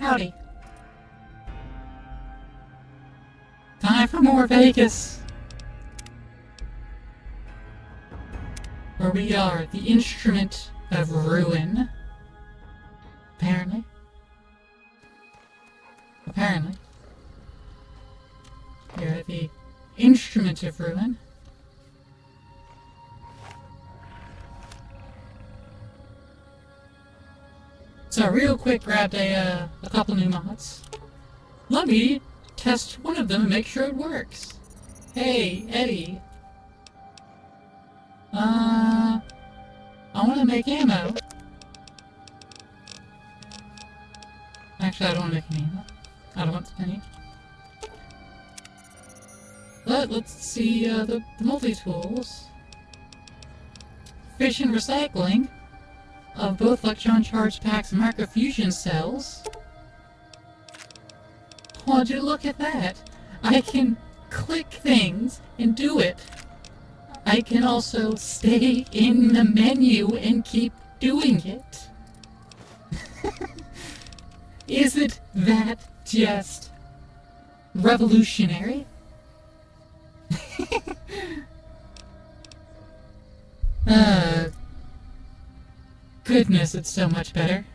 Howdy. Time for more Vegas. Where we are the instrument of ruin. Apparently. You're the instrument of ruin. So real quick, grabbed a couple new mods. Let me test one of them and make sure it works. Hey, Eddie. I want to make ammo. Actually, I don't want to make any ammo. I don't want any. But let's see the multi-tools. Efficient recycling of both electron charge packs and microfusion cells. Would you look at that? I can click things and do it. I can also stay in the menu and keep doing it. Isn't that just revolutionary? Goodness, it's so much better.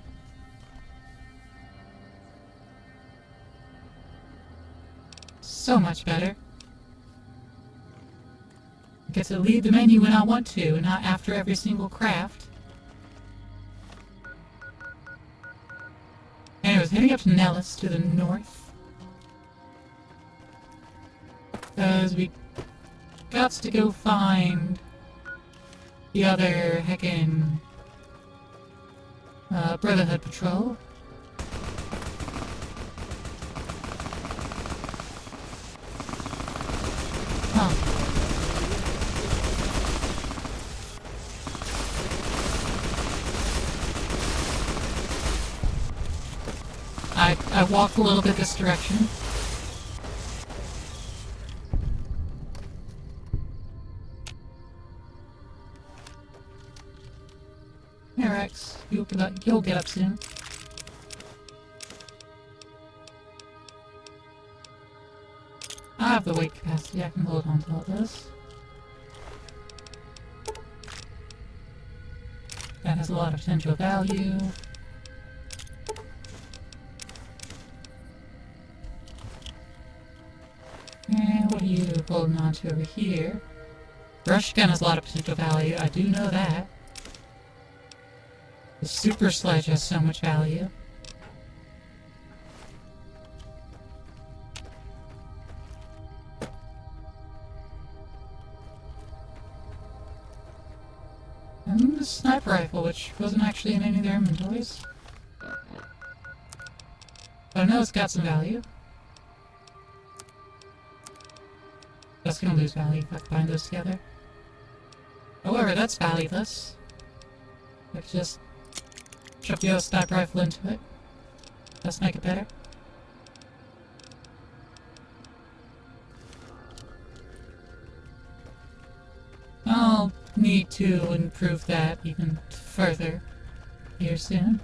So much better. I get to leave the menu when I want to, and not after every single craft. Anyways, heading up to Nellis to the north. Because we got to go find the other heckin' Brotherhood Patrol. Huh. I walked a little bit this direction. Here, Rex. You'll get up soon. I have the weight capacity. I can hold on to all this. That has a lot of potential value. And what are you holding on to over here? Brush gun has a lot of potential value. I do know that. The super sledge has so much value. And the sniper rifle, which wasn't actually in any of their inventories. But I know it's got some value. That's gonna lose value if I combine those together. However, that's valueless. I could just chuck the other sniper rifle into it. Let's make it better. I'll need to improve that even further here soon.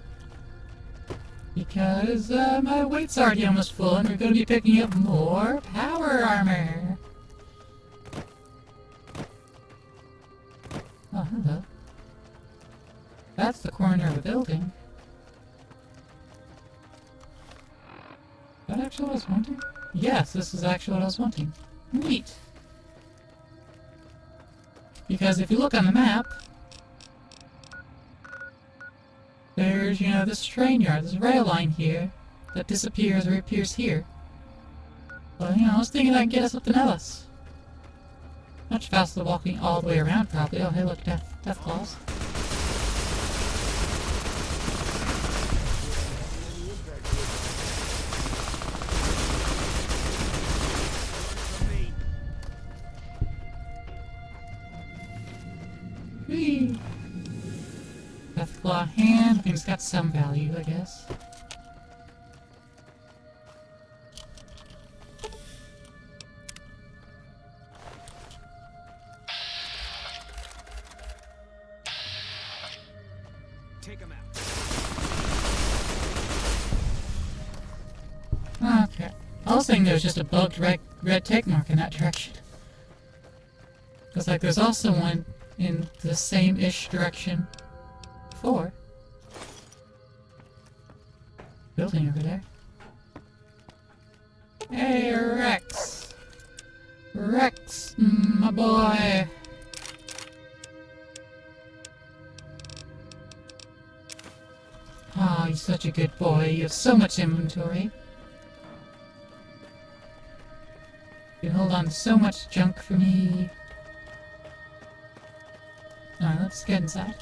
Because my weight's already almost full and we're going to be picking up more power armor. Oh, hello. That's the corner of the building. Is that actually what I was wanting? Yes, this is actually what I was wanting. Neat. Because if you look on the map, there's, this train yard, this rail line here, that disappears or appears here. Well, I was thinking that could get us up to Nellis. Much faster than walking all the way around, probably. Oh, hey, look, death claws. Whee! Deathclaw hand. I think it's got some value, I guess. Take him out. was thinking there was just a bugged red tick mark in that direction. Because, like, there's also one in the same-ish direction before. Building over there. Hey, Rex! Rex, my boy! Oh, you're such a good boy. You have so much inventory. You can hold on to so much junk for me. Alright, let's get inside.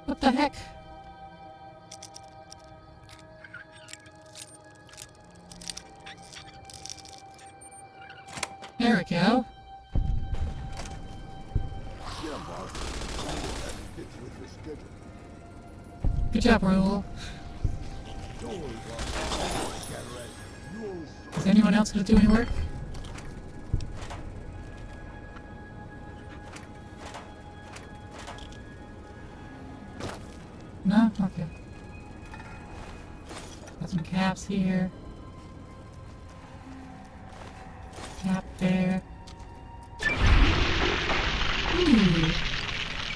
What the heck? There we go. Good job, Raoul. Is anyone else gonna do any work? No? Okay. Got some caps here. Cap there. Ooh.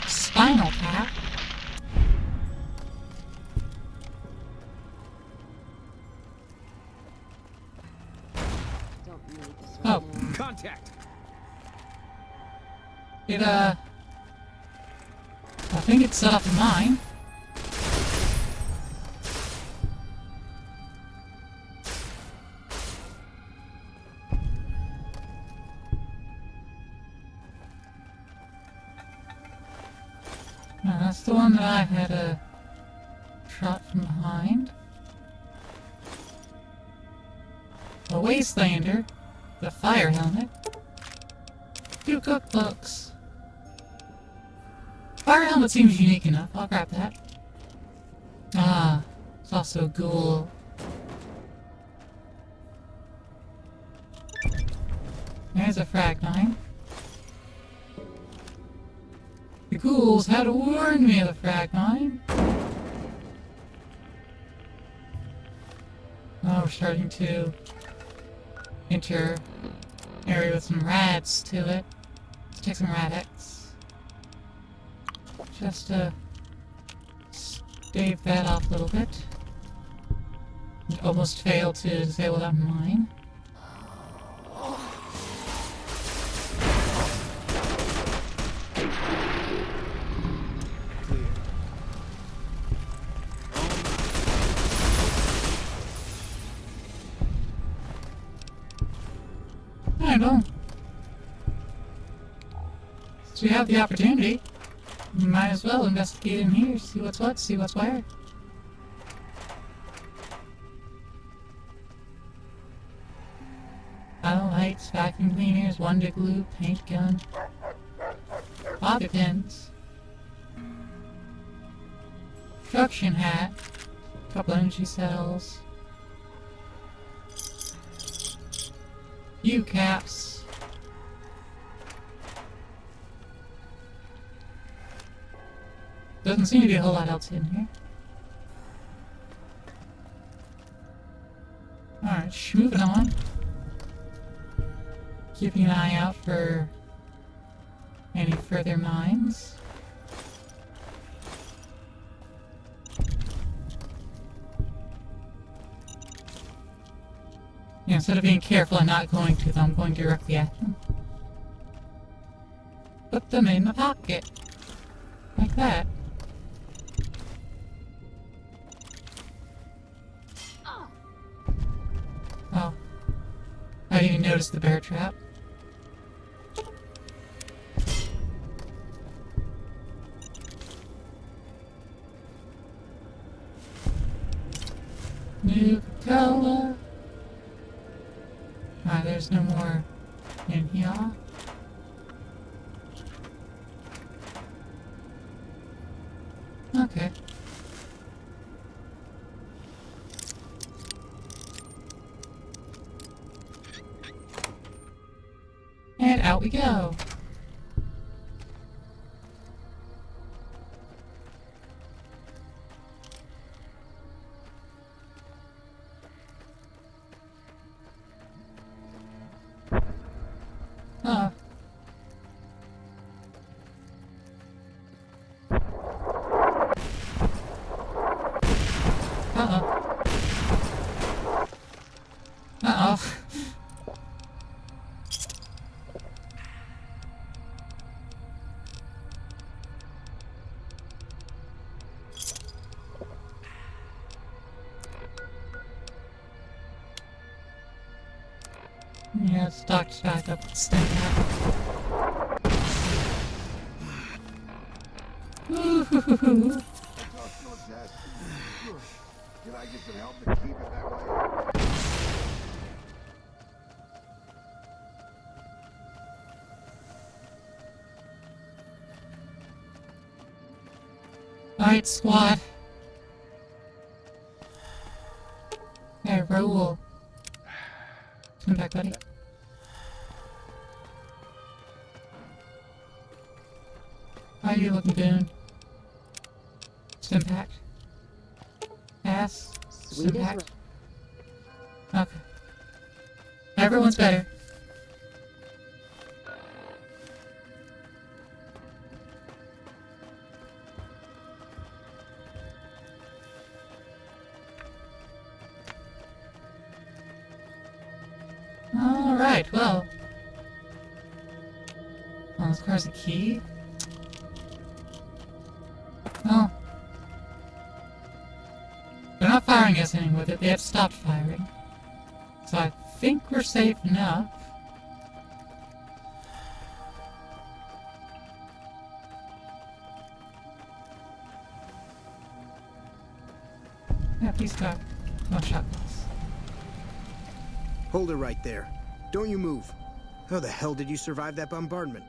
Spinal Tap. Oh. Contact. I think it set off a mine. No, that's the one that I had shot from behind. A Wastelander, the fire helmet, 2 cookbooks. Fire helmet seems unique enough. I'll grab that. Ah, it's also a ghoul. There's a frag mine. The ghouls had warned me of the frag mine. Now we're starting to enter an area with some rads to it. Let's take some Rad-X. Just to stave that off a little bit. Almost failed to disable that mine. Alright, well. Since we have the opportunity, we might as well investigate in here, see what's what, see what's where. Vinyl lights, vacuum cleaners, Wonder Glue, paint gun, bobby pins, construction hat, couple energy cells, U-caps, doesn't seem to be a whole lot else in here. Alright, moving on. Keeping an eye out for any further mines. Yeah, instead of being careful and not going to them, I'm going directly at them. Put them in my pocket. Like that. Oh. I didn't even notice the bear trap. New color. Ah, there's no more in here. Okay. out we go. Uh. Uh-oh. Uh-oh. Yeah, it's docked back up. Stay back. Ooh. Can I get some help to keep it that way? Alright, squad. Hey, Raoul. Come back, buddy. How are you looking, Goon? Stimpact. Ass. Stimpact. Okay. Everyone's better. Alright, well. Oh, this car's a key? Well. They're not firing us anything with it, they have stopped firing. So I think we're safe enough. Yeah, please go. No shotguns. Hold it right there. Don't you move. How the hell did you survive that bombardment?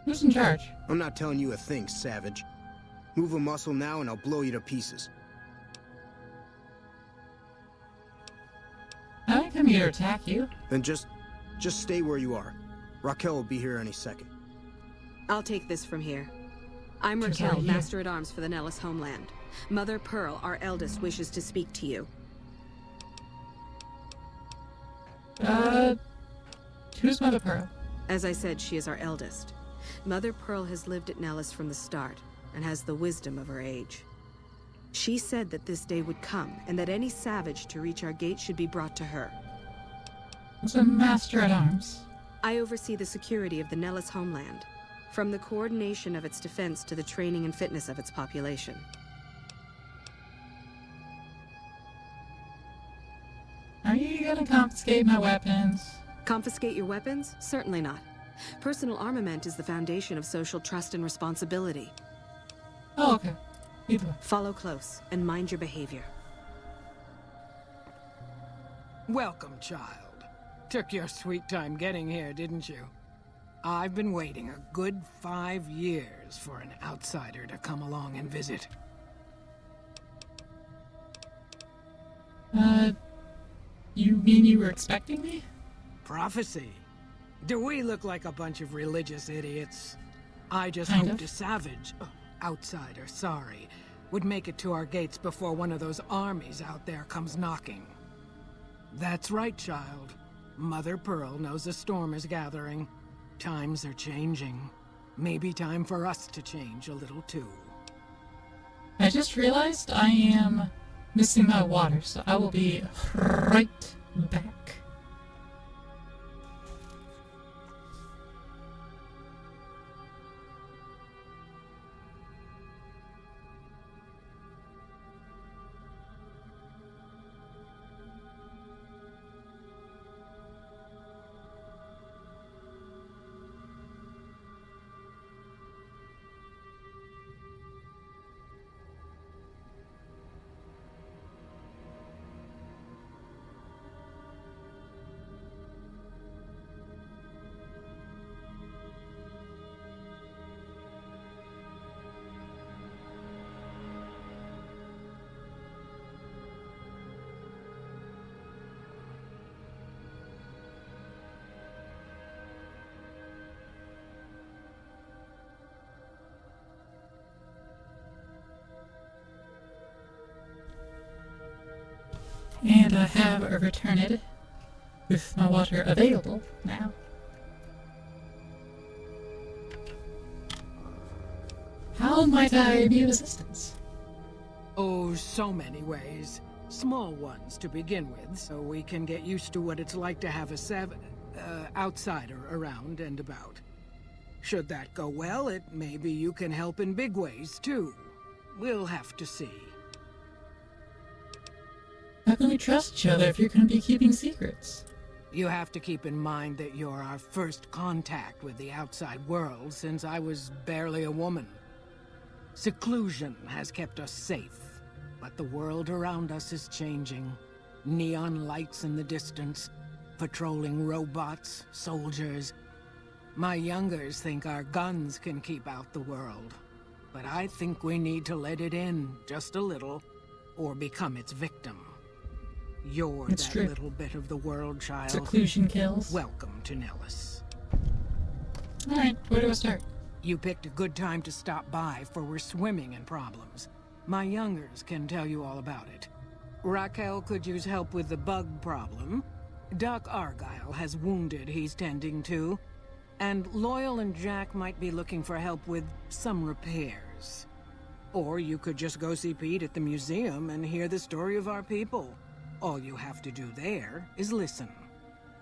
Who's in charge? I'm not telling you a thing, savage. Move a muscle now and I'll blow you to pieces. I didn't come here to attack you. Then just stay where you are. Raquel will be here any second. I'll take this from here. I'm She's Raquel, already here. Master-at-Arms for the Nellis homeland. Mother Pearl, our eldest, wishes to speak to you. Who's Mother Pearl? As I said, she is our eldest. Mother Pearl has lived at Nellis from the start, and has the wisdom of her age. She said that this day would come, and that any savage to reach our gate should be brought to her. What's a Master-at-Arms? I oversee the security of the Nellis homeland, from the coordination of its defense to the training and fitness of its population. Are you gonna confiscate my weapons? Confiscate your weapons? Certainly not. Personal armament is the foundation of social trust and responsibility. Oh, okay. Either way. Follow close, and mind your behavior. Welcome, child. Took your sweet time getting here, didn't you? I've been waiting a good 5 years for an outsider to come along and visit. You mean you were expecting me? Prophecy. Do we look like a bunch of religious idiots? I just Kind hoped of. a savage, outsider, sorry, would make it to our gates before one of those armies out there comes knocking. That's right, child. Mother Pearl knows a storm is gathering. Times are changing. Maybe time for us to change a little too. I just realized I am missing my water, so I will be right back. And I have returned with my water available now. How might I be of assistance? Oh, so many ways. Small ones to begin with, so we can get used to what it's like to have a outsider around and about. Should that go well, maybe you can help in big ways, too. We'll have to see. How can we trust each other if you're going to be keeping secrets? You have to keep in mind that you're our first contact with the outside world since I was barely a woman. Seclusion has kept us safe, but the world around us is changing. Neon lights in the distance, patrolling robots, soldiers. My youngers think our guns can keep out the world, but I think we need to let it in just a little, or become its victim. You're It's that true. little bit of the world, child. Seclusion kills. Welcome to Nellis. Alright, where do I start? You picked a good time to stop by, for we're swimming in problems. My youngers can tell you all about it. Raquel could use help with the bug problem. Doc Argyle has wounded he's tending to. And Loyal and Jack might be looking for help with some repairs. Or you could just go see Pete at the museum and hear the story of our people. All you have to do there is listen.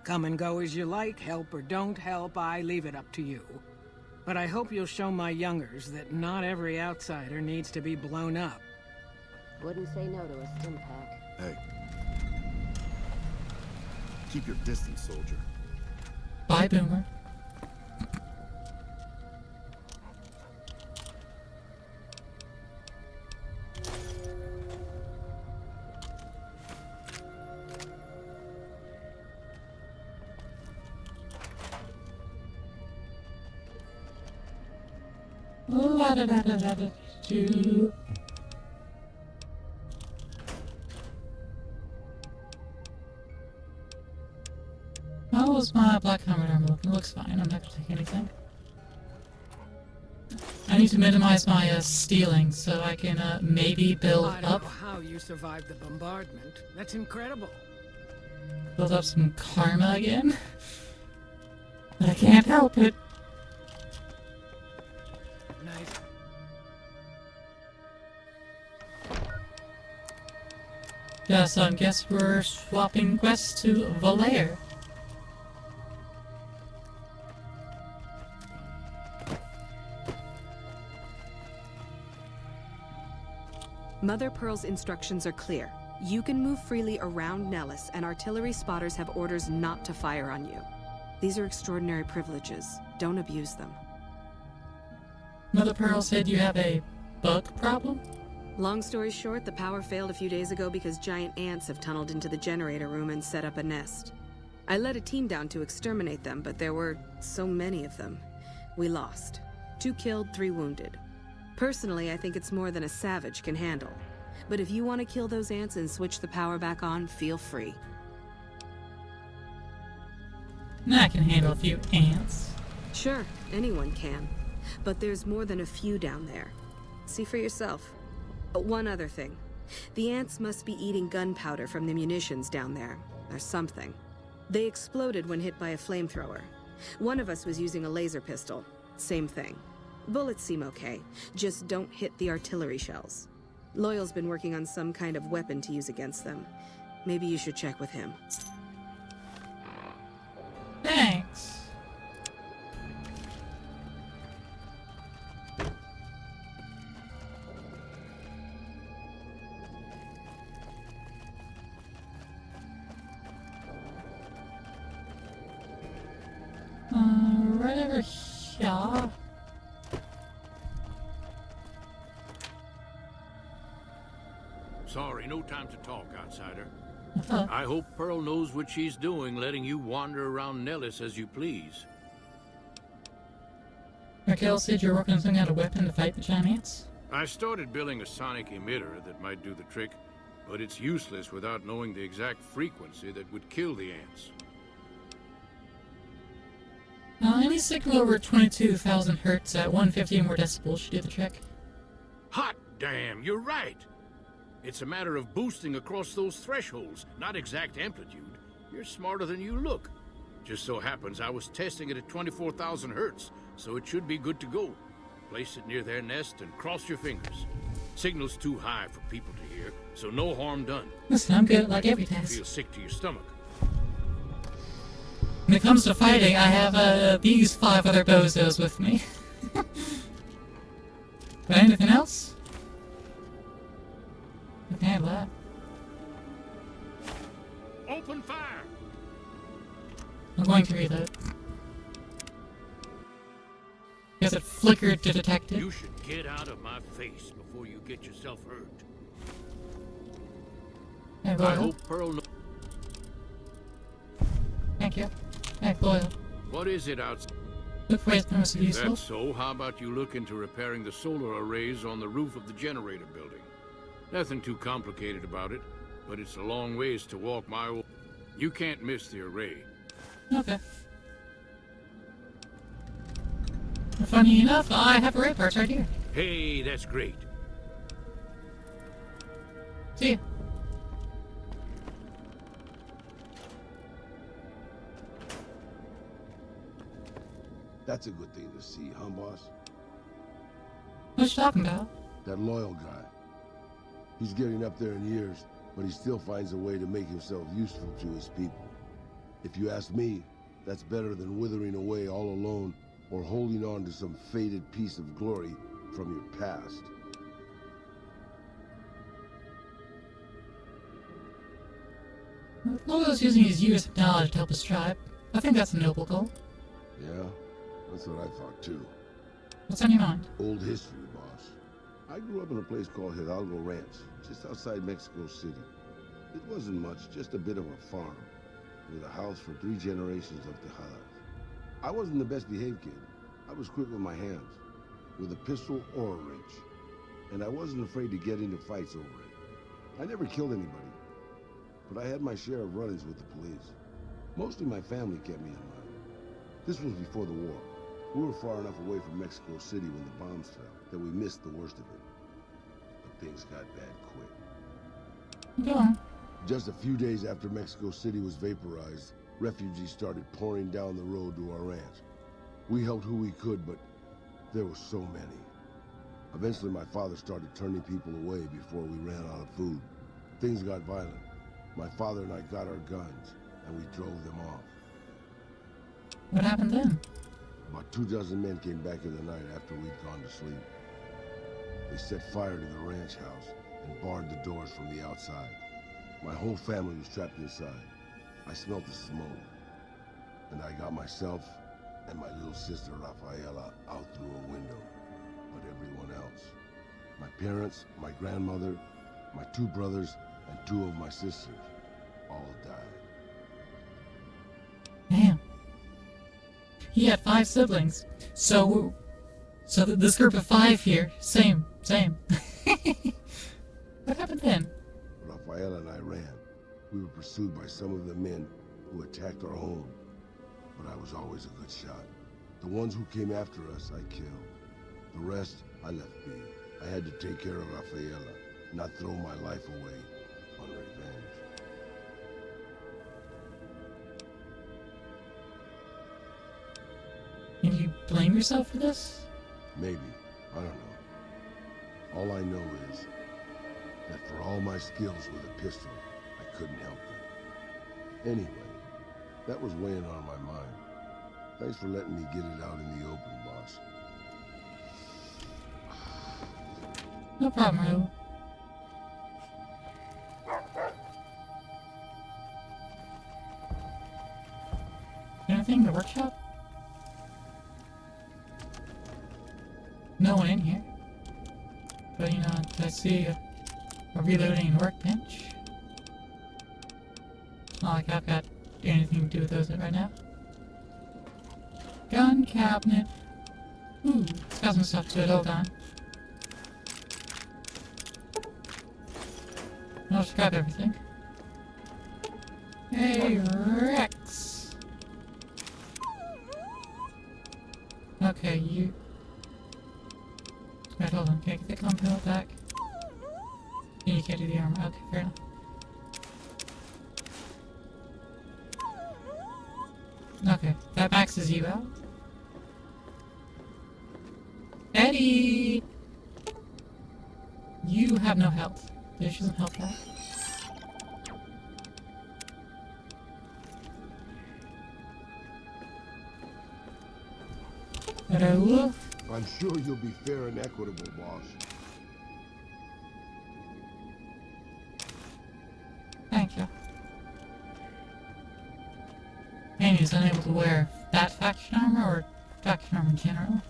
Come and go as you like, help or don't help, I leave it up to you. But I hope you'll show my youngers that not every outsider needs to be blown up. Wouldn't say no to a stim pack. Hey. Keep your distance, soldier. Bye, Boomer. La da da da da da do. How was my black helmet armor looking? Looks fine. I'm not gonna take anything. I need to minimize my stealing so I can maybe build I don't up know how you survived the bombardment. That's incredible. some karma again. I can't help it. Nice. Yeah, so I guess we're swapping quests to Valair. Mother Pearl's instructions are clear. You can move freely around Nellis, and artillery spotters have orders not to fire on you. These are extraordinary privileges. Don't abuse them. Mother Pearl said you have a bug problem? Long story short, the power failed a few days ago because giant ants have tunneled into the generator room and set up a nest. I led a team down to exterminate them, but there were so many of them. We lost. 2 killed, 3 wounded. Personally, I think it's more than a savage can handle. But if you want to kill those ants and switch the power back on, feel free. I can handle a few ants. Sure, anyone can. But there's more than a few down there. See for yourself. One other thing. The ants must be eating gunpowder from the munitions down there, or something. They exploded when hit by a flamethrower. One of us was using a laser pistol. Same thing. Bullets seem okay, just don't hit the artillery shells. Loyal's been working on some kind of weapon to use against them. Maybe you should check with him. Thanks. Right over here. Sorry, no time to talk, outsider. Huh. I hope Pearl knows what she's doing, letting you wander around Nellis as you please. Raquel said you're working on some kind of weapon to fight the giant ants? I started building a sonic emitter that might do the trick, but it's useless without knowing the exact frequency that would kill the ants. Any signal over 22,000 hertz at 150 or more decibels should do the trick. Hot damn, you're right! It's a matter of boosting across those thresholds, not exact amplitude. You're smarter than you look. Just so happens I was testing it at 24,000 hertz, so it should be good to go. Place it near their nest and cross your fingers. Signal's too high for people to hear, so no harm done. Listen, I'm good at like every task. Feel sick to your stomach. When it comes to fighting, I have these 5 other bozos with me. But anything else? I can handle that. Open fire! I'm going to reload. Because it flickered to detect it. You should get out of my face before you get yourself hurt. Hey, I Loyal. hope Pearl Thank you. Hey, Loyal. What is it outside? Look for ways to be most useful. That's so. How about you look into repairing the solar arrays on the roof of the generator building? Nothing too complicated about it, but it's a long ways to walk my old... You can't miss the array. Okay. Funny enough, I have array parts right here. Hey, that's great. See ya. That's a good thing to see, huh, boss? What you talking about? That Loyal guy. He's getting up there in years, but he still finds a way to make himself useful to his people. If you ask me, that's better than withering away all alone or holding on to some faded piece of glory from your past. Loyal's using his years of knowledge to help his tribe. I think that's a noble goal. Yeah, that's what I thought too. What's on your mind? Old history, boss. I grew up in a place called Hidalgo Ranch, just outside Mexico City. It wasn't much, just a bit of a farm, with a house for 3 generations of Tejadas. I wasn't the best behaved kid. I was quick with my hands, with a pistol or a wrench. And I wasn't afraid to get into fights over it. I never killed anybody, but I had my share of run-ins with the police. Mostly my family kept me in line. This was before the war. We were far enough away from Mexico City when the bombs fell that we missed the worst of it. But things got bad quick. Go on. Just a few days after Mexico City was vaporized, refugees started pouring down the road to our ranch. We helped who we could, but there were so many. Eventually, my father started turning people away before we ran out of food. Things got violent. My father and I got our guns, and we drove them off. What happened then? About 24 men came back in the night after we'd gone to sleep. They set fire to the ranch house and barred the doors from the outside. My whole family was trapped inside. I smelled the smoke, and I got myself and my little sister Rafaela out through a window. But everyone else, my parents, my grandmother, my 2 brothers, and 2 of my sisters, all died. Damn. He had 5 siblings. So this group of 5 here, same. What happened then? Rafaela and I ran. We were pursued by some of the men who attacked our home, but I was always a good shot. The ones who came after us, I killed. The rest, I left be. I had to take care of Rafaela, not throw my life away on revenge. And you blame yourself for this? Maybe. I don't know. All I know is that for all my skills with a pistol, I couldn't help them. Anyway, that was weighing on my mind. Thanks for letting me get it out in the open, boss. No problem, Raul. Anything in the workshop? No one in here. But you know, I see a reloading workbench. It's not like I've got anything to do with those right now. Gun cabinet. Ooh, it's got some stuff to it, hold on. I'll just grab everything. Hey, Rex! Okay, you... Right, hold on, can I get the compound back? You can't do the armor. Okay, fair enough. Okay, that maxes you out. Eddie! You have no health. There's some health back. Hello? I'm sure you'll be fair and equitable, boss. Thank you. And he's unable to wear that faction armor or faction armor in general.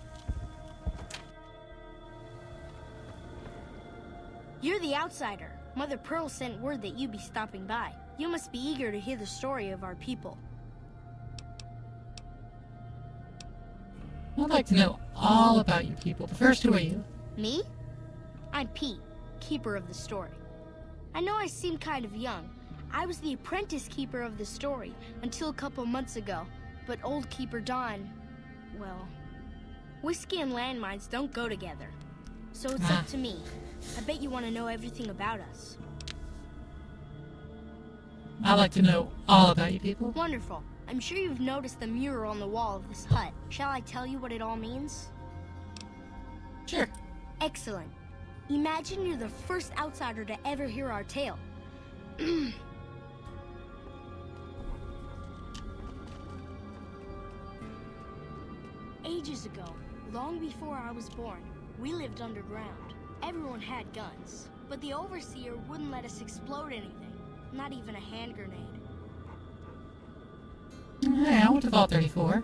You're the outsider. Mother Pearl sent word that you'd be stopping by. You must be eager to hear the story of our people. I'd like to know all about you people, but first, who are you? Me? I'm Pete, keeper of the story. I know I seem kind of young. I was the apprentice keeper of the story until a couple months ago, but old keeper Don, well, whiskey and landmines don't go together. So it's up to me. I bet you want to know everything about us. I'd like to know all about you people. Wonderful. I'm sure you've noticed the mural on the wall of this hut. Shall I tell you what it all means? Sure. Excellent. Imagine you're the first outsider to ever hear our tale. Ages ago, long before I was born, we lived underground. Everyone had guns, but the Overseer wouldn't let us explode anything, not even a hand grenade. Hey, I went to Vault 34.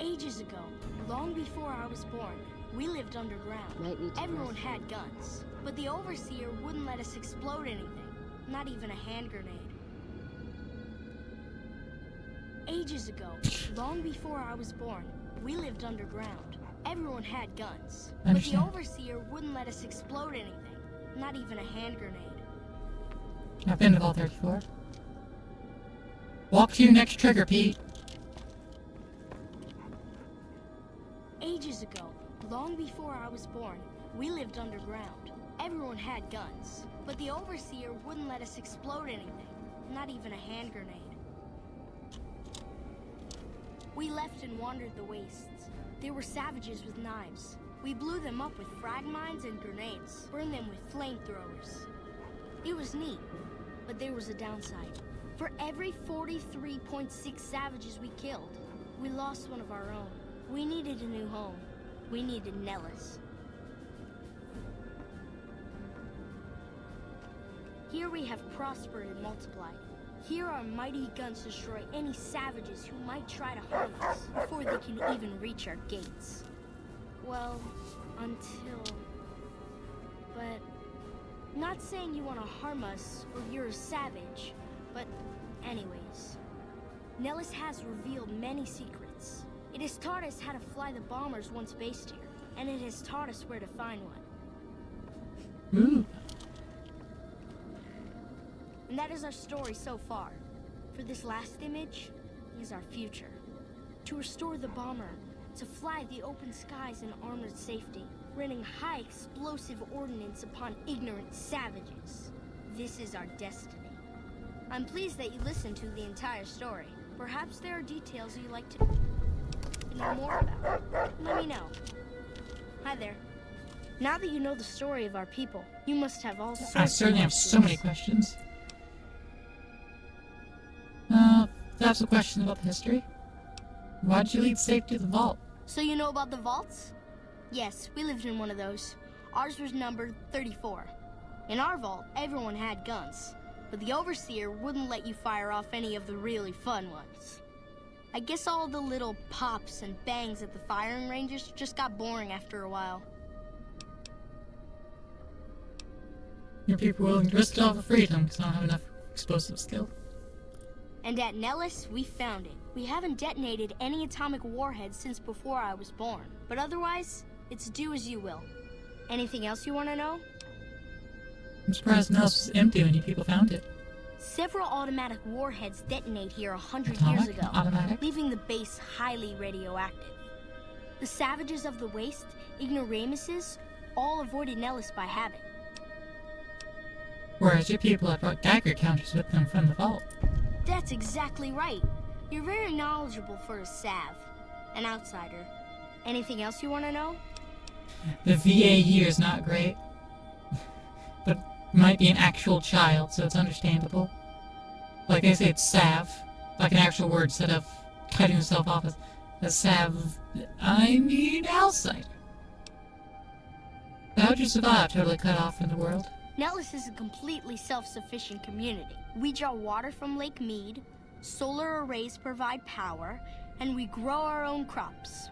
Ages ago, long before I was born, we lived underground. Might need to Everyone rest. had guns, but the Overseer wouldn't let us explode anything, not even a hand grenade. Ages ago, long before I was born, we lived underground. Everyone had guns, but the Understand. Overseer wouldn't let us explode anything, not even a hand grenade. I've been to Vault 34. Walk to your next trigger, Pete. Ages ago, long before I was born, we lived underground. Everyone had guns, but the Overseer wouldn't let us explode anything, not even a hand grenade. We left and wandered the wastes. There were savages with knives. We blew them up with frag mines and grenades, burned them with flamethrowers. It was neat, but there was a downside. For every 43.6 savages we killed, we lost one of our own. We needed a new home. We needed Nellis. Here we have prospered and multiplied. Here our mighty guns destroy any savages who might try to harm us before they can even reach our gates. Well, until... But... Not saying you want to harm us or you're a savage, but anyways. Nellis has revealed many secrets. It has taught us how to fly the bombers once based here, and it has taught us where to find one. Ooh. And that is our story so far. For this last image is our future. To restore the bomber, to fly the open skies in armored safety, raining high explosive ordnance upon ignorant savages. This is our destiny. I'm pleased that you listened to the entire story. Perhaps there are details you'd like to know more about. Let me know. Hi there. Now that you know the story of our people, you must have all sorts I of certainly have so many questions. I have some questions about the history. Why did you lead Safe to the vault? So you know about the vaults? Yes, we lived in one of those. Ours was numbered 34. In our vault, everyone had guns, but the Overseer wouldn't let you fire off any of the really fun ones. I guess all the little pops and bangs at the firing ranges just got boring after a while. Your people willing to risk it all for freedom because I don't have enough explosive skill. And at Nellis, we found it. We haven't detonated any atomic warheads since before I was born. But otherwise, it's do as you will. Anything else you want to know? I'm surprised Nellis was empty when you people found it. Several automatic warheads detonate here 100 Atomic? years ago, Automatic? leaving the base highly radioactive. The savages of the waste, ignoramuses, all avoided Nellis by habit. Whereas your people had brought Geiger counters with them from the vault. That's exactly right. You're very knowledgeable for a Sav, an outsider. Anything else you want to know? The VA here is not great. But might be an actual child, so it's understandable. Like they say, it's Sav. Like an actual word instead of cutting himself off as a Sav. I mean, outsider. How'd you survive totally cut off from the world? Nellis is a completely self-sufficient community. We draw water from Lake Mead, solar arrays provide power, and we grow our own crops.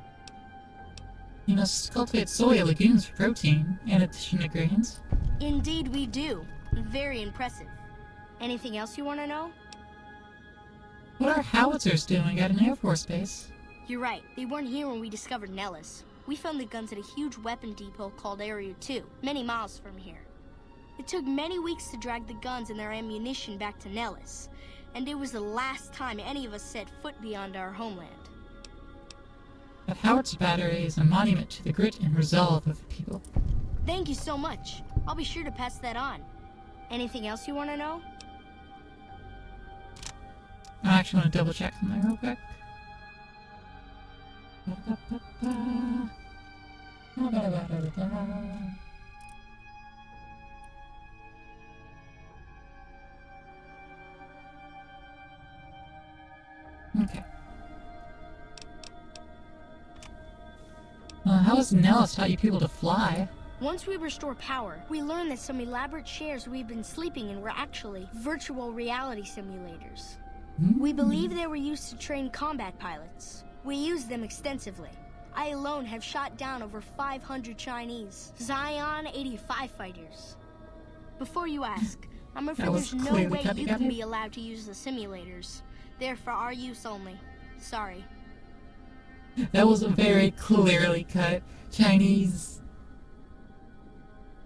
You must cultivate soya legumes for protein, in addition to grains. Indeed we do. Very impressive. Anything else you want to know? What are howitzers doing at an Air Force base? You're right. They weren't here when we discovered Nellis. We found the guns at a huge weapon depot called Area 2, many miles from here. It took many weeks to drag the guns and their ammunition back to Nellis, and it was the last time any of us set foot beyond our homeland. That howitzer battery is a monument to the grit and resolve of the people. Thank you so much. I'll be sure to pass that on. Anything else you want to know? I actually want to double check something real quick. Okay. How has Nellis taught you people to fly? Once we restore power, we learn that some elaborate chairs we've been sleeping in were actually virtual reality simulators. We believe they were used to train combat pilots. We use them extensively. I alone have shot down over 500 Chinese Zion 85 fighters. Before you ask, I'm afraid there's no way you can be allowed to use the simulators. They're for our use only. Sorry. That was a very clearly cut Chinese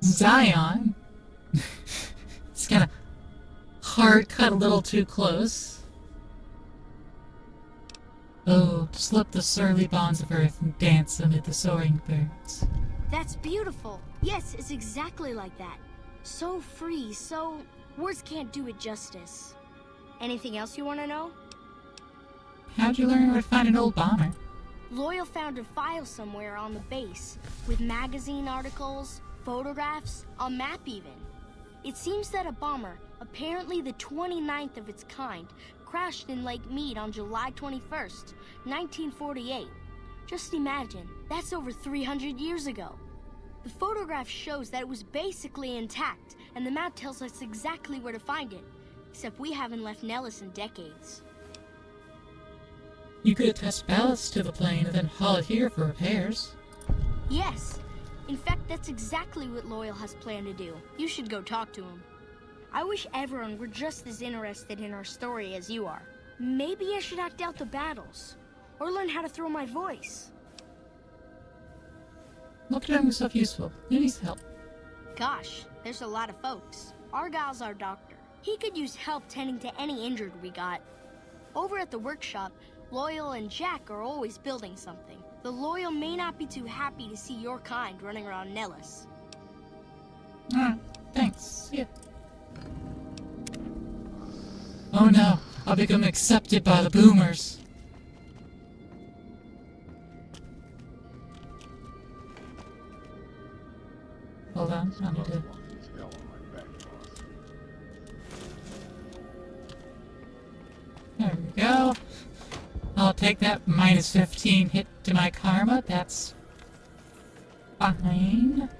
Zion. It's kind of hard cut a little too close. Oh, to slip the surly bonds of earth and dance amid the soaring birds. That's beautiful. Yes, it's exactly like that. So free, so... words can't do it justice. Anything else you want to know? How'd you learn where to find an old bomber? Loyal found a file somewhere on the base, with magazine articles, photographs, a map even. It seems that a bomber, apparently the 29th of its kind, crashed in Lake Mead on July 21st, 1948. Just imagine, that's over 300 years ago. The photograph shows that it was basically intact, and the map tells us exactly where to find it, except we haven't left Nellis in decades. You could attach ballast to the plane and then haul it here for repairs. Yes. In fact, that's exactly what Loyal has planned to do. You should go talk to him. I wish everyone were just as interested in our story as you are. Maybe I should act out the battles, or learn how to throw my voice. Look at yourself useful. Who needs help? Gosh, there's a lot of folks. Argyle's our doctor. He could use help tending to any injured we got. Over at the workshop, Loyal and Jack are always building something. The Loyal may not be too happy to see your kind running around Nellis. Thanks. Yeah. Oh no, I'll become accepted by the boomers. Hold on, I need to... There we go. I'll take that minus 15 hit to my karma. That's fine.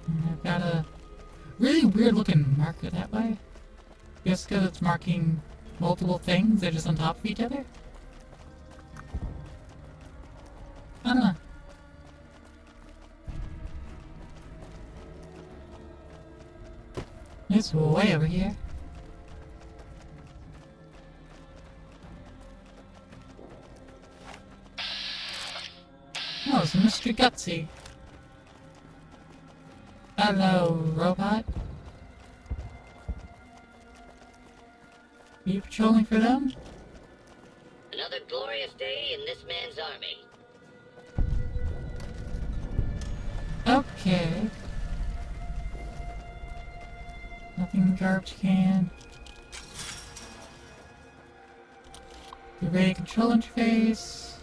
I've got a really weird looking marker that way. Just because it's marking multiple things, they're just on top of each other. I don't know. It's way over here. Oh, it's Mr. Gutsy. Hello, robot. Are you patrolling for them? Another glorious day in this man's army. Okay. Nothing in the garbage can. The radio control interface.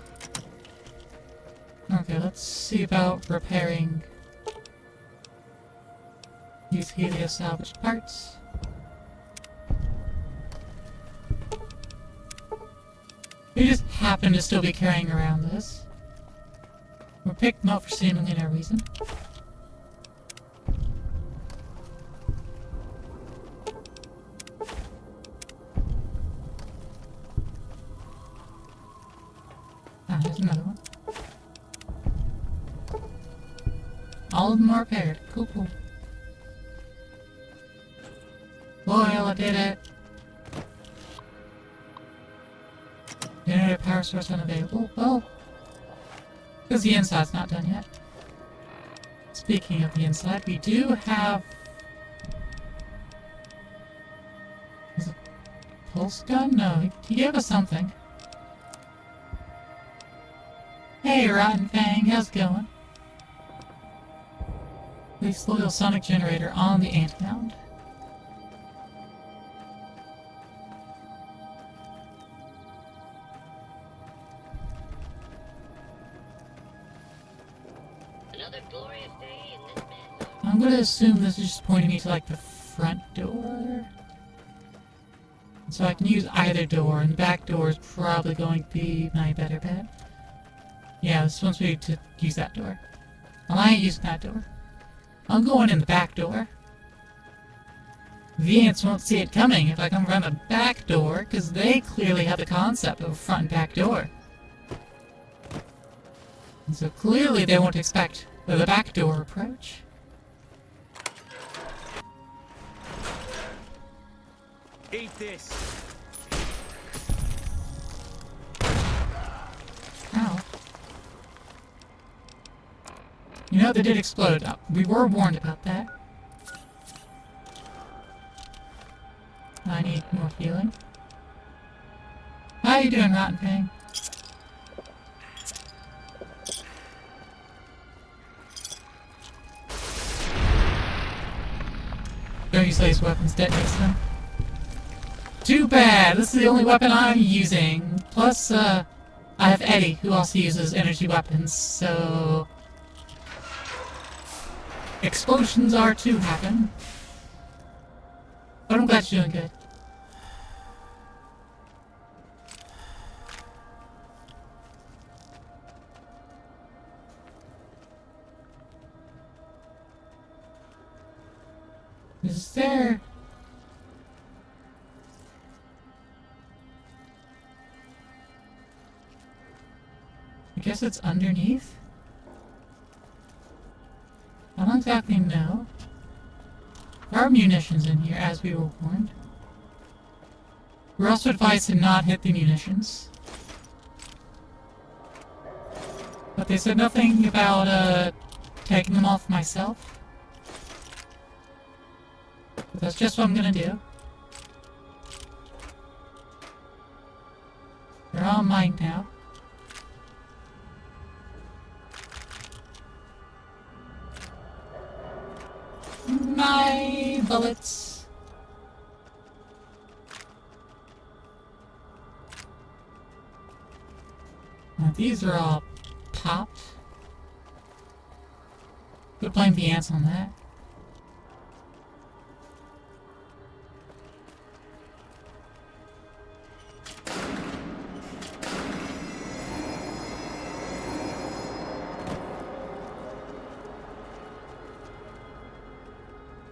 Okay, let's see about repairing these Helios salvaged parts. We just happen to still be carrying around this. We picked them up for seemingly no reason. Ah, there's another one. All of them are repaired. Cool, cool. Loyal, I did it. Generator power source unavailable. Well, because the inside's not done yet. Speaking of the inside, we do have... Is it pulse gun? No, he gave us something. Hey, Rotten Fang, how's it going? Place loyal sonic generator on the Antmound. Another glorious day in this man's army. I'm gonna assume this is just pointing me to like the front door. So I can use either door, and the back door is probably going to be my better bet. Yeah, this wants me to use that door. Well, I ain't using that door. I'm going in the back door. The ants won't see it coming if I come around the back door, because they clearly have the concept of a front and back door. And so clearly they won't expect the back door approach. Eat this. Ow. You know, they did explode. We were warned about that. I need more healing. How you doing, Rotten Fang? Don't use laser weapons, detonates them. Too bad! This is the only weapon I'm using. Plus, I have Eddie, who also uses energy weapons, so... explosions are to happen. But I'm glad you're doing good. Is there... I guess it's underneath? I don't exactly know. There are munitions in here, as we were warned. We're also advised to not hit the munitions. But they said nothing about, taking them off myself. But that's just what I'm gonna do. They're all mine now. My bullets. Now these are all popped. Quit blame the ants on that.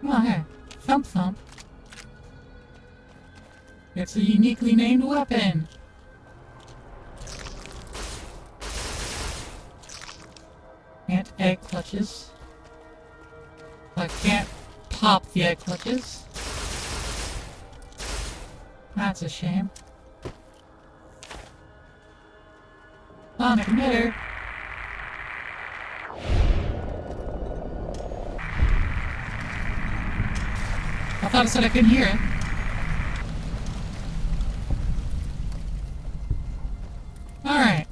Oh, hey. Thump Thump. It's a uniquely named weapon. And egg clutches. I can't pop the egg clutches. That's a shame. Sonic emitter. I thought it said I couldn't hear it. Alright.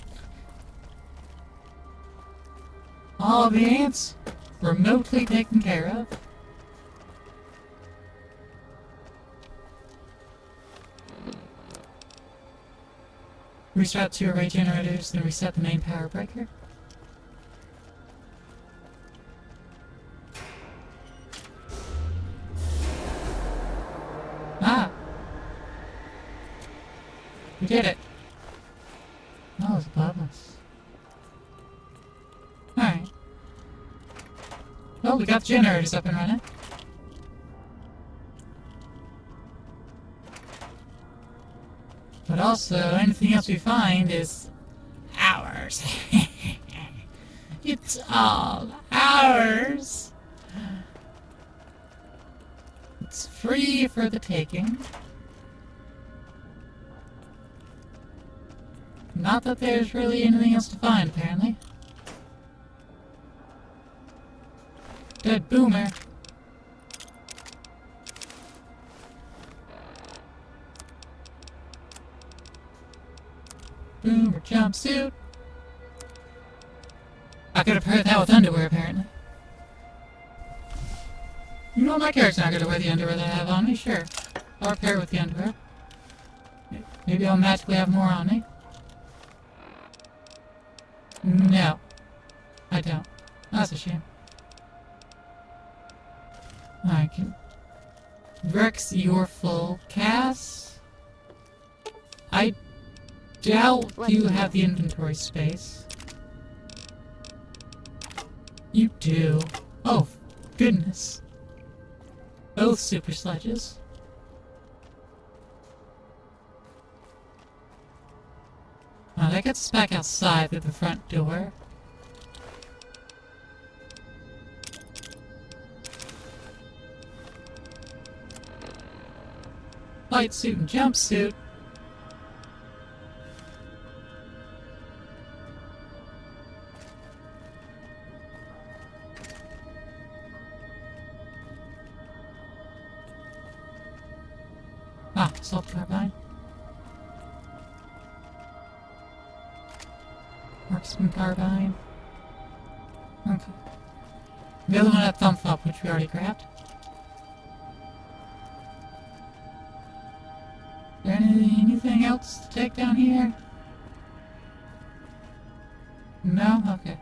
All of the ants remotely taken care of. Restart 2 array generators, then reset the main power breaker. Ah! We did it! That was bloodless. Alright. Well, we got the generators up and running. But also, anything else we find is ours. It's all ours. It's free for the taking. Not that there's really anything else to find, apparently. Dead boomer. Boomer jumpsuit. I could have paired that with underwear, apparently. You know, my character's not gonna wear the underwear that I have on me, sure. I'll pair it with the underwear. Maybe I'll magically have more on me. No. I don't. That's a shame. I can... Rex, you're full. Cass? I doubt you have the inventory space. You do. Oh, goodness. Both super sledges. That gets us back outside through the front door. Light suit and jumpsuit. Ah, assault carbine. Marksman carbine. Okay. The other one had thumb up, which we already grabbed. Is there anything else to take down here? No? Okay.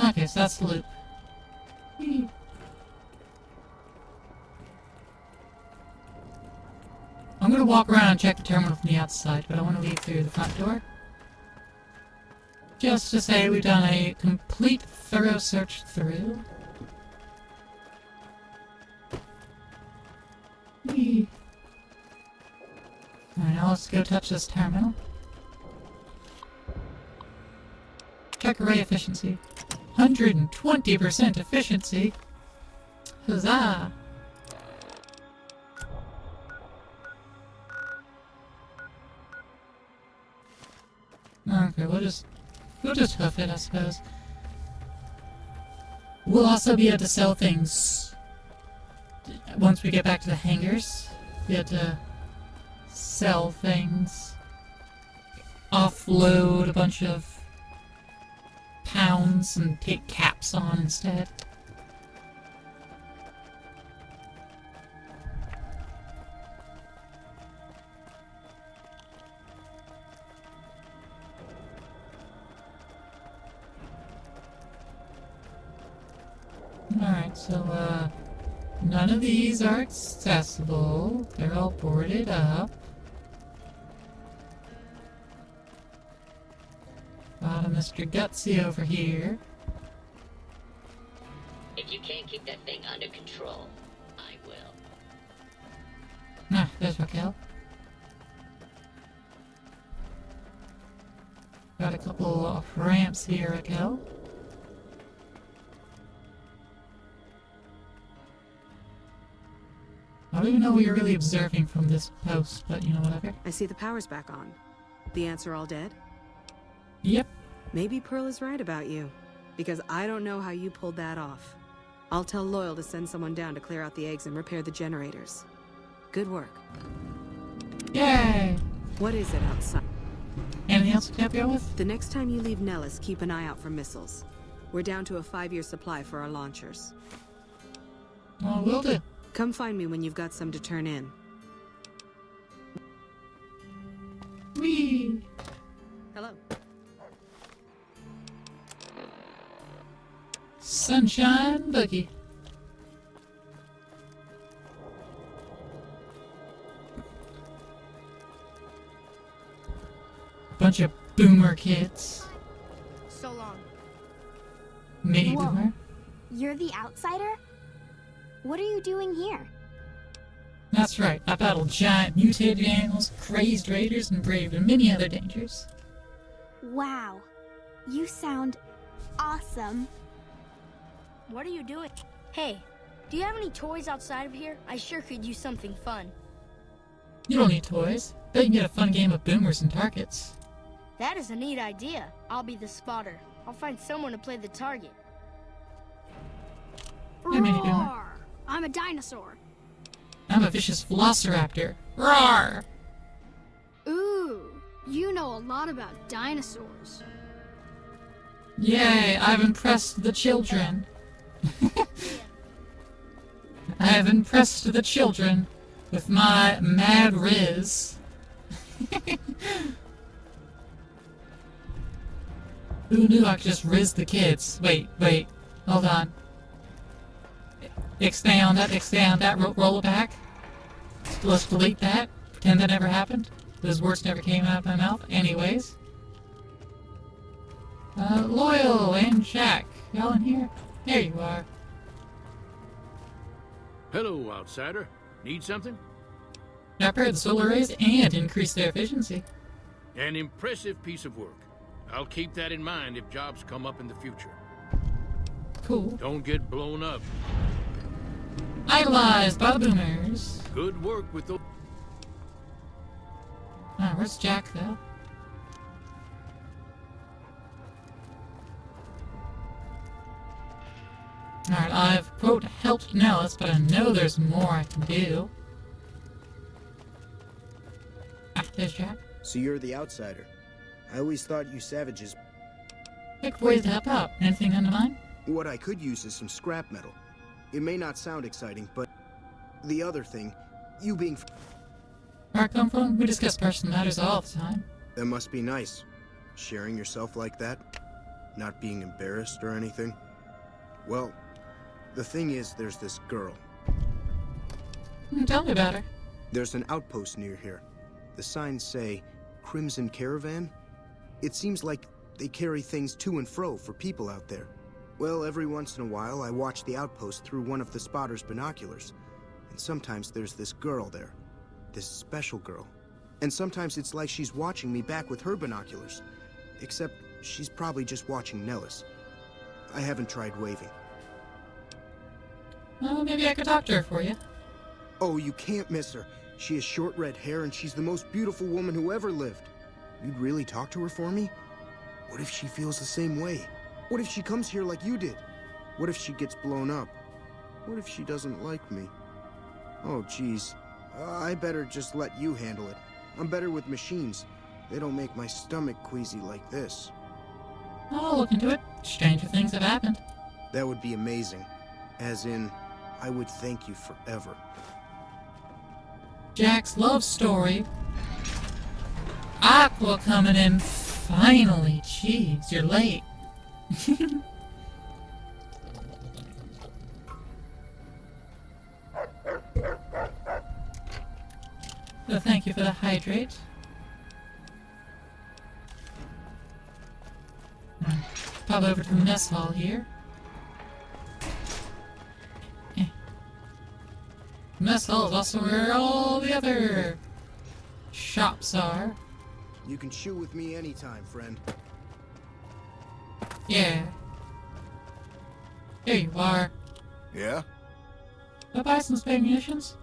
Okay, so that's the loop. Whee. I'm gonna walk around and check the terminal from the outside, but I want to leave through the front door. Just to say we've done a complete, thorough search through. Whee. Alright, now let's go touch this terminal. Check array efficiency. 120% efficiency! Huzzah! Okay, we'll just hoof it, I suppose. We'll also be able to sell things once we get back to the hangars. Be able to sell things, offload a bunch of pounds and take caps on instead. Alright, so, none of these are accessible. They're all boarded up. Got a Mr. Gutsy over here. If you can't keep that thing under control, I will. Ah, there's Raquel. Got a couple of ramps here, Raquel. I don't even know what you're really observing from this post, but you know, whatever. I see the power's back on. The ants are all dead? Yep. Maybe Pearl is right about you, because I don't know how you pulled that off. I'll tell Loyal to send someone down to clear out the eggs and repair the generators. Good work. Yay! What is it outside? Anything else we can help you out with? The next time you leave Nellis, keep an eye out for missiles. We're down to a 5-year supply for our launchers. Well, will do. Come find me when you've got some to turn in. Whee! Hello. Sunshine Boogie. Bunch of boomer kids. So long. Mini Whoa. boomer. You're the outsider? What are you doing here? That's right, I battled giant mutated animals, crazed raiders, and braved many other dangers. Wow. You sound awesome. What are you doing? Hey, do you have any toys outside of here? I sure could use something fun. You don't need toys. Bet you can get a fun game of boomers and targets. That is a neat idea. I'll be the spotter. I'll find someone to play the target. Hey, Mini Boomer. Roar! I'm a dinosaur. I'm a vicious velociraptor. Roar! Ooh, you know a lot about dinosaurs. Yay, I've impressed the children. I have impressed the children with my mad riz. Who knew I could just riz the kids? Wait, hold on. Expound that, roll it back. Let's delete that. Pretend that never happened. Those words never came out of my mouth. Anyways. Loyal and Jack. Y'all in here? There you are. Hello, outsider. Need something? Repair the solar rays and increase their efficiency. An impressive piece of work. I'll keep that in mind if jobs come up in the future. Cool. Don't get blown up. Idolized by the boomers. Good work with those. Oh, where's Jack, though? Alright, I've, quote, helped Nellis, but I know there's more I can do. Ah, there's Jack. So you're the outsider. I always thought you savages... Pick ways to help out. Anything on the mind? What I could use is some scrap metal. It may not sound exciting, but... The other thing, you being... Where I come from, we discuss personal matters all the time. That must be nice. Sharing yourself like that. Not being embarrassed or anything. Well, the thing is, there's this girl. Tell me about her. There's an outpost near here. The signs say, Crimson Caravan. It seems like they carry things to and fro for people out there. Well, every once in a while, I watch the outpost through one of the spotter's binoculars. And sometimes there's this girl there. This special girl. And sometimes it's like she's watching me back with her binoculars. Except she's probably just watching Nellis. I haven't tried waving. Well, maybe I could talk to her for you. Oh, you can't miss her. She has short red hair and she's the most beautiful woman who ever lived. You'd really talk to her for me? What if she feels the same way? What if she comes here like you did? What if she gets blown up? What if she doesn't like me? Oh, geez. I better just let you handle it. I'm better with machines. They don't make my stomach queasy like this. I'll look into it. Stranger things have happened. That would be amazing. As in, I would thank you forever. Jack's love story. Aqua coming in finally. Jeez, you're late. Well, thank you for the hydrate. Pop over to the mess hall here. Mess hall is also where all the other shops are. You can shoot with me anytime, friend. Yeah. Here you are. Yeah? I'll buy some spare munitions.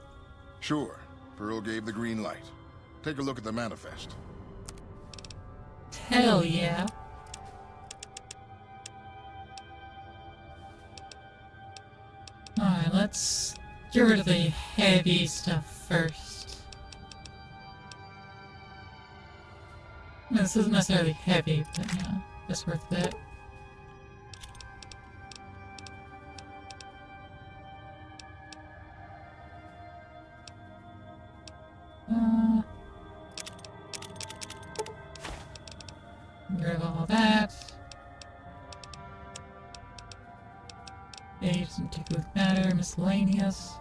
Sure. Pearl gave the green light. Take a look at the manifest. Hell yeah. Alright, let's get rid of the heavy stuff first. This isn't necessarily heavy, but you know, it's worth it. Get rid of all that. Age doesn't particularly matter. Miscellaneous.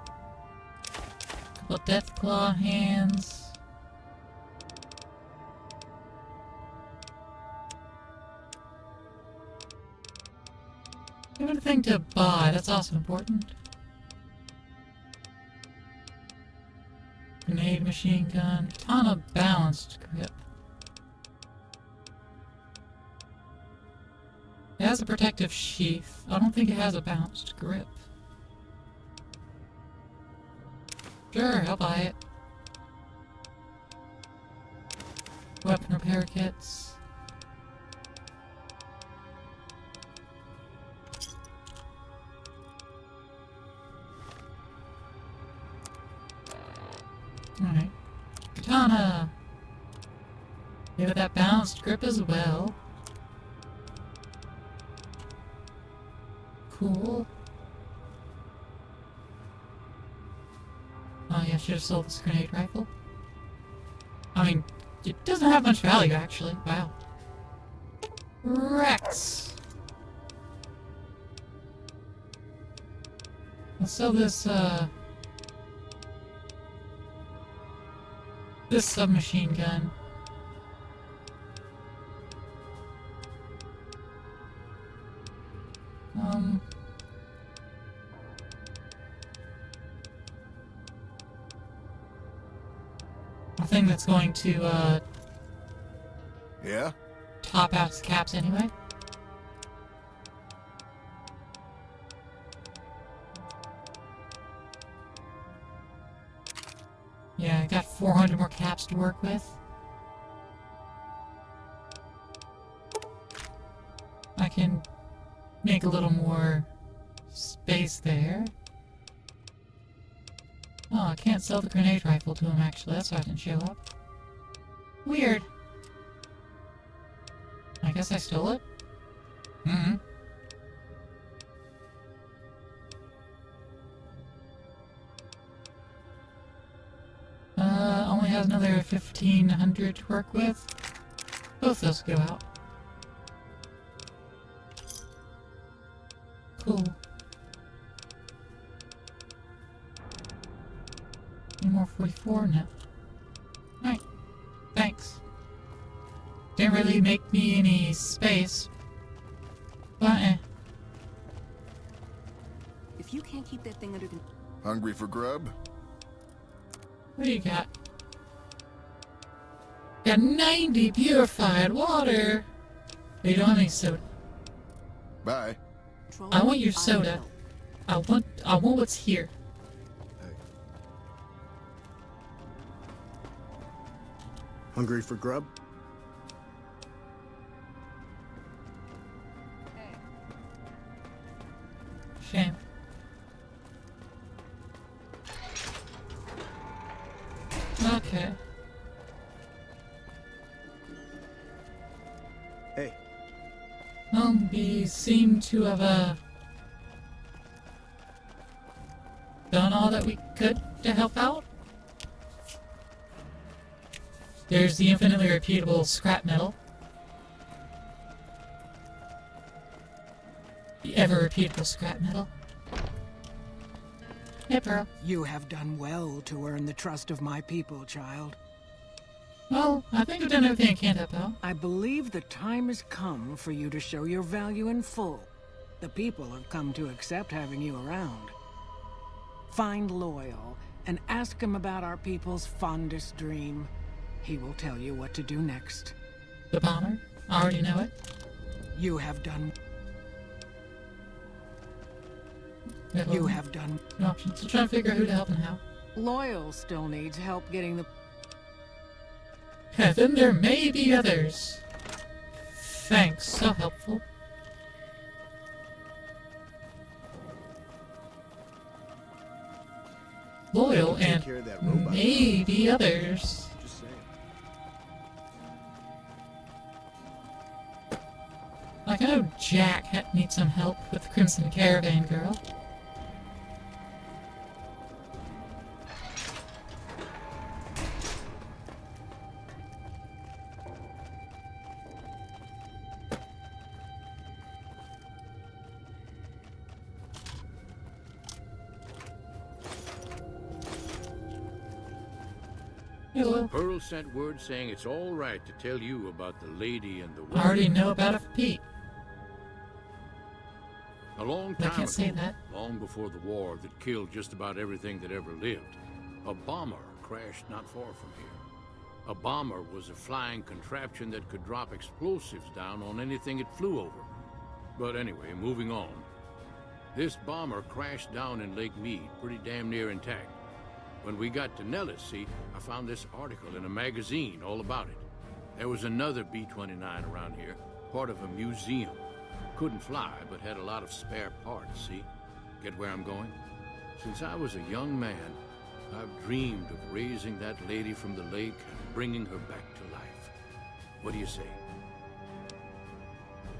Couple of Deathclaw hands. Give anything to buy, that's also important. Grenade machine gun. Katana balanced grip. It has a protective sheath. I don't think it has a balanced grip. Sure, I'll buy it. Weapon repair kits. Alright. Katana! Give it that balanced grip as well. Cool. Oh yeah, I should have sold this grenade rifle. I mean, it doesn't have much value actually. Wow. Rex! Let's sell this, this submachine gun. I think that's going to, Yeah? top out his caps anyway. Yeah, I got 400 more caps to work with. I can make a little more space there. Oh, I can't sell the grenade rifle to him actually, that's why I didn't show up. Weird. I guess I stole it? Mm-hmm. Only has another 1,500 to work with. Both those go out. Cool. Any more 44? No. Alright. Thanks. Didn't really make me any space. But If you can't keep that thing under control. Hungry for grub? What do you got? Got 90 purified water! But you don't have any soda. Bye. I want your soda. I want what's here. Hungry for grub? Shame. Okay. Hey. We seem to have, done all that we could to help out. There's the infinitely repeatable scrap metal. The ever-repeatable scrap metal. Hey, Pearl. You have done well to earn the trust of my people, child. Well, I think I've done everything I can to help out. I believe the time has come for you to show your value in full. The people have come to accept having you around. Find Loyal and ask him about our people's fondest dream. He will tell you what to do next. The bomber? I already know it. You have done... No options. So trying to figure out who to help and how. Loyal still needs help getting the... Then there may be others. Thanks, so helpful. Loyal Take and care of that robot. maybe others. Just saying. Like, I know Jack needs some help with the Crimson Caravan Girl. Hello. Pearl sent word saying it's all right to tell you about the lady and the I woman. already know about it from Pete. A long I time can't ago, say that. long before the war that killed just about everything that ever lived, a bomber crashed not far from here. A bomber was a flying contraption that could drop explosives down on anything it flew over. But anyway, moving on. This bomber crashed down in Lake Mead, pretty damn near intact. When we got to Nellis, see, I found this article in a magazine all about it. There was another B-29 around here, part of a museum. Couldn't fly, but had a lot of spare parts, see? Get where I'm going? Since I was a young man, I've dreamed of raising that lady from the lake and bringing her back to life. What do you say?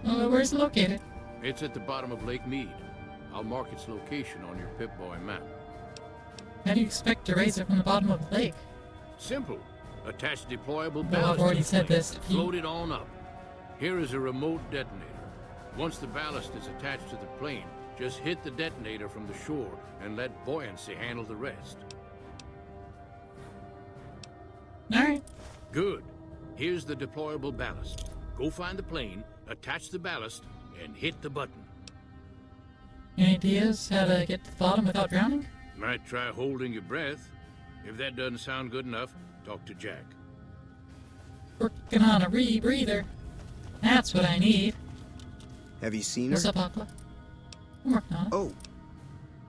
Where's it located? It's at the bottom of Lake Mead. I'll mark its location on your Pip-Boy map. How do you expect to raise it from the bottom of the lake? Simple. Attach deployable Well, I've ballast already to the said plane. this. Float it on up. Here is a remote detonator. Once the ballast is attached to the plane, just hit the detonator from the shore and let buoyancy handle the rest. Alright. Good. Here's the deployable ballast. Go find the plane, attach the ballast, and hit the button. Any ideas how to get to the bottom without drowning? Might try holding your breath. If that doesn't sound good enough, talk to Jack. Working on a rebreather. That's what I need. Have you seen What's her? up, Aqua? I'm working on it. Oh,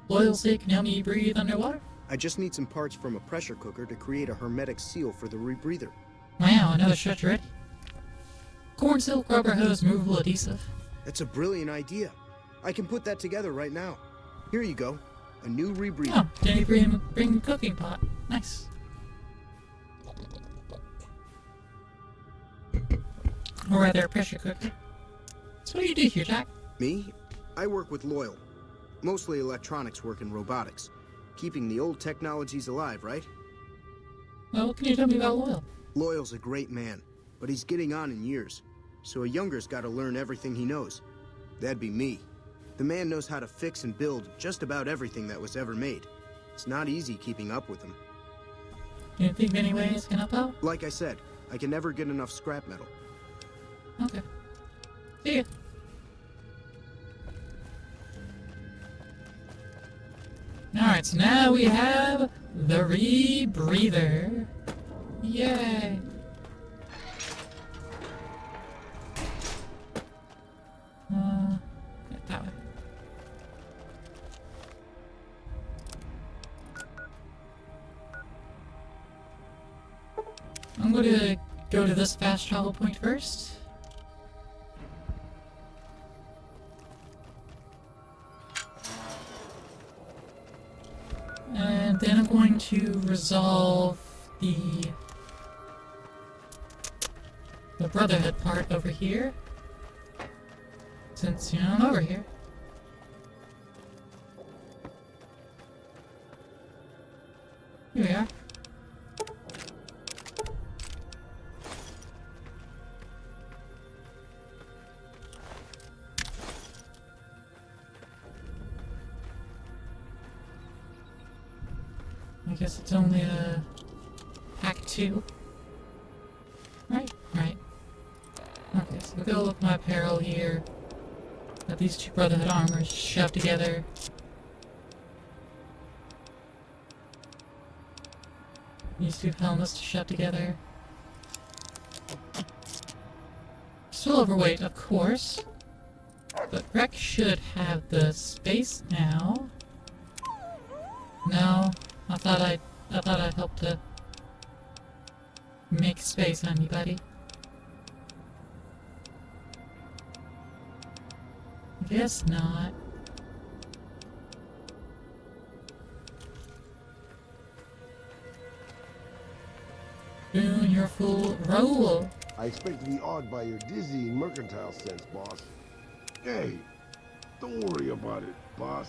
Loyalty can help me breathe underwater? I just need some parts from a pressure cooker to create a hermetic seal for the rebreather. Wow, another stretch ready. Corn silk rubber hose movable adhesive. That's a brilliant idea. I can put that together right now. Here you go. A new rebreather. Oh, didn't even bring the cooking pot. Nice. Or rather, a pressure cooker. So what do you do here, Jack? Me? I work with Loyal. Mostly electronics work and robotics. Keeping the old technologies alive, right? Well, what can you tell me about Loyal? Loyal's a great man, but he's getting on in years. So a younger's gotta learn everything he knows. That'd be me. The man knows how to fix and build just about everything that was ever made. It's not easy keeping up with him. You think of any ways can help out? Like I said, I can never get enough scrap metal. Okay. See ya. Alright, so now we have the rebreather. Yay! Get that way. I'm gonna go to this fast travel point first. And then I'm going to resolve the Brotherhood part over here. Since, you know, I'm over here. Here we are. I guess it's only Act 2. Right? Right. Okay, so we'll go look at my apparel here. Got these two Brotherhood armors shoved together. These two helmets shoved together. Still overweight, of course. But Rex should have the space now. No, I thought I'd I thought I'd help to make space on you, buddy. Guess not. Doing your full roll. I expect to be awed by your dizzying mercantile sense, boss. Hey, don't worry about it, boss.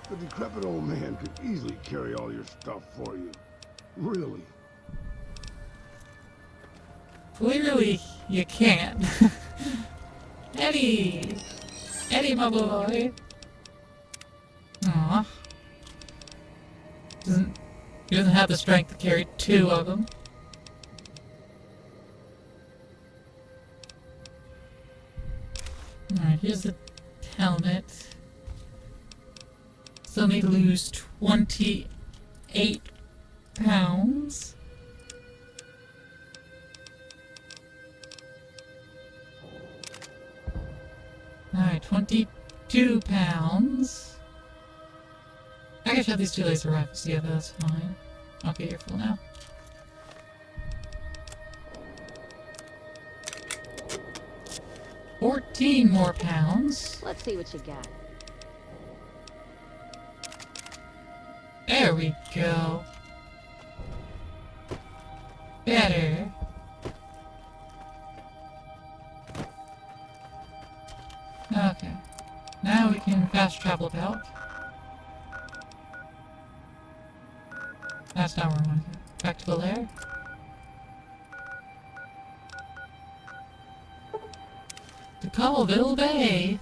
The decrepit old man could easily carry all your stuff for you. Really. Clearly, you can't. Eddie! Eddie, my boy! Aww. He doesn't have the strength to carry 2 of them. Alright, here's the helmet. Still need to lose 28 pounds. Alright, 22 pounds. I can shove these 2 laser rifles together, that's fine. Okay, you're full now. $14 more pounds. Let's see what you got. There we go. Better. Okay. Now we can fast travel about. That's not where we want to go. Back to Belair. To Colville Bay.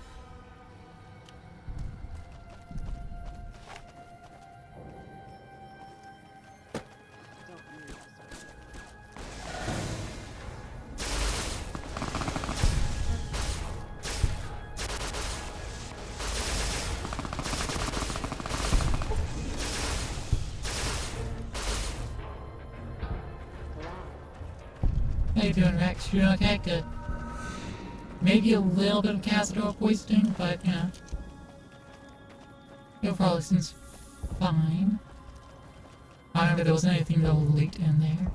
How you doing, Rex? You doing okay? Good. Maybe a little bit of Cazador poisoning, but, you know. Overall, it seems fine. I don't remember there was anything that was leaked in there.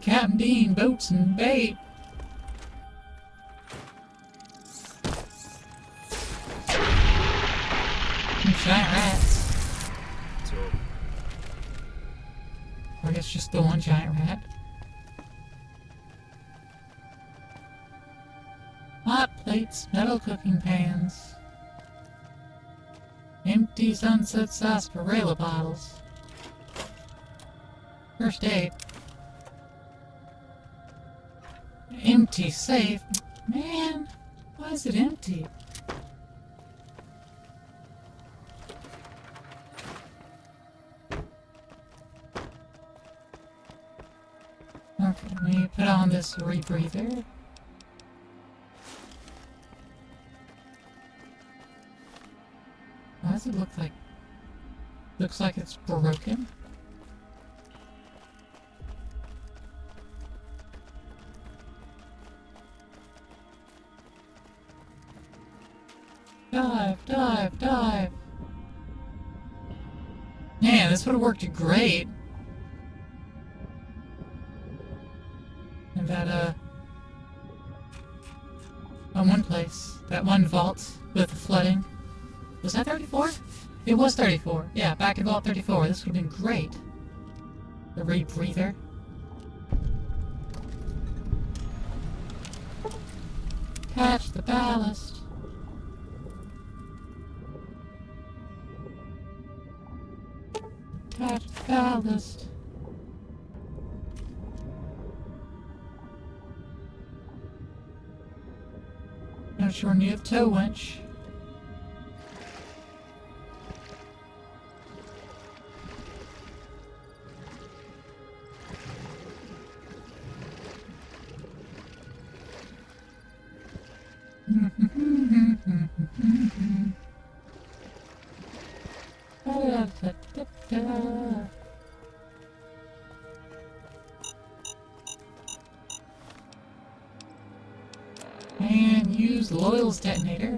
Captain Dean, boats and bait. Giant rats. So, Or I guess just the one giant rat. Hot plates, metal cooking pans. Empty Sunset sarsaparilla bottles. First aid. Empty safe. Man, why is it empty? Okay, let me put on this rebreather. Why does it look like... Looks like it's broken? Dive, dive, dive! Man, this would have worked great. And that, on one place, that one vault with the flooding. Was that 34? It was 34. Yeah, back in Vault 34. This would have been great. The rebreather. Catch the ballast. Catch the ballast. Not sure you have tow winch. And use Loyal's detonator.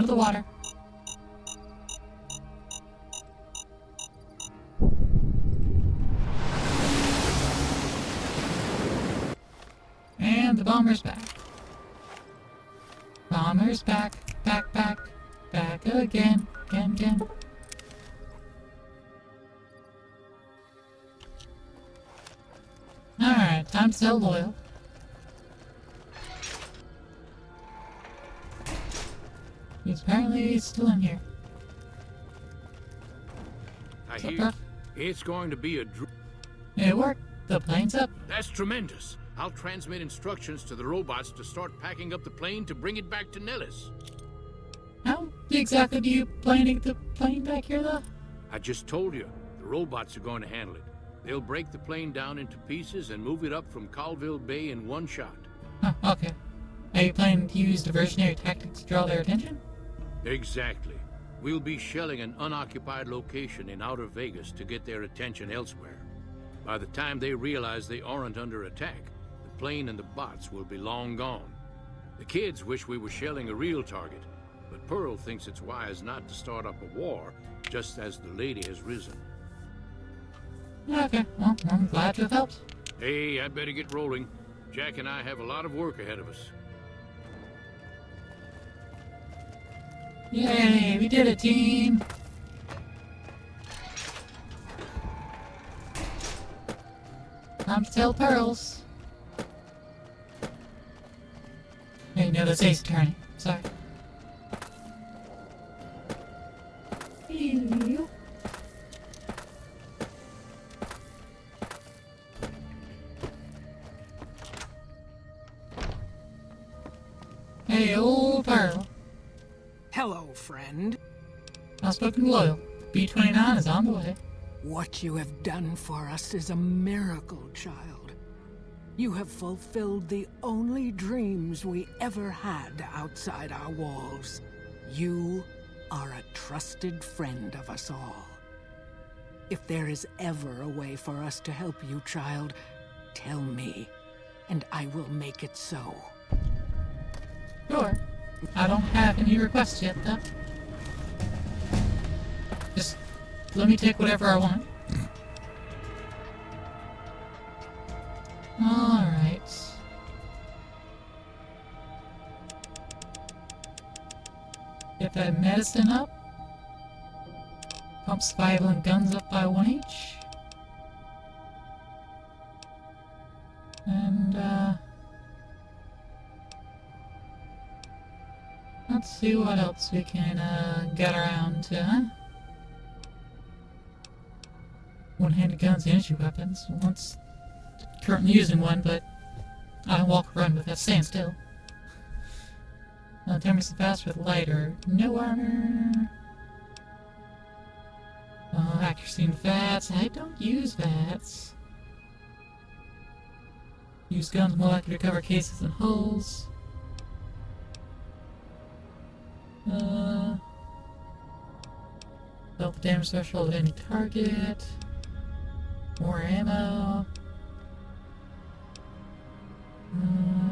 the water. And the bomber's back. Bomber's back, back, back, back again, again. Alright, time to sell oil. He's apparently still in here. I hear it's going to be It worked. The plane's up. That's tremendous. I'll transmit instructions to the robots to start packing up the plane to bring it back to Nellis. How exactly do you plan to get the plane back here, though? I just told you, the robots are going to handle it. They'll break the plane down into pieces and move it up from Colville Bay in one shot. Oh, okay. Are you planning to use diversionary tactics to draw their attention? Exactly. We'll be shelling an unoccupied location in outer Vegas to get their attention elsewhere. By the time they realize they aren't under attack, the plane and the bots will be long gone. The kids wish we were shelling a real target, but Pearl thinks it's wise not to start up a war just as the lady has risen. Okay, well, I'm glad to have helped. Hey, I better get rolling. Jack and I have a lot of work ahead of us. Yay, we did it, team! Time to tell Pearls. Hey, no, that's Ace Attorney. Sorry. Ew. Hey, old Pearl. Hello, friend. Outspoken loyal. B-29 is on the way. What you have done for us is a miracle, child. You have fulfilled the only dreams we ever had outside our walls. You are a trusted friend of us all. If there is ever a way for us to help you, child, tell me, and I will make it so. Sure. I don't have any requests yet, though. Just let me take whatever I want. Alright. Get that medicine up. Pump survival and guns up by 1 each. And, let's see what else we can, get around to, huh? One-handed guns and energy weapons. Once currently using one, but I don't walk around with that. Stand still. 10% faster with lighter. No armor. Accuracy and VATS. I don't use VATS. Use guns more likely to cover cases and hulls. Dealt the damage threshold of any target. More ammo.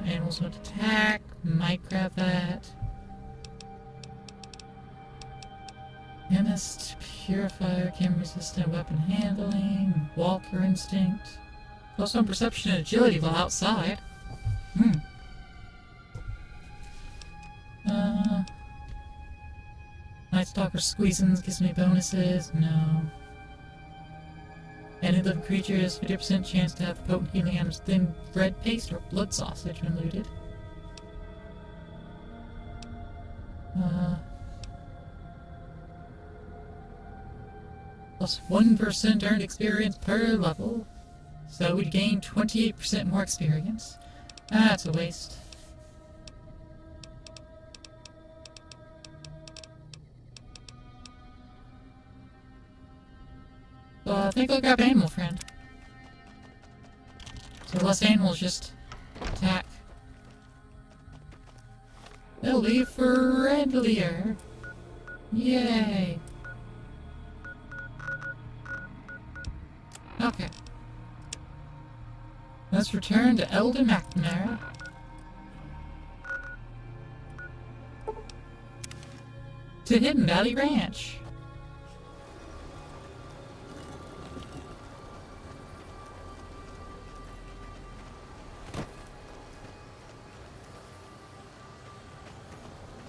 Animals won't attack. Might grab that. Chemist, Purifier, Chem resistant weapon handling, Walker instinct. Also on perception and agility while outside. Night Stalker squeezins gives me bonuses. No. Any living creature has 50% chance to have potent healing items, thin bread paste or blood sausage when looted. Plus 1% earned experience per level. So we'd gain 28% more experience. That's a waste. So I think I'll grab Animal Friend. So less animals just attack. They'll be friendlier. Yay. Okay. Let's return to Eldon McNamara. to Hidden Valley Ranch.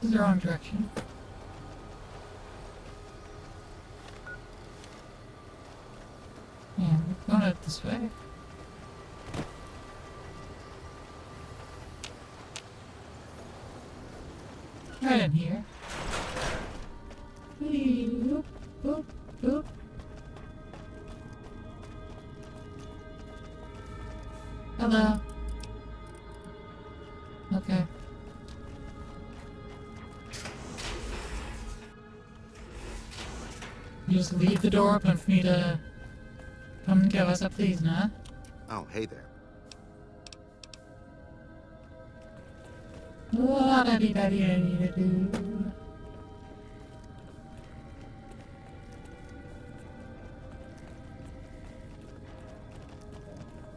This is the wrong direction. Yeah, we're going out this way. Right in here. Whee, boop, boop, boop. Hello. Okay. You just leave the door open for me to come and give us a please, nah? Oh, hey there. La-da-dee-da-dee-da-dee-da-doo.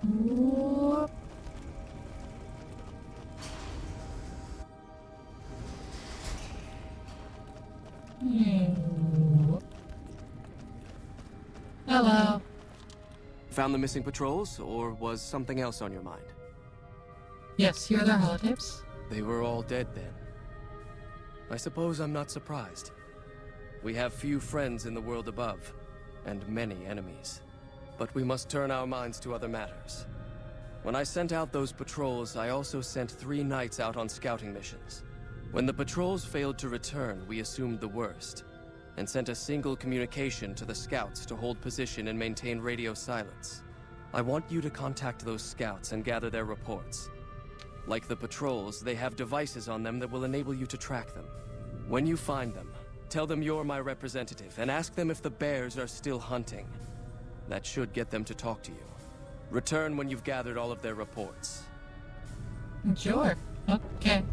Whoop. Whoop. Hello. Found the missing patrols, or was something else on your mind? Yes, here are their holotapes. They were all dead then. I suppose I'm not surprised. We have few friends in the world above, and many enemies. But we must turn our minds to other matters. When I sent out those patrols, I also sent 3 knights out on scouting missions. When the patrols failed to return, we assumed the worst, and sent a single communication to the scouts to hold position and maintain radio silence. I want you to contact those scouts and gather their reports. Like the patrols, they have devices on them that will enable you to track them. When you find them, tell them you're my representative and ask them if the bears are still hunting. That should get them to talk to you. Return when you've gathered all of their reports. Sure. Okay.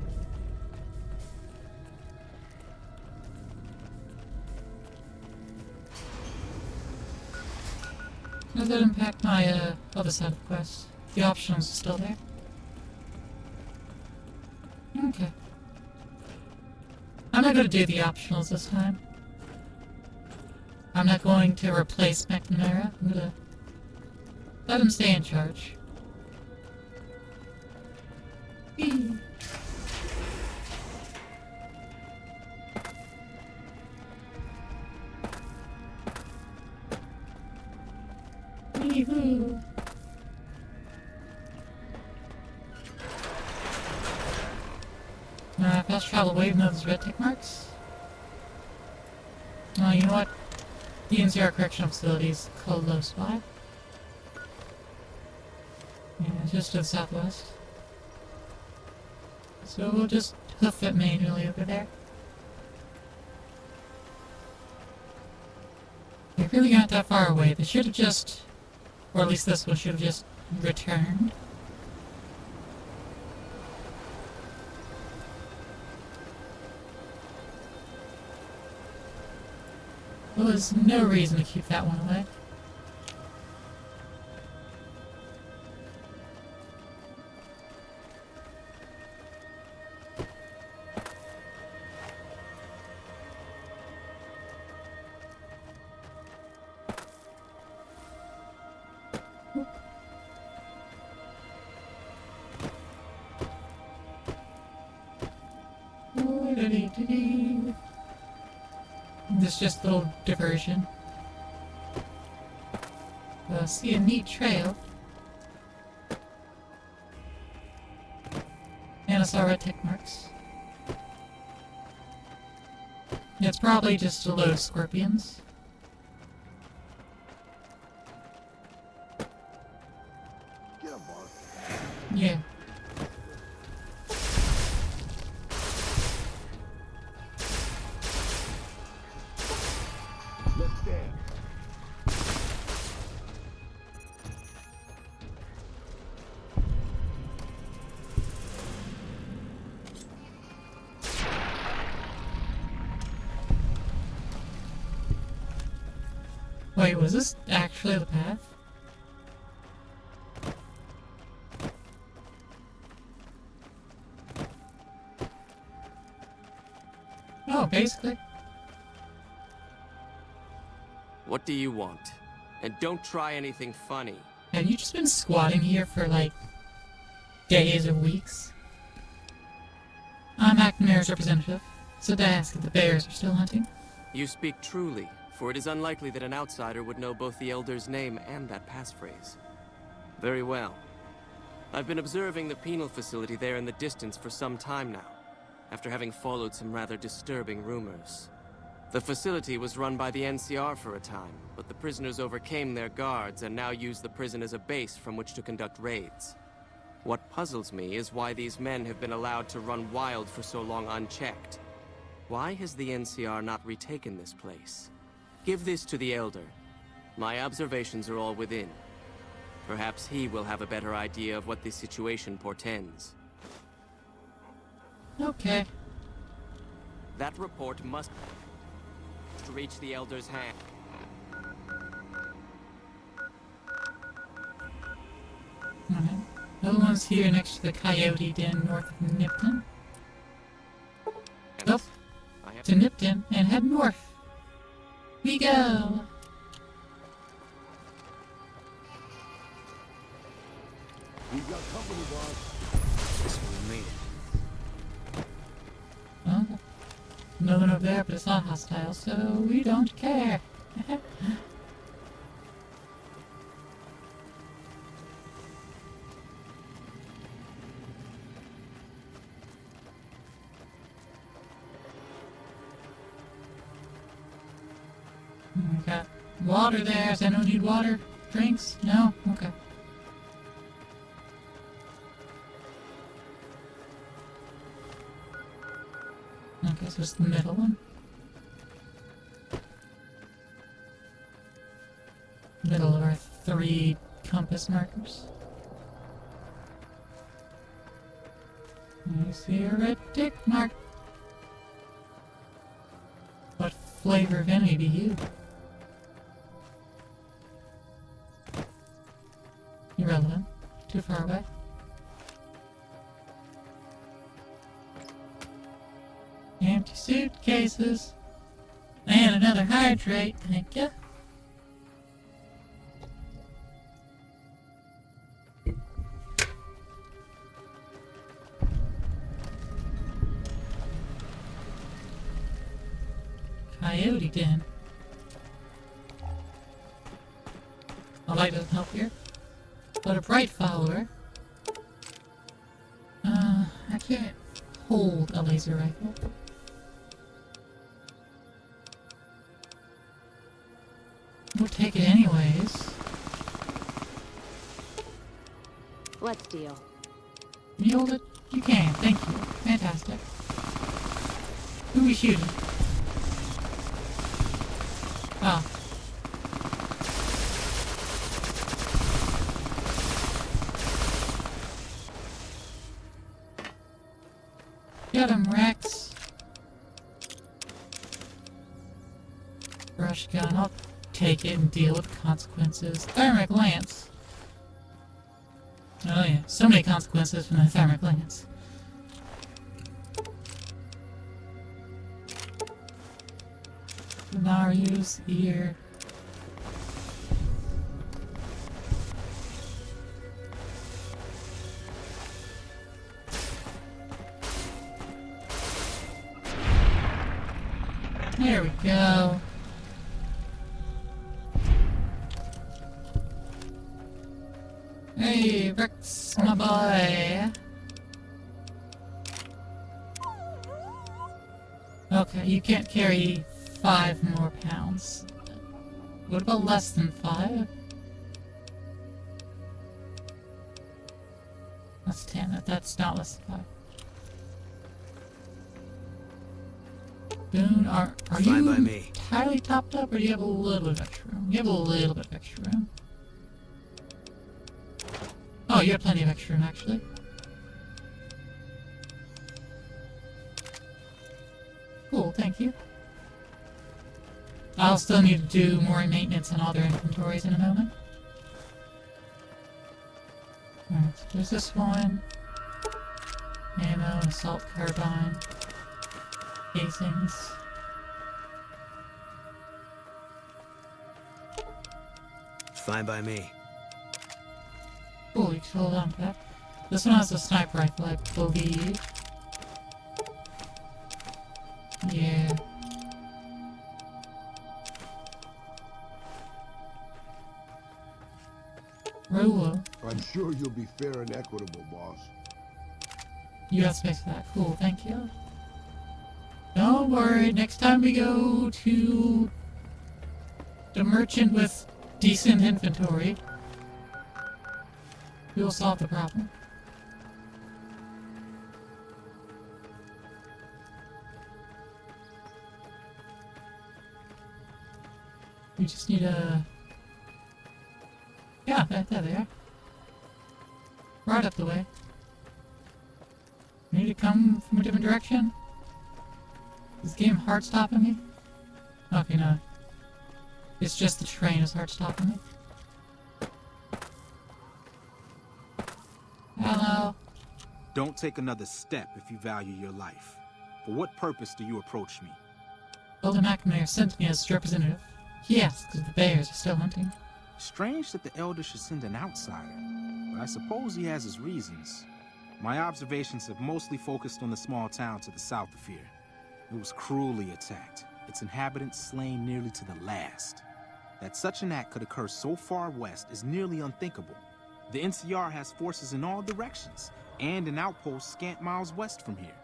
Does that impact my other side of the quest? The optionals are still there? Okay. I'm not going to do the optionals this time. I'm not going to replace McNamara. I'm going to let him stay in charge. Whee. Wee-hoo. Fast travel wave knows red tick marks. Oh, you know what? The NCR Correctional Facility is close by. Yeah, just to the southwest. So we'll just hoof it manually over there. They're really not that far away. They should have just, or at least this one should have just returned. Well, there's no reason to keep that one away. This is just a little diversion. See a neat trail. And I saw red tick marks. It's probably just a load of scorpions. Get him, boss. Yeah. Let's dance. Wait, was this actually the path? Oh, basically. do you want? And don't try anything funny. Have you just been squatting here for, like, days or weeks? I'm McNamara's representative, so to ask if the bears are still hunting. You speak truly, for it is unlikely that an outsider would know both the Elder's name and that passphrase. Very well. I've been observing the penal facility there in the distance for some time now, after having followed some rather disturbing rumors. The facility was run by the NCR for a time, but the prisoners overcame their guards and now use the prison as a base from which to conduct raids. What puzzles me is why these men have been allowed to run wild for so long unchecked. Why has the NCR not retaken this place? Give this to the Elder. My observations are all within. Perhaps he will have a better idea of what this situation portends. Okay. That report must reach the Elder's hand. Alright. Other one's here next to the Coyote Den north of Nipton. Up to Nipton and head north. We go! We got company, boss. Guess we made it. Well, no one over there, but it's not hostile, so we don't care. We got water there. Does anyone need water? Drinks? No? Okay. Okay, so it's the middle one. Middle of our 3 compass markers. I see a red tick mark. What flavor of enemy be you? Irrelevant. Too far away. Empty suitcases. And another hydrate, thank ya. Coyote Den. A light doesn't help here. But a bright follower. I can't hold a laser rifle. We'll take it anyways. What deal? Can you hold it? You can, thank you. Fantastic. Who are we shooting? Ah. Get him, Rex. Brush gun, I'll take it and deal with the consequences. Thermic lance. Oh yeah, so many consequences from the thermic lance. Naryu's ear. There we go. Hey, Rex, my boy. Okay, you can't carry 5 more pounds. What about less than 5? That's 10. That's not less than 5. Boone, are Fine you by me. entirely topped up, or do you have a little bit of extra room? You have a little bit of extra room. Oh, you have plenty of extra room, actually. Cool, thank you. I'll still need to do more maintenance on all their inventories in a moment. Alright, so there's this one. Ammo, assault carbine. Casings. Fine by me. Cool, you can hold on to that. This one has a sniper rifle, I believe. Yeah. Rolo. I'm sure you'll be fair and equitable, boss. You have space for that. Cool, thank you. Don't worry, next time we go to the merchant with decent inventory, we will solve the problem. We just need a... Yeah, there they are. Right up the way. We need to come from a different direction? Is the game hard stopping me? Okay, no. It's just the train is hard stopping me. Hello? Don't take another step if you value your life. For what purpose do you approach me? Elder McNamara sent me as his representative. He asks if the bears are still hunting. Strange that the Elder should send an outsider, but I suppose he has his reasons. My observations have mostly focused on the small town to the south of here. It was cruelly attacked, its inhabitants slain nearly to the last. That such an act could occur so far west is nearly unthinkable. The NCR has forces in all directions, and an outpost scant miles west from here.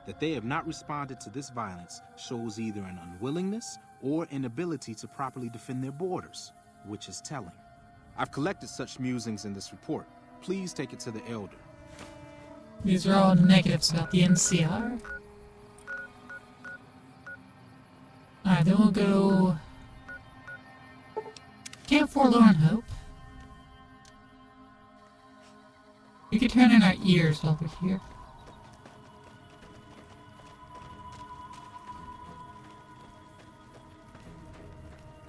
That they have not responded to this violence shows either an unwillingness or inability to properly defend their borders, which is telling. I've collected such musings in this report. Please take it to the Elder. These are all negatives about the NCR. Alright, then we'll go... Camp Forlorn Hope. We could turn in our ears while we're here.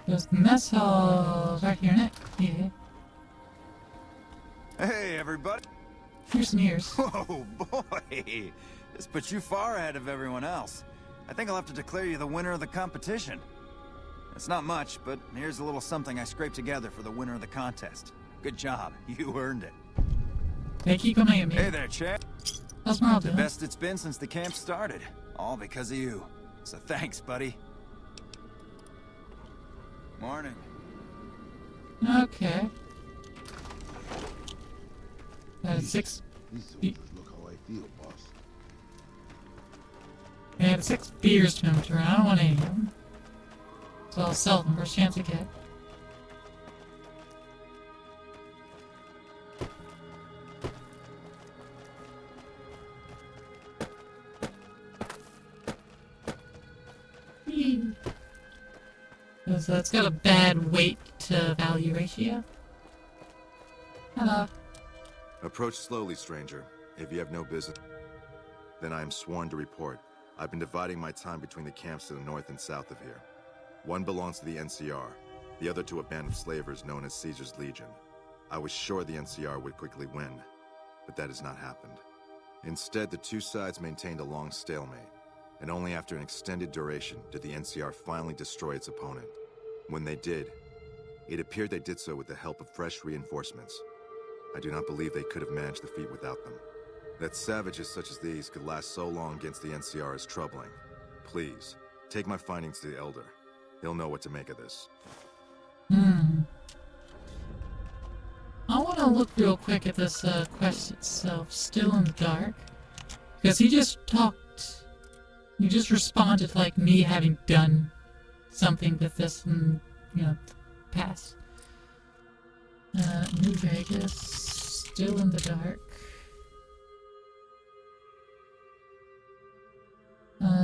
There's the mess hall right here next. Yeah. Hey, everybody. Here's some ears. Whoa, boy. This puts you far ahead of everyone else. I think I'll have to declare you the winner of the competition. It's not much, but here's a little something I scraped together for the winner of the contest. Good job. You earned it. They keep coming at me. Hey there, chap. How's Merle The doing? best it's been since the camp started. All because of you. So thanks, buddy. Morning. Okay. Six. These soldiers look how I feel, boss. I had 6 beers to him, I don't want any of them. So I'll sell them, first chance I get. So it's got a bad weight to value ratio. Hello. Approach slowly, stranger. If you have no business, then I am sworn to report. I've been dividing my time between the camps to the north and south of here. One belongs to the NCR, the other to a band of slavers known as Caesar's Legion. I was sure the NCR would quickly win, but that has not happened. Instead, the two sides maintained a long stalemate, and only after an extended duration did the NCR finally destroy its opponent. When they did, it appeared they did so with the help of fresh reinforcements. I do not believe they could have managed the feat without them. That savages such as these could last so long against the NCR is troubling. Please, take my findings to the Elder. He'll know what to make of this. I want to look real quick at this quest itself, Still in the Dark. Because he just responded like me having done something with this in, past. New Vegas, Still in the Dark.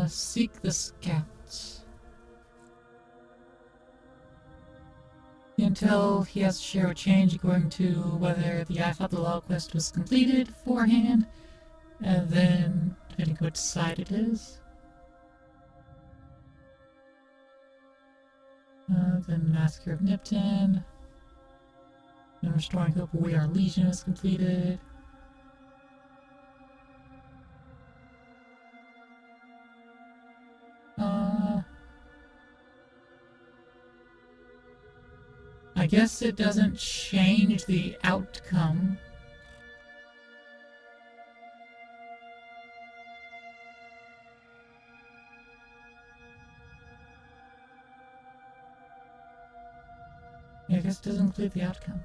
Seek the Scouts. Until he has to share a change according to whether the I Fought the Law quest was completed beforehand, and then depending which side it is. Then Massacre of Nipton. Then Restoring Hope We Are Legion is completed. I I guess it doesn't change the outcome. I guess it doesn't include the outcome.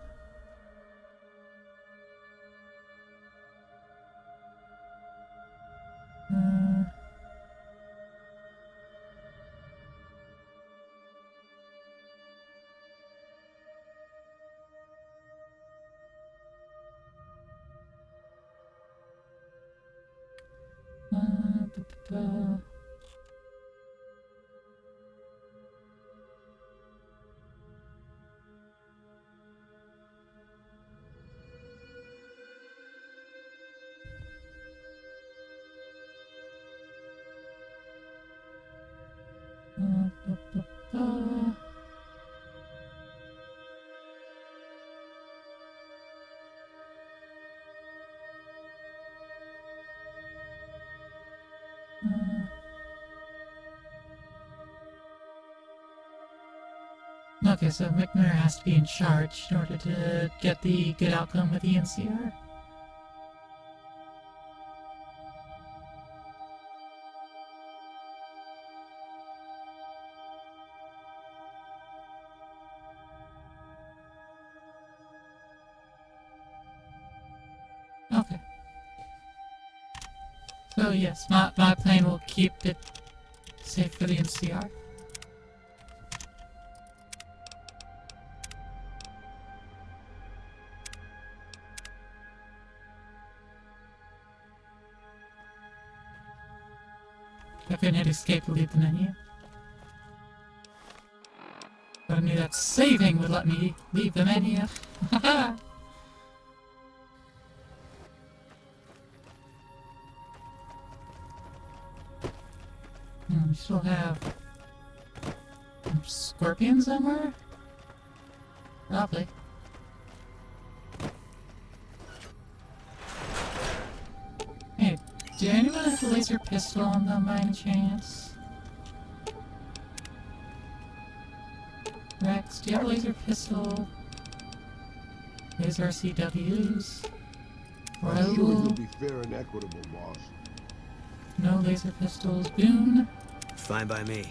Okay, so McNair has to be in charge in order to get the good outcome with the NCR. Okay. So yes, my plan will keep it safe for the NCR. I couldn't hit escape to leave the menu. But I knew that saving would let me leave the menu. Haha! We still have scorpions somewhere? Probably. Hey, do anyone have a laser pistol on them by any chance? Rex, do you have a laser pistol? Laser RCWs? I'm sure Raoul? you'll be fair and equitable, boss. No laser pistols. Boone? Fine by me.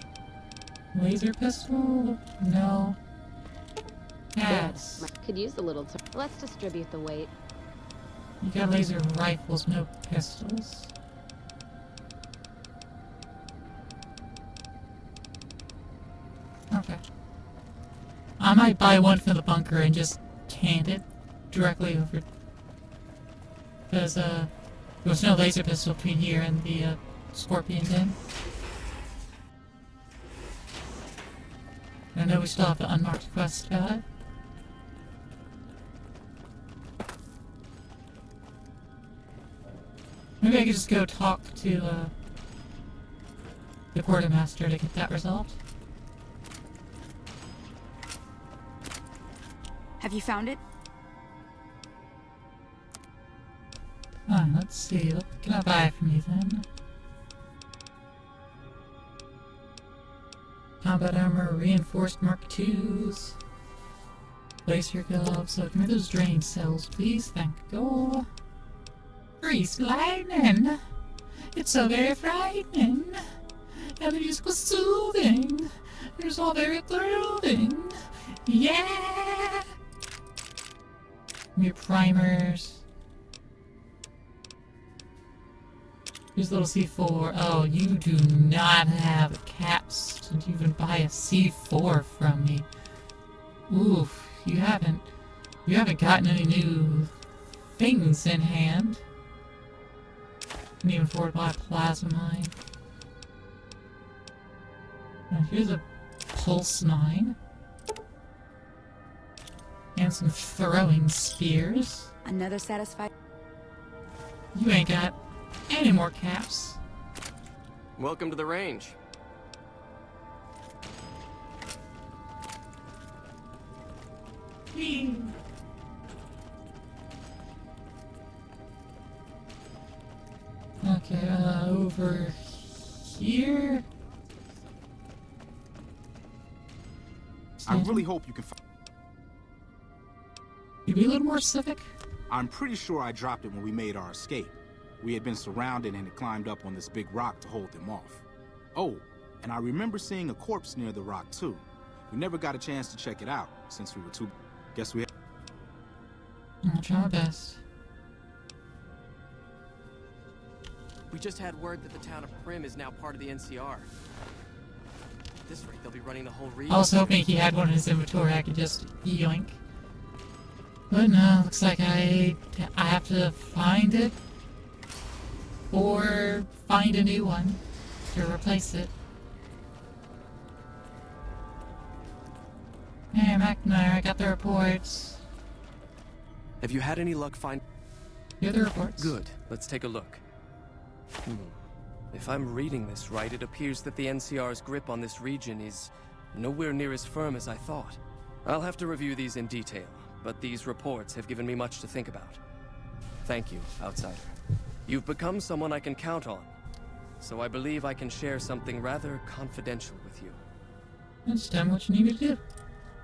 Laser pistol? No. Yes. Could use a little. Let's distribute the weight. You got laser rifles, no pistols. Okay. I might buy one from the bunker and just hand it directly over. Because, there's no laser pistol between here and the, Scorpion Den. I know we still have the unmarked quest about it. Maybe I could just go talk to, the quartermaster to get that resolved. Have you found it? Let's see, what can I buy from you then? Combat armor, reinforced Mark IIs. Laser gloves, so give me those drain cells, please, thank you. Grease lightning! It's so very frightening! And the music was soothing! It was all very thrilling! Yeah! Your primers. Here's a little C4. Oh, you do not have caps to even buy a C4 from me. Oof, you haven't gotten any new things in hand. Can even afford to buy a plasma mine. Now here's a pulse mine. And some throwing spears. Another satisfied. You ain't got any more caps. Welcome to the range. Okay, over here. I really hope you can find. You be a little more specific? I'm pretty sure I dropped it when we made our escape. We had been surrounded and had climbed up on this big rock to hold them off. Oh, and I remember seeing a corpse near the rock too. We never got a chance to check it out since we were too... Guess we... I'll try my best. We just had word that the town of Primm is now part of the NCR. At this rate, they'll be running the whole region. I was hoping he had one in his inventory I could just yoink. But no, looks like I have to find it. Or find a new one to replace it. Hey, McNair, I got the reports. Have you had any luck finding... Here are the reports. Good. Let's take a look. If I'm reading this right, it appears that the NCR's grip on this region is nowhere near as firm as I thought. I'll have to review these in detail, but these reports have given me much to think about. Thank you, Outsider. You've become someone I can count on, so I believe I can share something rather confidential with you. Just tell me what you need me to do.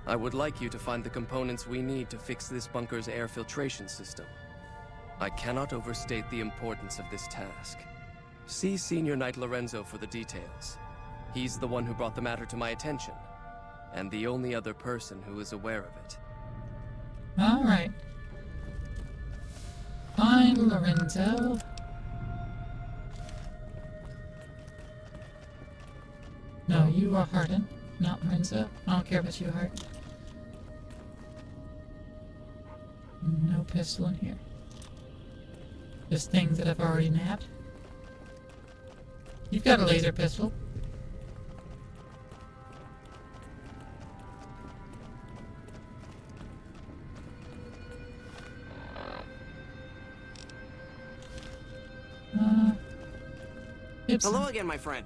I would like you to find the components we need to fix this bunker's air filtration system. I cannot overstate the importance of this task. See Senior Knight Lorenzo for the details. He's the one who brought the matter to my attention, and the only other person who is aware of it. Alright. Find Lorenzo. No, you are Hardin, not Lorenzo. I don't care about you, Hardin. No pistol in here. Just things that I've already nabbed. You've got a laser pistol. Gibson. Hello again, my friend.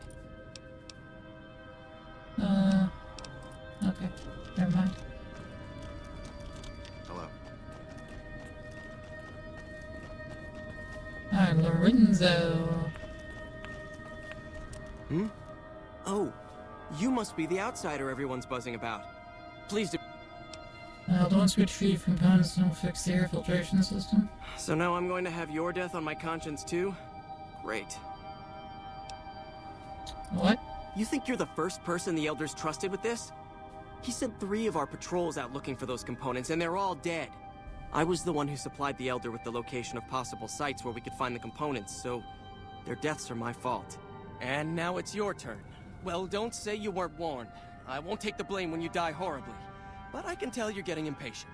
Okay. Never mind. Hello. Alright, Lorenzo. Oh, you must be the outsider everyone's buzzing about. Please do. Don't retrieve components and fix the air filtration system. So now I'm going to have your death on my conscience too? Great. What? You think you're the first person the Elders trusted with this? He sent 3 of our patrols out looking for those components, and they're all dead. I was the one who supplied the Elder with the location of possible sites where we could find the components, so their deaths are my fault. And now it's your turn. Well, don't say you weren't warned. I won't take the blame when you die horribly. But I can tell you're getting impatient.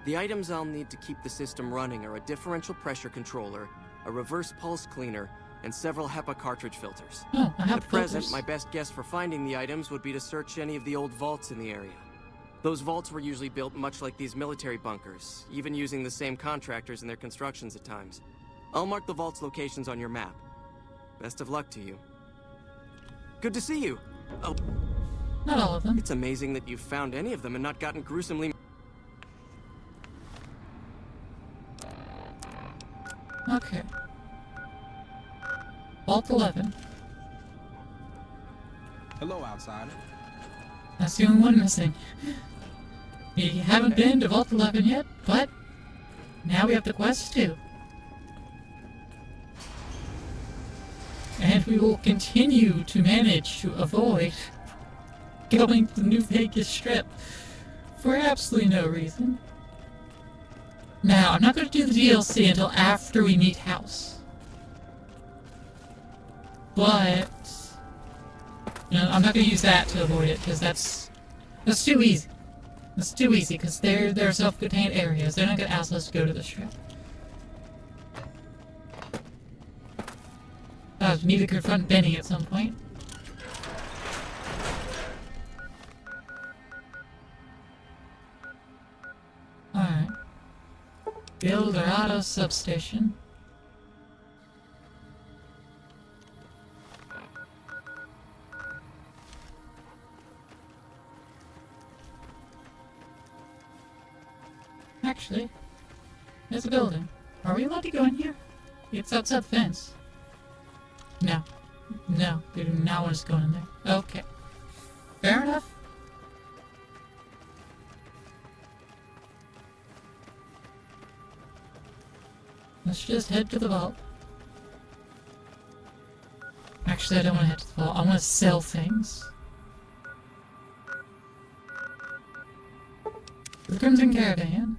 The items I'll need to keep the system running are a differential pressure controller, a reverse pulse cleaner, and several HEPA cartridge filters. Oh, I have At present, my best guess for finding the items would be to search any of the old vaults in the area. Those vaults were usually built much like these military bunkers, even using the same contractors in their constructions at times. I'll mark the vault's locations on your map. Best of luck to you. Good to see you. Oh, not all of them. It's amazing that you've found any of them and not gotten gruesomely... Okay. Vault 11. Hello, Outsider. That's the only one missing. We haven't been to Vault 11 yet, but now we have the quest too. And we will continue to manage to avoid going to the New Vegas Strip for absolutely no reason. Now, I'm not going to do the DLC until after we meet House. But I'm not going to use that to avoid it, because that's too easy. That's too easy, because they're self-contained areas. They're not going to ask us to go to the Strip. We need to confront Benny at some point. Alright. Build Dorado substation. Actually, there's a building. Are we allowed to go in here? It's outside the fence. No. No, they do not want us going in there. Okay. Fair enough. Let's just head to the vault. Actually, I don't want to head to the vault. I want to sell things. The Crimson Caravan.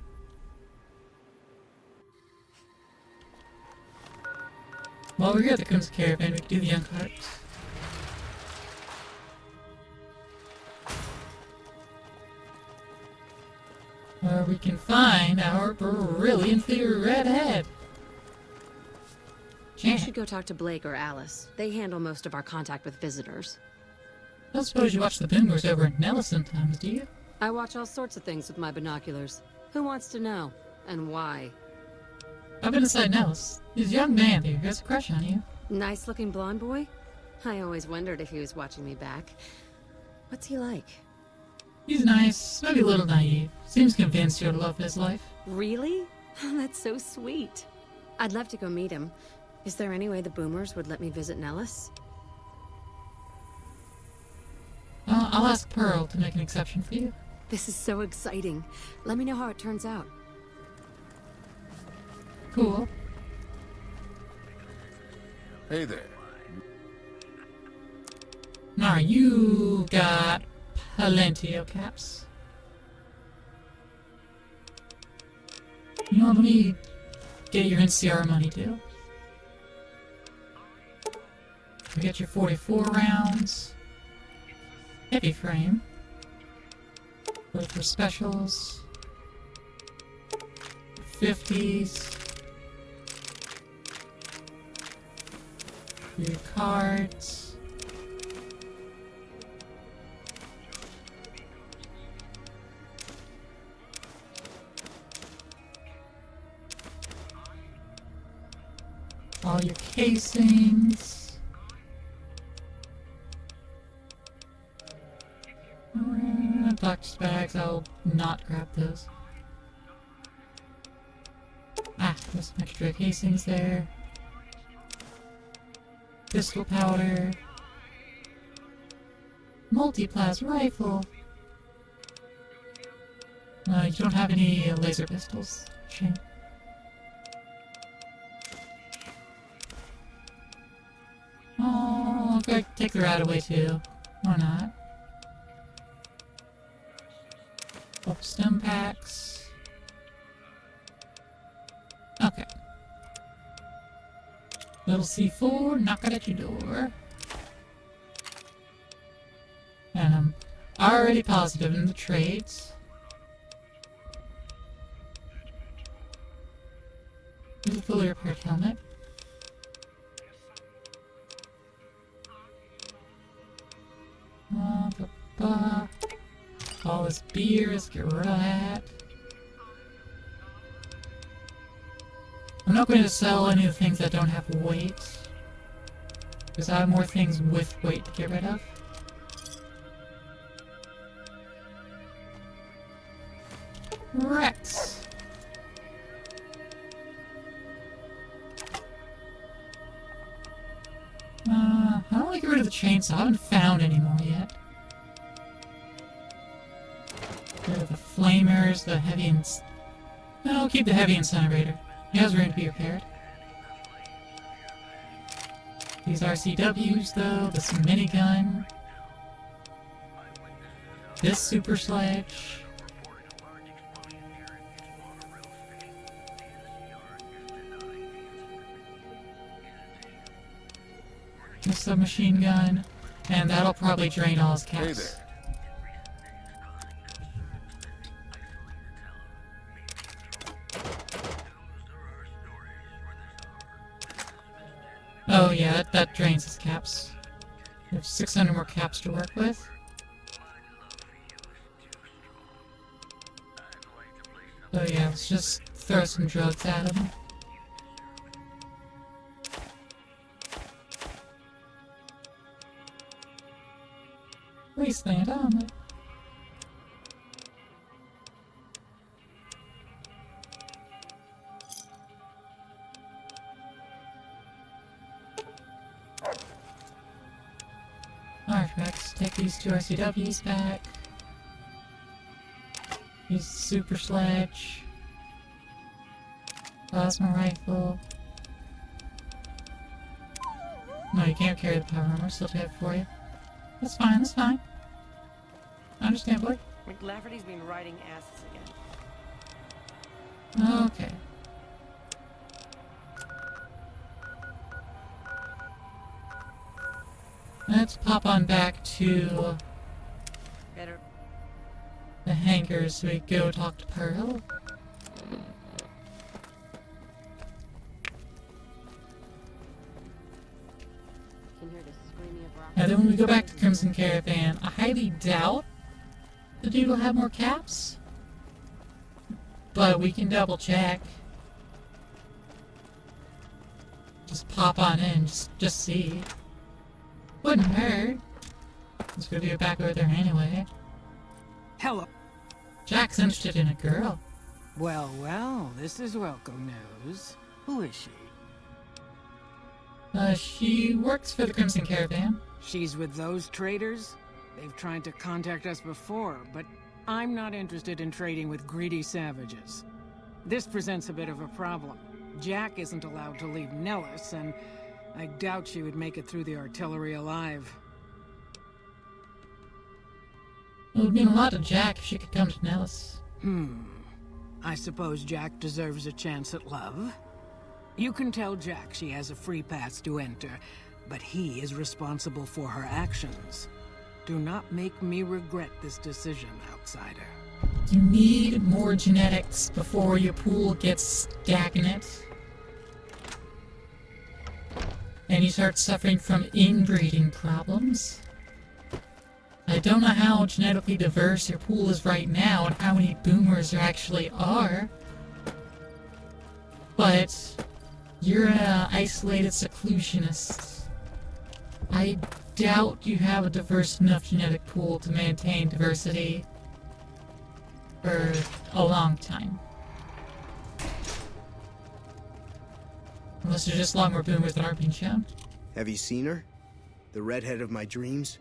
While we're here at the Crimson Caravan, we can do the Young Hearts. Or we can find our brilliantly redhead. You should go talk to Blake or Alice. They handle most of our contact with visitors. I don't suppose you watch the boomers over in Nellis sometimes, do you? I watch all sorts of things with my binoculars. Who wants to know? And why? I've been inside Nellis. There's a young man there who has a crush on you. Nice-looking blonde boy? I always wondered if he was watching me back. What's he like? He's nice, maybe a little naive. Seems convinced you're the love of his life. Really? That's so sweet. I'd love to go meet him. Is there any way the boomers would let me visit Nellis? I'll ask Pearl to make an exception for you. This is so exciting. Let me know how it turns out. Cool. Hey there. Alright, you got plenty of caps. You know, let me get your NCR money too. You get your 44 rounds. Heavy frame. Look for specials. 50s. Your cards. All your casings. Doctor's bags, I'll not grab those. Ah, there's some extra casings there. Pistol powder. Multi-plas rifle. You don't have any laser pistols. Shame. Oh, I'll go take the rat away too. Why not? Couple stem packs. Okay. Little C4, knock it at your door. And I'm already positive in the trades. Here's a fully repaired helmet. All this beer, let's get rid of that. I'm not going to sell any of the things that don't have weight, because I have more things with weight to get rid of. Rex! I don't want to get rid of the chainsaw. I haven't found any more yet. Get rid of the flamers, the heavy No, keep the heavy incinerator. It has room to be repaired. These RCWs, though, this minigun. This super sledge. This submachine gun. And that'll probably drain all his caps. Hey there. Oh yeah, that drains his caps. We have 600 more caps to work with. So yeah, let's just throw some drugs at him. Wasteland armor. Artifacts. Take these two RCWs back. Use the super sledge. Plasma rifle. No, you can't carry the power armor. Still too heavy for you. That's fine, that's fine. I understand, boy. McLafferty's been riding asses again. Okay. Let's pop on back to the hangars so we go talk to Pearl. And then when we go back to Crimson Caravan, I highly doubt the dude will have more caps. But we can double check. Just pop on in, just see. Wouldn't hurt. Let's go get back over there anyway. Hello. Jack's interested in a girl. Well, well, this is welcome news. Who is she? She works for the Crimson Caravan. She's with those traders? They've tried to contact us before, but I'm not interested in trading with greedy savages. This presents a bit of a problem. Jack isn't allowed to leave Nellis, and I doubt she would make it through the artillery alive. It would mean a lot to Jack if she could come to Nellis. I suppose Jack deserves a chance at love? You can tell Jack she has a free pass to enter, but he is responsible for her actions. Do not make me regret this decision, outsider. You need more genetics before your pool gets stagnant. And you start suffering from inbreeding problems. I don't know how genetically diverse your pool is right now and how many boomers there actually are. But you're an isolated seclusionist. I doubt you have a diverse enough genetic pool to maintain diversity for a long time. Unless there's just a lot more boomers that aren't being shown. Have you seen her? The redhead of my dreams?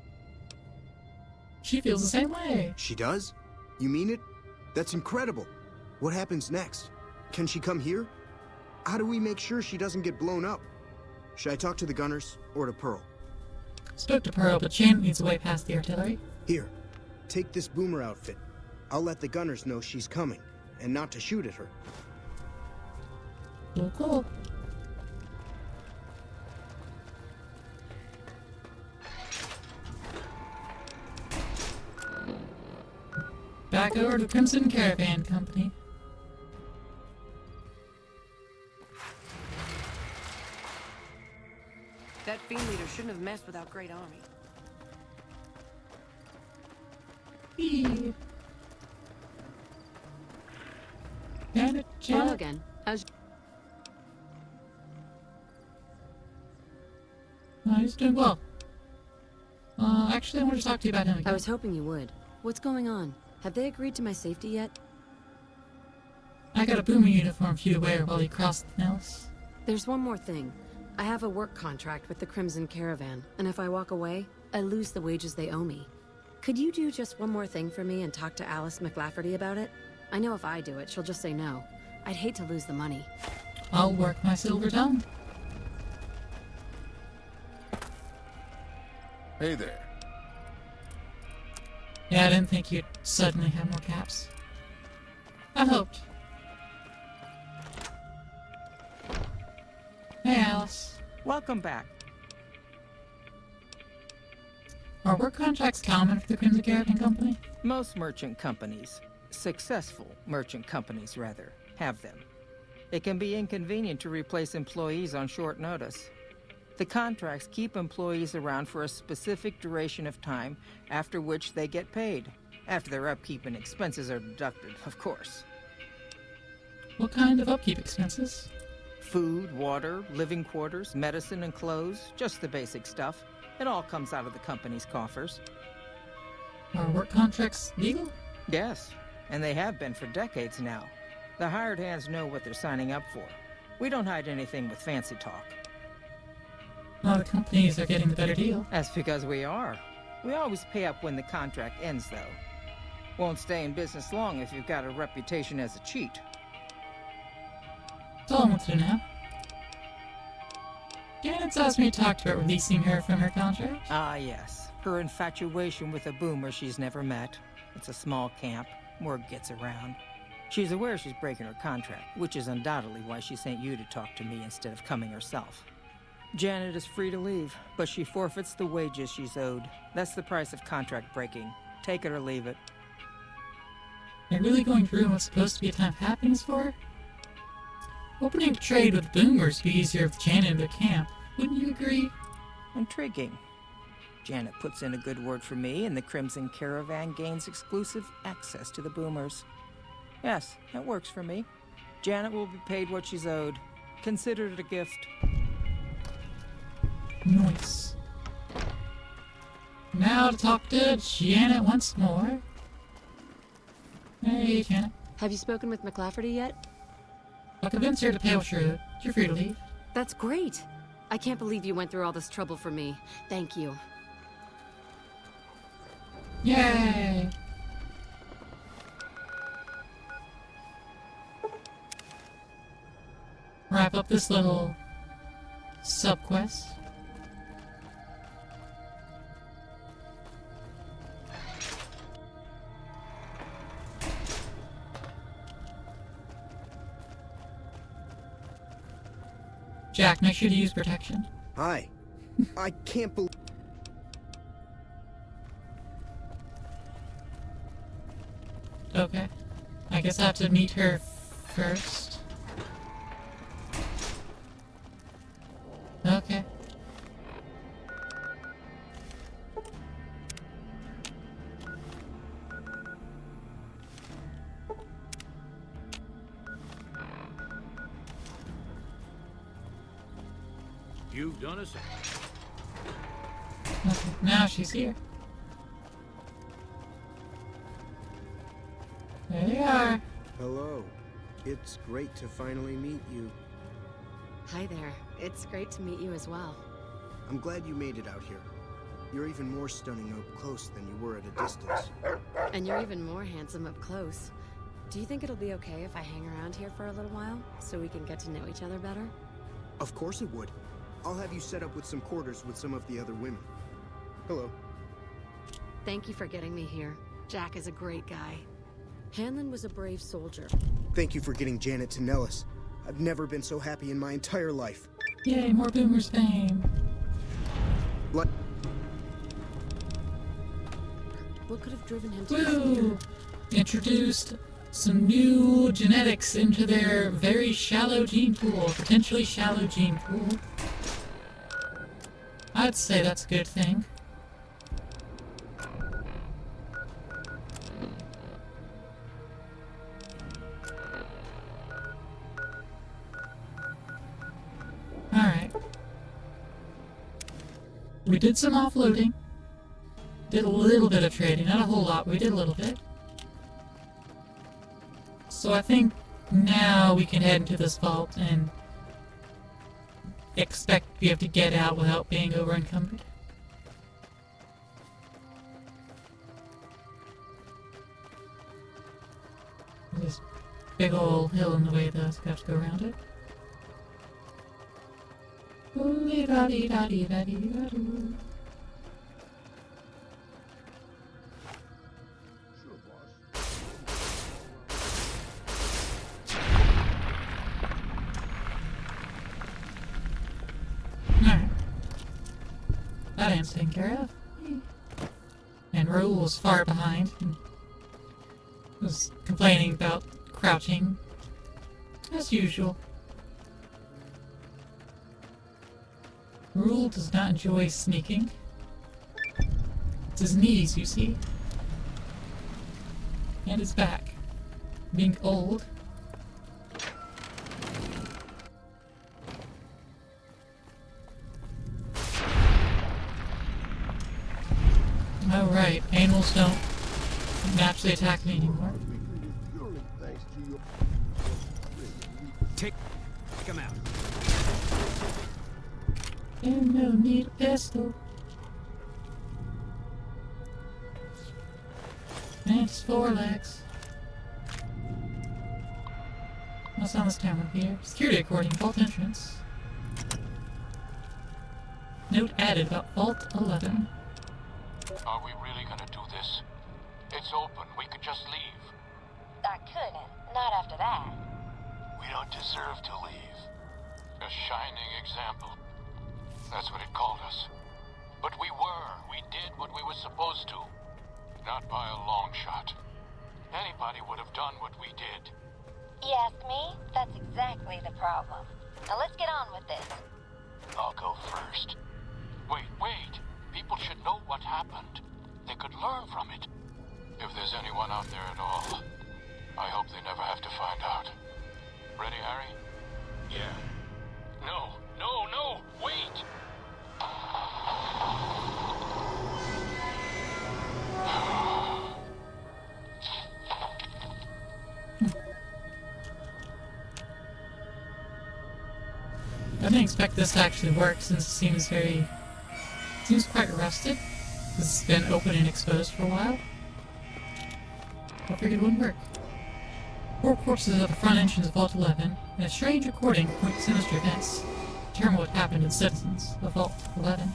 She feels the same way. She does? You mean it? That's incredible. What happens next? Can she come here? How do we make sure she doesn't get blown up? Should I talk to the gunners or to Pearl? Spoke to Pearl, but Janet needs a way past the artillery. Here, take this boomer outfit. I'll let the gunners know she's coming, and not to shoot at her. Cool. Back over to Crimson Caravan Company. That fiend leader shouldn't have messed with our great army. Hello again. He's doing well. Actually, I wanted to talk to you about him again. I was hoping you would. What's going on? Have they agreed to my safety yet? I got a boomer uniform for you to wear while you cross the Nellis. There's one more thing. I have a work contract with the Crimson Caravan, and if I walk away, I lose the wages they owe me. Could you do just one more thing for me and talk to Alice McLafferty about it? I know if I do it, she'll just say no. I'd hate to lose the money. I'll work my silver tongue. Hey there. Yeah, I didn't think you'd suddenly have more caps. I hoped. Hey, Alice. Welcome back. Are work contracts common for the Crimson Caravan Company? Most merchant companies, successful merchant companies rather, have them. It can be inconvenient to replace employees on short notice. The contracts keep employees around for a specific duration of time, after which they get paid. After their upkeep and expenses are deducted, of course. What kind of upkeep expenses? Food, water, living quarters, medicine and clothes, just the basic stuff. It all comes out of the company's coffers. Are work contracts legal? Yes, and they have been for decades now. The hired hands know what they're signing up for. We don't hide anything with fancy talk. A lot of companies are getting the better deal. That's because we are. We always pay up when the contract ends, though. Won't stay in business long if you've got a reputation as a cheat. That's all I want to know. Janet's asked me to talk to her about releasing her from her contract. Ah, yes. Her infatuation with a boomer she's never met. It's a small camp. Word gets around. She's aware she's breaking her contract, which is undoubtedly why she sent you to talk to me instead of coming herself. Janet is free to leave, but she forfeits the wages she's owed. That's the price of contract breaking. Take it or leave it. They're really going to ruin what's supposed to be a time of happiness for her? Opening trade with boomers would be easier with Janet in their camp. Wouldn't you agree? Intriguing. Janet puts in a good word for me, and the Crimson Caravan gains exclusive access to the boomers. Yes, that works for me. Janet will be paid what she's owed. Consider it a gift. Nice. Now to talk to Janet once more. Hey, Janet. Have you spoken with McLafferty yet? I'll convince her to pay what you're owed. You're free to leave. That's great. I can't believe you went through all this trouble for me. Thank you. Yay! Wrap up this little sub-quest. Jack, make sure to use protection. Hi. I can't believe... Okay. I guess I have to meet her first. Okay. You've done us. Okay, now she's here. There you are. Hello. It's great to finally meet you. Hi there. It's great to meet you as well. I'm glad you made it out here. You're even more stunning up close than you were at a distance. And you're even more handsome up close. Do you think it'll be okay if I hang around here for a little while, so we can get to know each other better? Of course it would. I'll have you set up with some quarters with some of the other women. Hello. Thank you for getting me here. Jack is a great guy. Hanlon was a brave soldier. Thank you for getting Janet to Nellis. I've never been so happy in my entire life. Yay, more boomers fame. What could have driven him to Woo! Introduced some new genetics into their very shallow gene pool, potentially shallow gene pool. I'd say that's a good thing. Alright. We did some offloading. Did a little bit of trading, not a whole lot, but we did a little bit. So I think now we can head into this vault and expect to be able to get out without being over encumbered. There's this big old hill in the way though, so we have to go around it. Ooh-dee-da-dee-da-dee-da-dee-da-doo. That ant's taken care of. And Raoul was far behind and was complaining about crouching, as usual. Raoul does not enjoy sneaking. It's his knees, you see. And his back. Being old. Oh right, animals don't naturally attack me anymore. Take him out. And no need a pistol. And it's 4 legs. What's on this camera here? Security recording, vault entrance. Note added about Vault 11. Are we really gonna do this? It's open. We could just leave. I couldn't. Not after that. We don't deserve to leave. A shining example. That's what it called us. But we were. We did what we were supposed to. Not by a long shot. Anybody would have done what we did. You ask me? That's exactly the problem. Now let's get on with this. I'll go first. Wait. People should know what happened. They could learn from it. If there's anyone out there at all, I hope they never have to find out. Ready, Harry? Yeah. No, wait! I didn't expect this to actually work since it seems quite rusted. This has been open and exposed for a while. I figured it wouldn't work. 4 corpses at the front entrance of Vault 11, and a strange recording pointing to sinister events. Determine what happened to the citizens of Vault 11.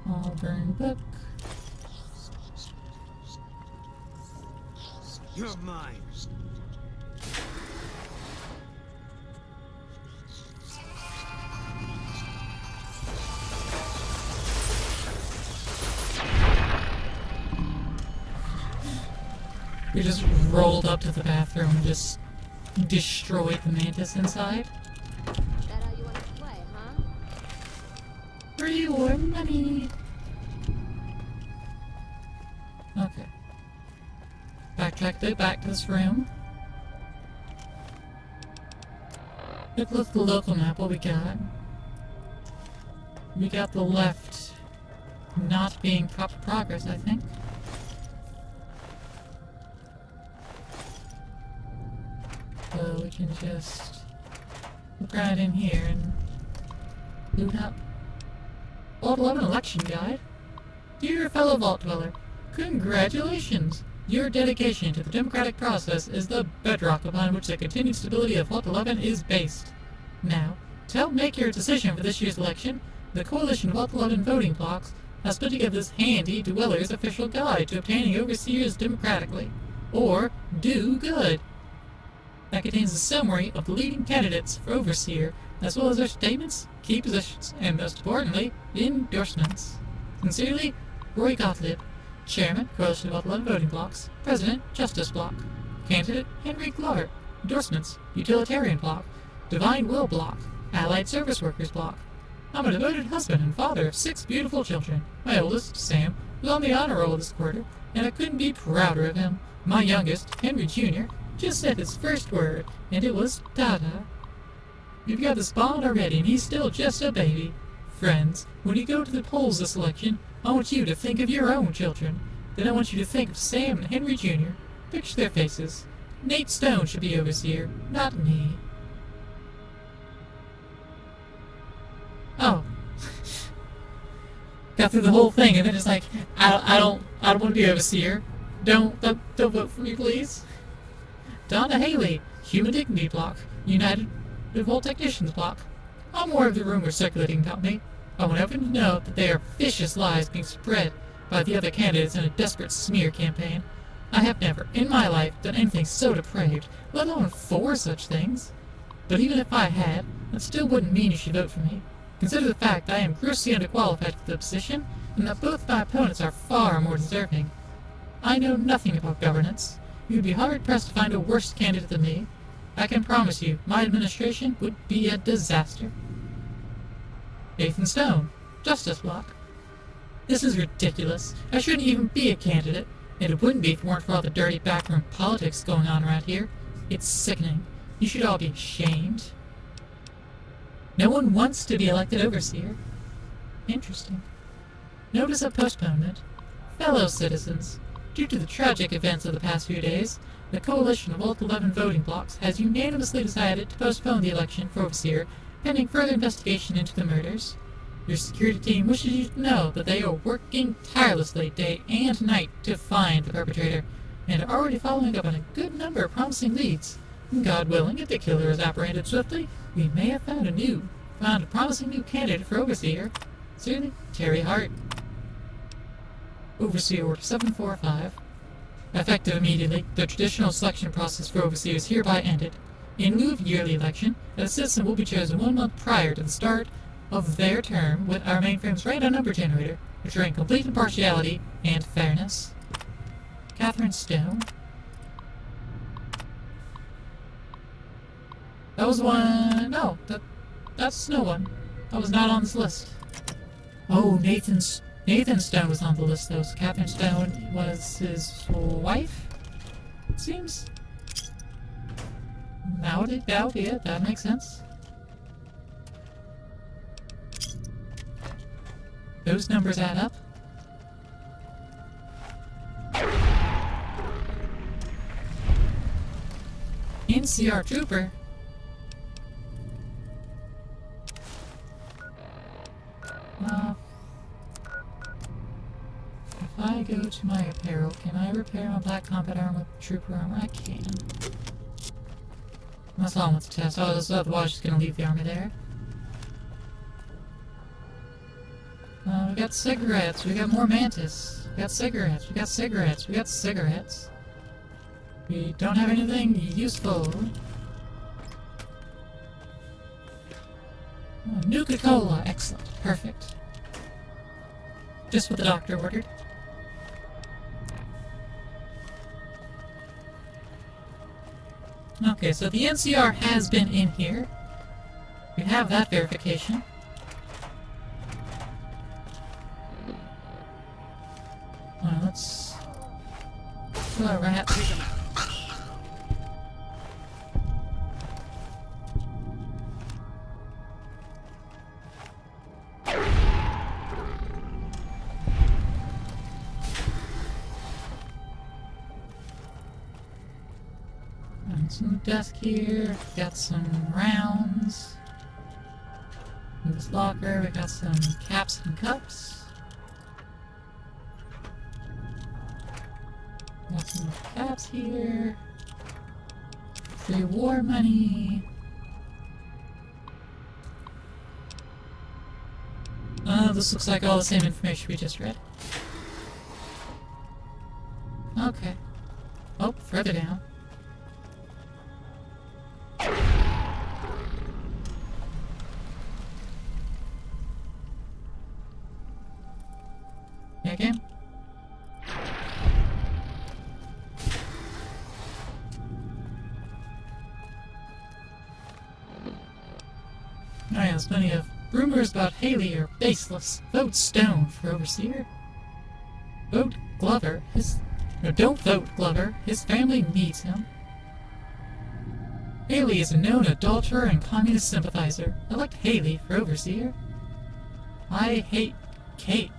Auburn book. You're mine. We just rolled up to the bathroom and just destroyed the mantis inside. That how you want to play, huh? For your money. Okay. Backtrack back to this room. Look at the local map, what we got. We got the left not being proper progress, I think. So we can just look right in here and loot up. Vault 11 election guide. Dear fellow Vault Dweller, congratulations! Your dedication to the democratic process is the bedrock upon which the continued stability of Vault 11 is based. Now, to help make your decision for this year's election, the Coalition Vault 11 voting blocks has put together this handy Dweller's official guide to obtaining overseers democratically, or do good. That contains a summary of the leading candidates for overseer, as well as their statements, key positions, and most importantly, endorsements. Sincerely, Roy Gottlieb, Chairman, Coalition of 11 Voting Blocks, President, Justice Block, Candidate, Henry Clark, Endorsements, Utilitarian Block, Divine Will Block, Allied Service Workers Block. I'm a devoted husband and father of 6 beautiful children. My oldest, Sam, was on the honor roll this quarter, and I couldn't be prouder of him. My youngest, Henry Jr., just said his first word, and it was Dada. You've got this bond already, and he's still just a baby. Friends, when you go to the polls this election, I want you to think of your own children. Then I want you to think of Sam and Henry Jr. Picture their faces. Nate Stone should be overseer, not me. Oh. Got through the whole thing, and then it's like, I don't want to be overseer. Don't vote for me, please. Donna Haley, Human Dignity Block, United Vault Technicians Block. I'm aware of the rumors circulating about me. I want everyone to know that they are vicious lies being spread by the other candidates in a desperate smear campaign. I have never, in my life, done anything so depraved, let alone 4 such things. But even if I had, that still wouldn't mean you should vote for me. Consider the fact that I am grossly underqualified for the position, and that both my opponents are far more deserving. I know nothing about governance. You would be hard-pressed to find a worse candidate than me. I can promise you, my administration would be a disaster. Nathan Stone, Justice Block. This is ridiculous. I shouldn't even be a candidate. And it wouldn't be if it weren't for all the dirty backroom politics going on around here. It's sickening. You should all be ashamed. No one wants to be elected overseer. Interesting. Notice of postponement. Fellow citizens, due to the tragic events of the past few days, the coalition of all 11 voting blocks has unanimously decided to postpone the election for overseer pending further investigation into the murders. Your security team wishes you to know that they are working tirelessly day and night to find the perpetrator, and are already following up on a good number of promising leads. God willing, if the killer is apprehended swiftly, we may have found a promising new candidate for overseer. Sincerely, Terry Hart. Overseer Order 745. Effective immediately, the traditional selection process for overseer is hereby ended. In lieu of yearly election, a citizen will be chosen 1 month prior to the start of their term with our mainframe's radar number generator, ensuring complete impartiality and fairness. Catherine Stone. That was one. No, that's no one. That was not on this list. Oh, Nathan Stone was on the list though. So Catherine Stone was his wife. It seems. Now that makes sense. Those numbers add up. NCR Trooper. If I go to my apparel, can I repair my black combat armor with trooper armor? I can. That's all I want to test. Oh, this otherwise just gonna leave the armor there. We got cigarettes. We got more mantis. We got cigarettes. We got cigarettes. We got cigarettes. We don't have anything useful. Oh, Nuka-Cola. Excellent. Perfect. Just what the doctor ordered. Okay, so the NCR has been in here. We have that verification. Alright, let's kill a rat. And some desk here. Got some rounds. In this locker, we got some caps and cups. Got some caps here. Free war money. This looks like all the same information we just read. Okay. Oh, further down. Yeah, again. Oh yeah, there's plenty of rumors about Haley are baseless. Vote Stone for overseer. Vote Glover. No, don't vote Glover. His family needs him. Haley is a known adulterer and communist sympathizer. Elect Haley for overseer. I hate Kate.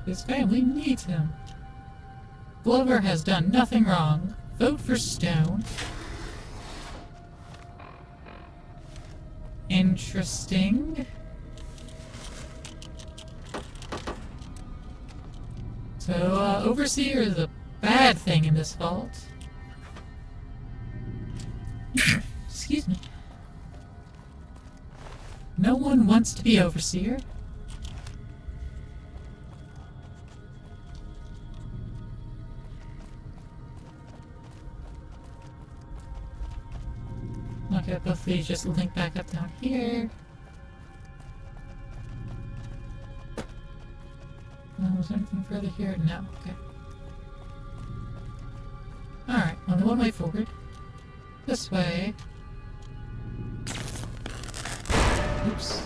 His family needs him. Glover has done nothing wrong. Vote for Stone. Interesting. So, overseer is a bad thing in this vault. Excuse me. No one wants to be overseer. Okay, both of these just link back up down here. Was there anything further here? No, okay. Alright, only one way forward. This way. Oops.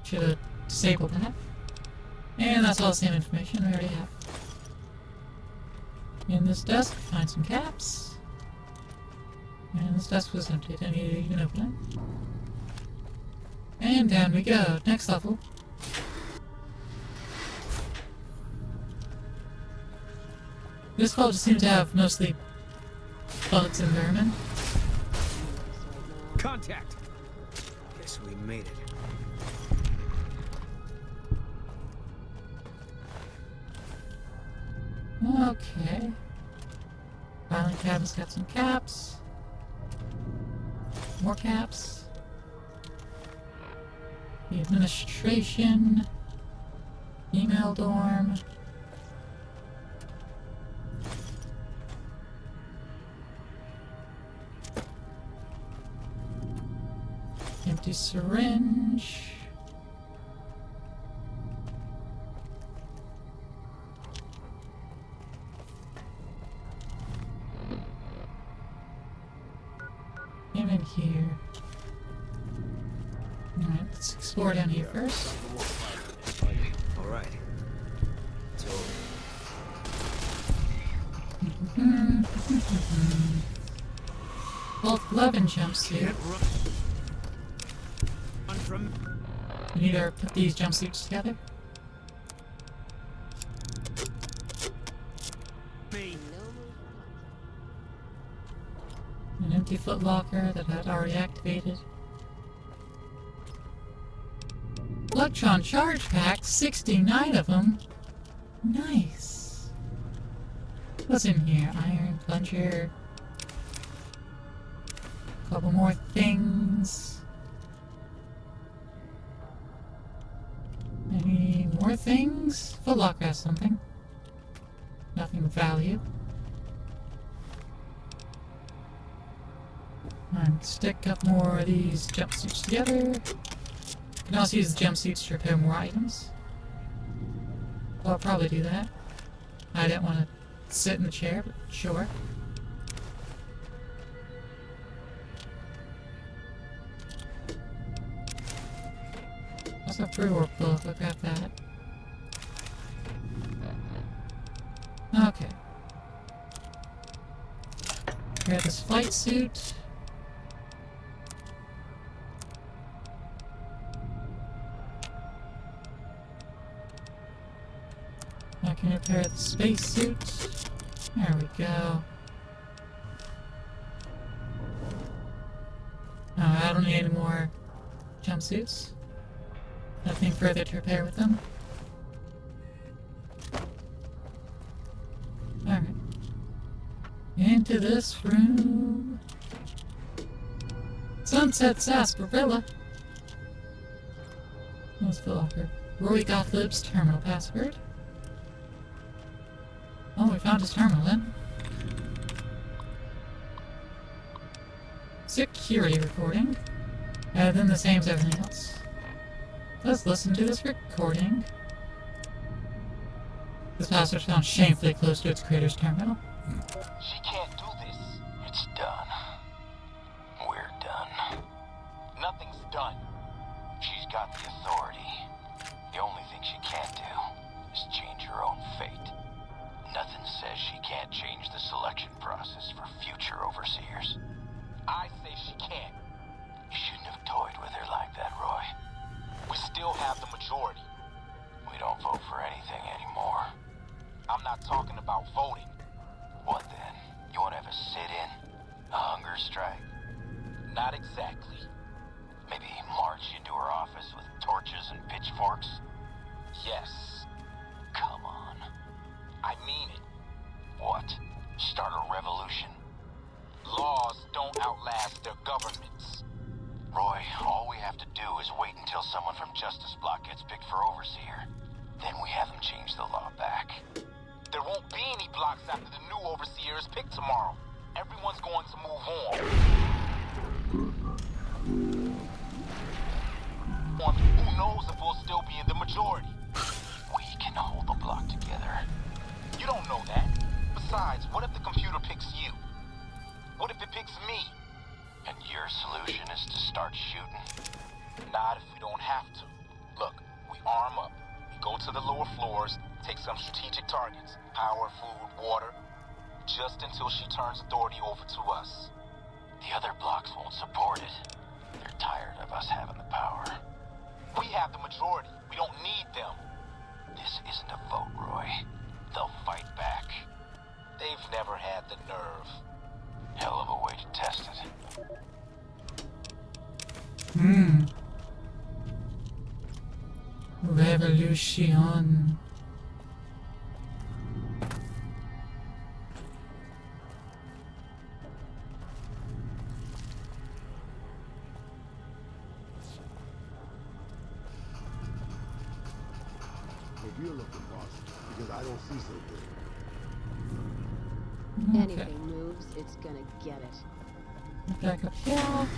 Should have disabled that. And that's all the same information we already have. In this desk, find some caps. And this desk was empty, didn't need to even open it. And down we go, next level. This vault just seems to have mostly bugs and vermin. Contact! Guess we made it. Okay. Filing cabinet's got some caps. More caps. The administration. Email dorm. Empty syringe. Him in here. Alright, let's explore down here first. Alright. Vault 11 jumpsuit. We need to put these jumpsuits together. An empty footlocker that had already activated. Electron charge packs, 69 of them. Nice. What's in here? Iron plunger. Couple more things. Any more things? Footlocker has something. Nothing of value. Alright, stick up more of these jumpsuits together. You can also use the jumpsuits to repair more items. Well, I'll probably do that. I didn't want to sit in the chair, but sure. Also, pre-warp book, I'll grab that. Okay. Grab this flight suit. I can repair the spacesuit. There we go. Oh, I don't need any more jumpsuits. Nothing further to repair with them. Alright. Into this room. Sunset Sarsaparilla. What's the locker? Roy Gottlieb's terminal password. Oh, we found his terminal then. Security recording. And then the same as everything else. Let's listen to this recording. This password's found shamefully close to its creator's terminal. She can't do this. It's done. We're done. Nothing's done. She's got the authority. The only thing she can't do is change her own fate. Nothing says she can't change the selection process for future overseers. I say she can't. You shouldn't have toyed with her like that, Roy. We still have the majority. We don't vote for anything anymore. I'm not talking about voting. What then? You want to have a sit-in? A hunger strike? Not exactly. Maybe march into her office with torches and pitchforks? Yes. Come on. I mean it. What? Start a revolution? Laws don't outlast their governments. Roy, all we have to do is wait until someone from Justice Block gets picked for Overseer. Then we have them change the law back. There won't be any blocks after the new Overseer is picked tomorrow. Everyone's going to move on. Who knows if we'll still be in the majority? We can hold the block together. You don't know that. Besides, what if the computer picks you? What if it picks me? And your solution is to start shooting? Not if we don't have to. Look, we arm up. We go to the lower some strategic targets. Power, food, water. Just until she turns authority over to us. The other blocks won't support it. They're tired of us having the power. We have the majority. We don't need them. This isn't a vote, Roy. They'll fight back. They've never had the nerve. Hell of a way to test it. Revolution. Hope you're looking, boss, because I don't see something. Anything moves, it's gonna get it. Back up here.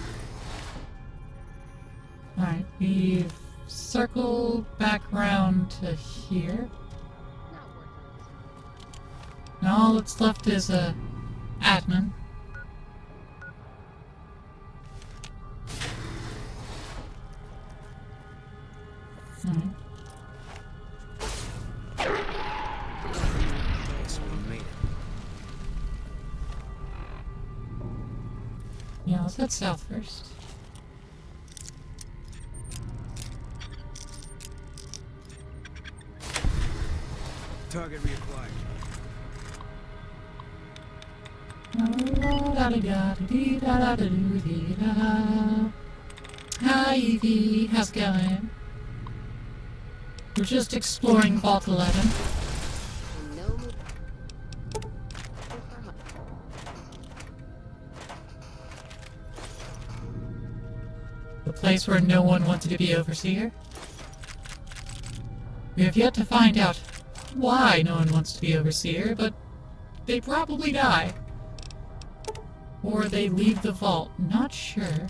Alright, we've circled back around to here. Now all that's left is a admin. Alright. Yes, we made it. Yeah, let's head south first. Target reacquired. Hi Evie, how's it going? We're just exploring Vault 11. The place where no one wanted to be overseer. We have yet to find out why no one wants to be overseer, but they probably die. Or they leave the vault, not sure.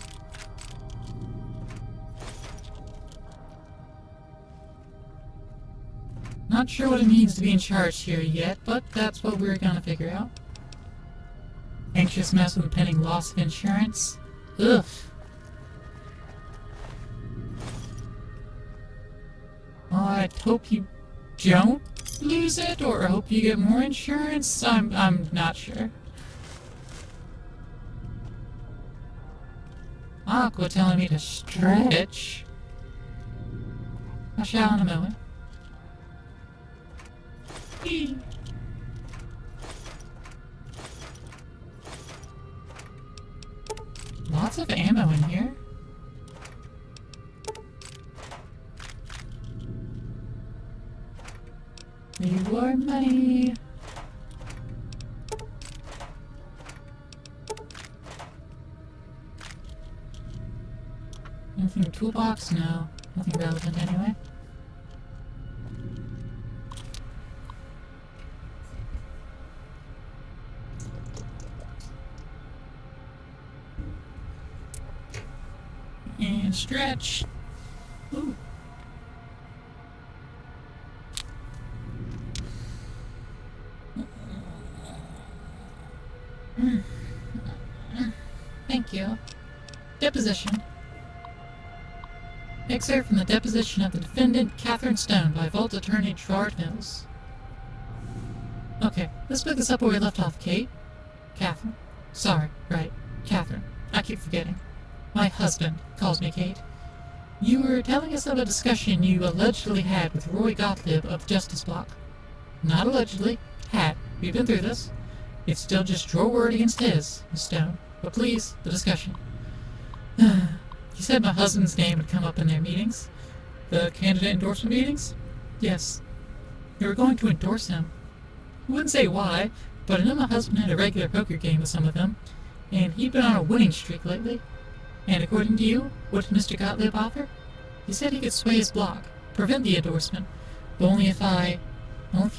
Not sure what it means to be in charge here yet, but that's what we're gonna figure out. Anxious mess with the pending loss of insurance? Ugh. I hope you don't lose it, or I hope you get more insurance. I'm not sure. Aqua telling me to stretch. I shall in a moment. Eee. Lots of ammo in here. Reward money. Anything in the toolbox? No. Nothing relevant anyway. And stretch. Ooh. Thank you. Deposition. Excerpt from the deposition of the defendant, Catherine Stone, by Vault Attorney Gerard Mills. Okay, let's pick this up where we left off, Kate. Catherine. Sorry, right. Catherine. I keep forgetting. My husband calls me Kate. You were telling us of a discussion you allegedly had with Roy Gottlieb of Justice Block. Not allegedly. Had. We've been through this. It's still just your word against his, Miss Stone. But please, the discussion. You said my husband's name would come up in their meetings. The candidate endorsement meetings? Yes. You were going to endorse him. I wouldn't say why, but I know my husband had a regular poker game with some of them, and he'd been on a winning streak lately. And according to you, what did Mr. Gottlieb offer? He said he could sway his block, prevent the endorsement, but only if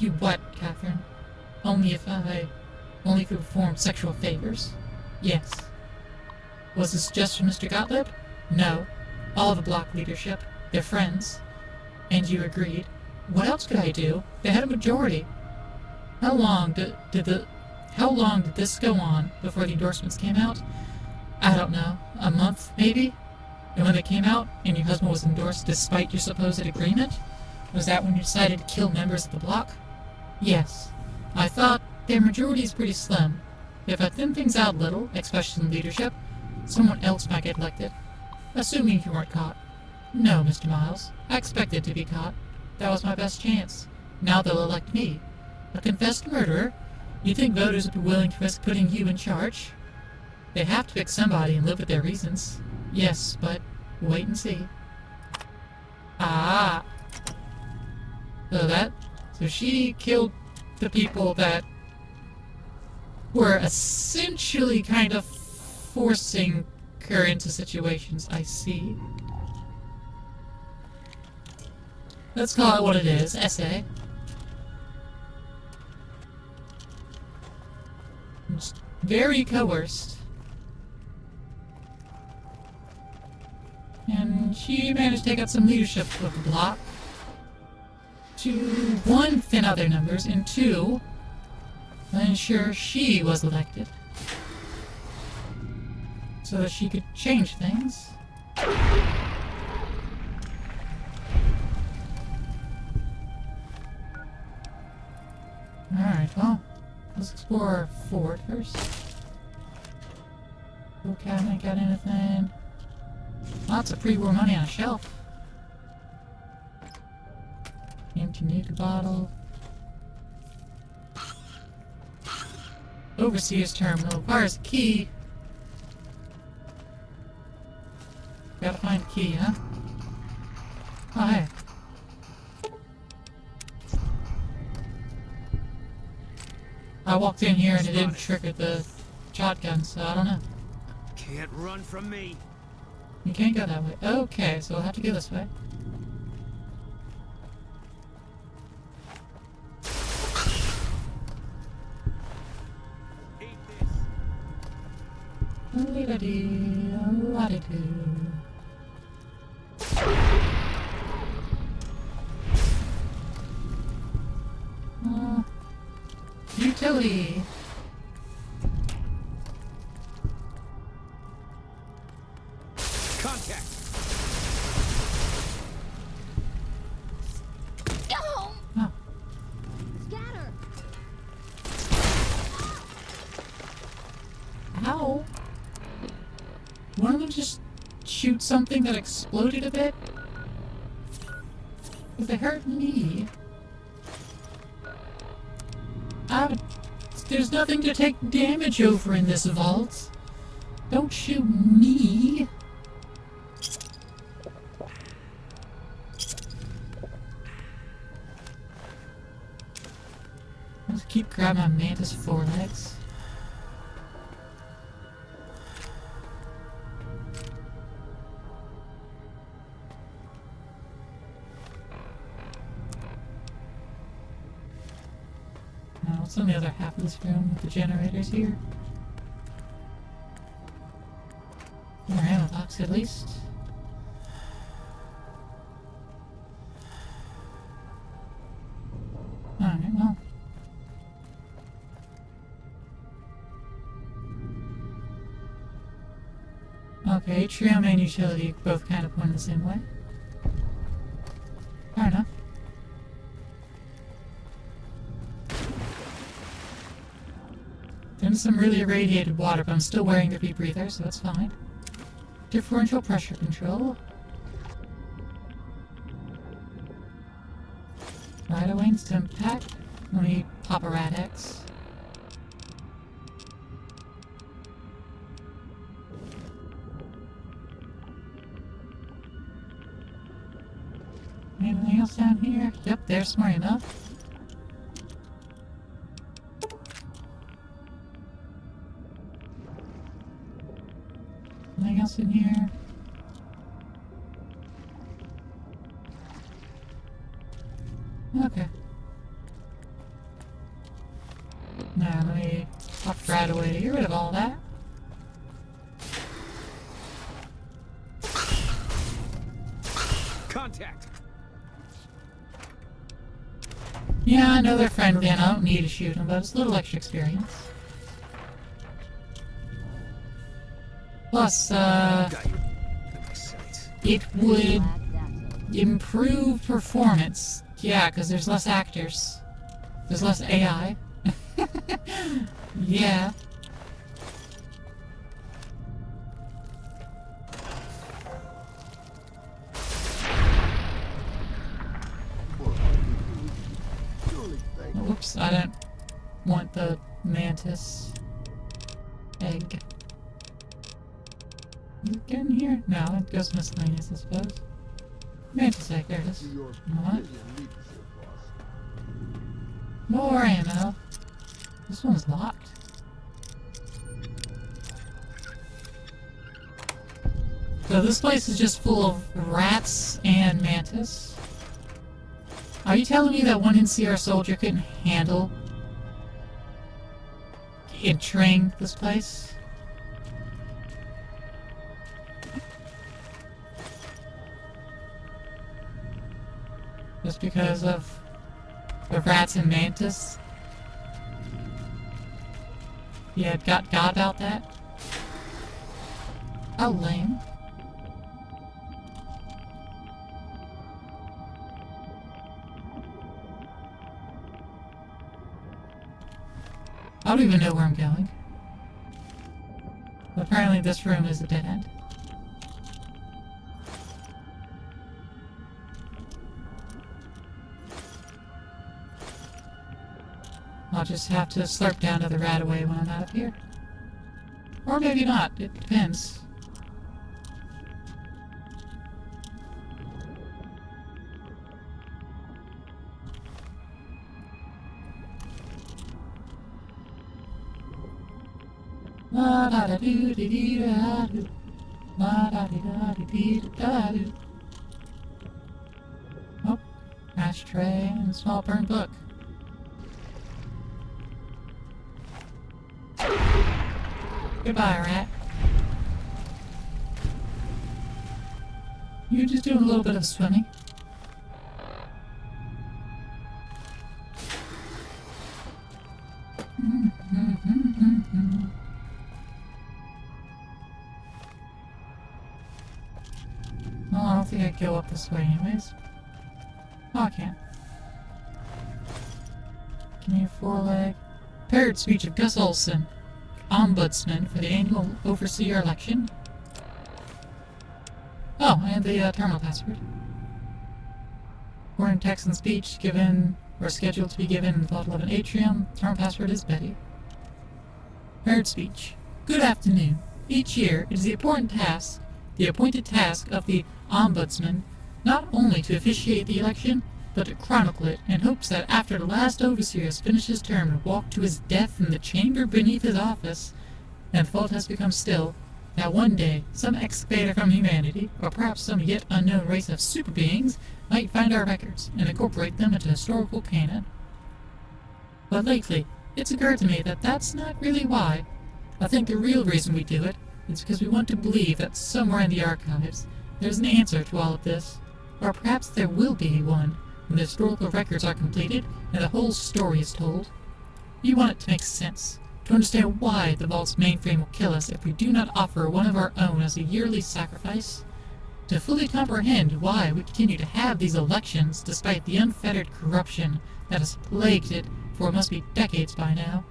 you what, Catherine? Only if you perform sexual favors. Yes. Was this just for Mr. Gottlieb? No. All the block leadership. They're friends. And you agreed. What else could I do? They had a majority. How long did this go on before the endorsements came out? I don't know. A month, maybe? And when they came out, and your husband was endorsed despite your supposed agreement? Was that when you decided to kill members of the block? Yes. I thought their majority is pretty slim. If I thin things out a little, especially in leadership, someone else might get elected. Assuming you weren't caught. No, Mr. Miles. I expected to be caught. That was my best chance. Now they'll elect me. A confessed murderer? You think voters would be willing to risk putting you in charge? They have to pick somebody and live with their reasons. Yes, but wait and see. Ah. So she killed the people that were essentially kind of forcing her into situations. I see. Let's call it what it is. Essay. Just very coerced. And she managed to take out some leadership of the block. To, one, thin out their numbers, and two, ensure she was elected. So that she could change things. Alright, well, let's explore forward first. No cabinet, got anything? Lots of pre-war money on a shelf. Empty nuke bottle. Overseer's terminal requires a key. Gotta find a key, huh? Oh, hey. I walked in here and it didn't trigger the shotgun, so I don't know. Can't run from me. You can't go that way. Okay, so we'll have to go this way. Utility. Contact. Go! Oh. Scatter! Ow. One of them just shoot something that exploded a bit? If it hurt me. There's nothing to take damage over in this vault. Don't shoot me. Let's keep grabbing my mantis forelegs. Now, what's on the other half of this room with the generators here? More ammo box at least. Alright, well. Okay, trio and utility both kind of point the same way. Fair enough. There's some really irradiated water, but I'm still wearing the rebreather, so that's fine. Differential pressure control. Right away, instant pack. Let me pop a Rad-X. Anything else down here? Yep, there's smart enough. Anything else in here? Okay. Now let me pop right away to get rid of all that. Contact. Yeah, I know they're friendly and I don't need to shoot them, but it's a little extra experience. Plus, it would improve performance. Yeah, because there's less actors. There's less AI. Yeah. Whoops, I don't want the mantis egg. Get in here? No, it goes miscellaneous, I suppose. Mantis egg, there it is. What? More ammo. This one's locked. So this place is just full of rats and mantis. Are you telling me that one NCR soldier couldn't handle entering this place? Just because of the rats and mantis? Yeah, got about that? How lame. I don't even know where I'm going. But apparently this room is a dead end. I'll just have to slurp down to the rat away when I'm out of here. Or maybe not, it depends. La da da doo dee dee da doo. La da dee da dee dee da doo. Oh, ashtray and a small burned book. Goodbye, rat. You're just doing a little bit of swimming. Well, I don't think I can go up this way anyways. Oh, I can't. Give me a foreleg. Paired speech of Gus Olson, Ombudsman for the annual Overseer election. Oh, and the terminal password. Foreign Texan speech given or scheduled to be given in the Vault 11 atrium. Terminal password is Betty. Paired speech. Good afternoon. Each year, it is the appointed task of the Ombudsman not only to officiate the election, but to chronicle it, in hopes that after the last overseer has finished his term and walked to his death in the chamber beneath his office, and the vault has become still, that one day some excavator from humanity, or perhaps some yet unknown race of super beings, might find our records and incorporate them into historical canon. But lately, it's occurred to me that that's not really why. I think the real reason we do it is because we want to believe that somewhere in the archives there's an answer to all of this, or perhaps there will be one when the historical records are completed and the whole story is told. We want it to make sense, to understand why the Vault's mainframe will kill us if we do not offer one of our own as a yearly sacrifice, to fully comprehend why we continue to have these elections despite the unfettered corruption that has plagued it for what must be decades by now.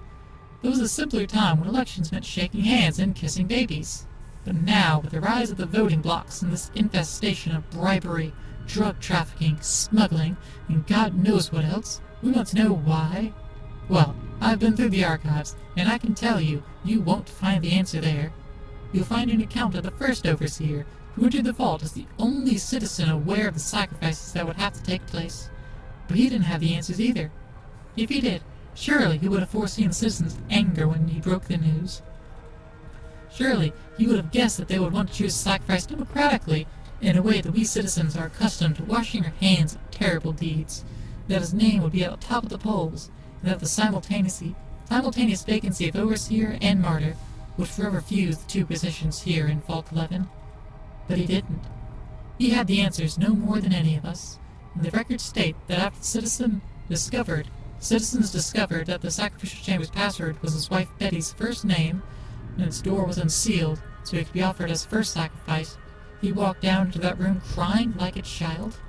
There was a simpler time when elections meant shaking hands and kissing babies. But now, with the rise of the voting blocks and this infestation of bribery, drug trafficking, smuggling, and God knows what else, we want to know why. Well, I've been through the archives, and I can tell you, you won't find the answer there. You'll find an account of the first overseer, who entered the vault as the only citizen aware of the sacrifices that would have to take place. But he didn't have the answers either. If he did, surely he would have foreseen the citizens' anger when he broke the news. Surely he would have guessed that they would want to choose sacrifice democratically in a way that we citizens are accustomed to washing our hands of terrible deeds, that his name would be at the top of the polls, and that the simultaneous vacancy of Overseer and Martyr would forever fuse the two positions here in Vault 11. But he didn't. He had the answers no more than any of us, and the records state that after citizens discovered that the sacrificial chamber's password was his wife Betty's first name, and its door was unsealed so he could be offered as first sacrifice, he walked down into that room crying like a child.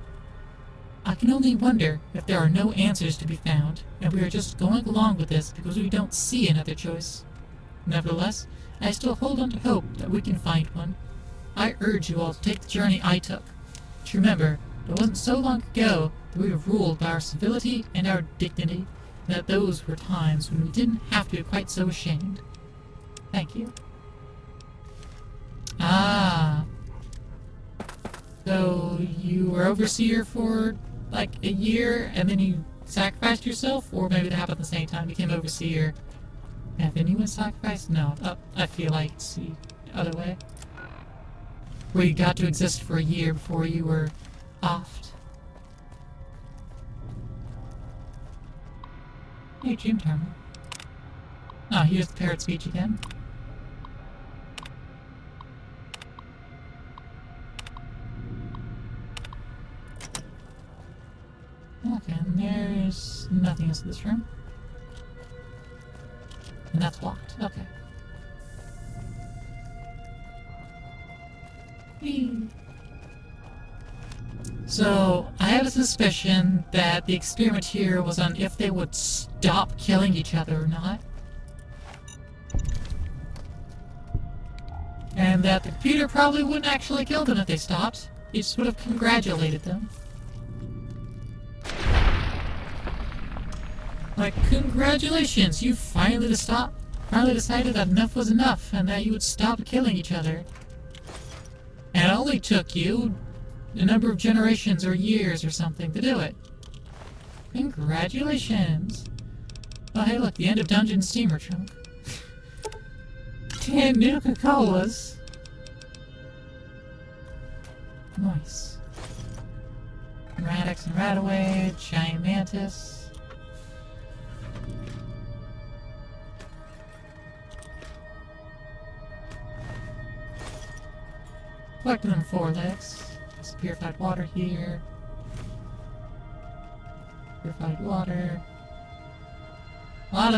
I can only wonder if there are no answers to be found, and we are just going along with this because we don't see another choice. Nevertheless, I still hold on to hope that we can find one. I urge you all to take the journey I took. To remember, it wasn't so long ago that we were ruled by our civility and our dignity, and that those were times when we didn't have to be quite so ashamed. Thank you. Ah. So, you were overseer for, like, a year, and then you sacrificed yourself? Or maybe that happened at the same time, you became overseer, and then you went sacrificed? No, I feel like it's the other way. Where you got to exist for a year before you were offed. Hey, Dream Terminal. Oh, here's the parrot speech again. Okay, and there's nothing else in this room. And that's locked. Okay. So, I have a suspicion that the experiment here was on if they would stop killing each other or not. And that the computer probably wouldn't actually kill them if they stopped. It just would have congratulated them. Like, congratulations, you finally decided that enough was enough and that you would stop killing each other. And it only took you a number of generations or years or something to do it. Congratulations. Oh, hey, look, the end of Dungeon Steamer Trunk. 10 Nuka-Colas. Nice. Radix and Radaway, Giant Mantis. Collecting them 4 legs. Some purified water here. Purified water. A lot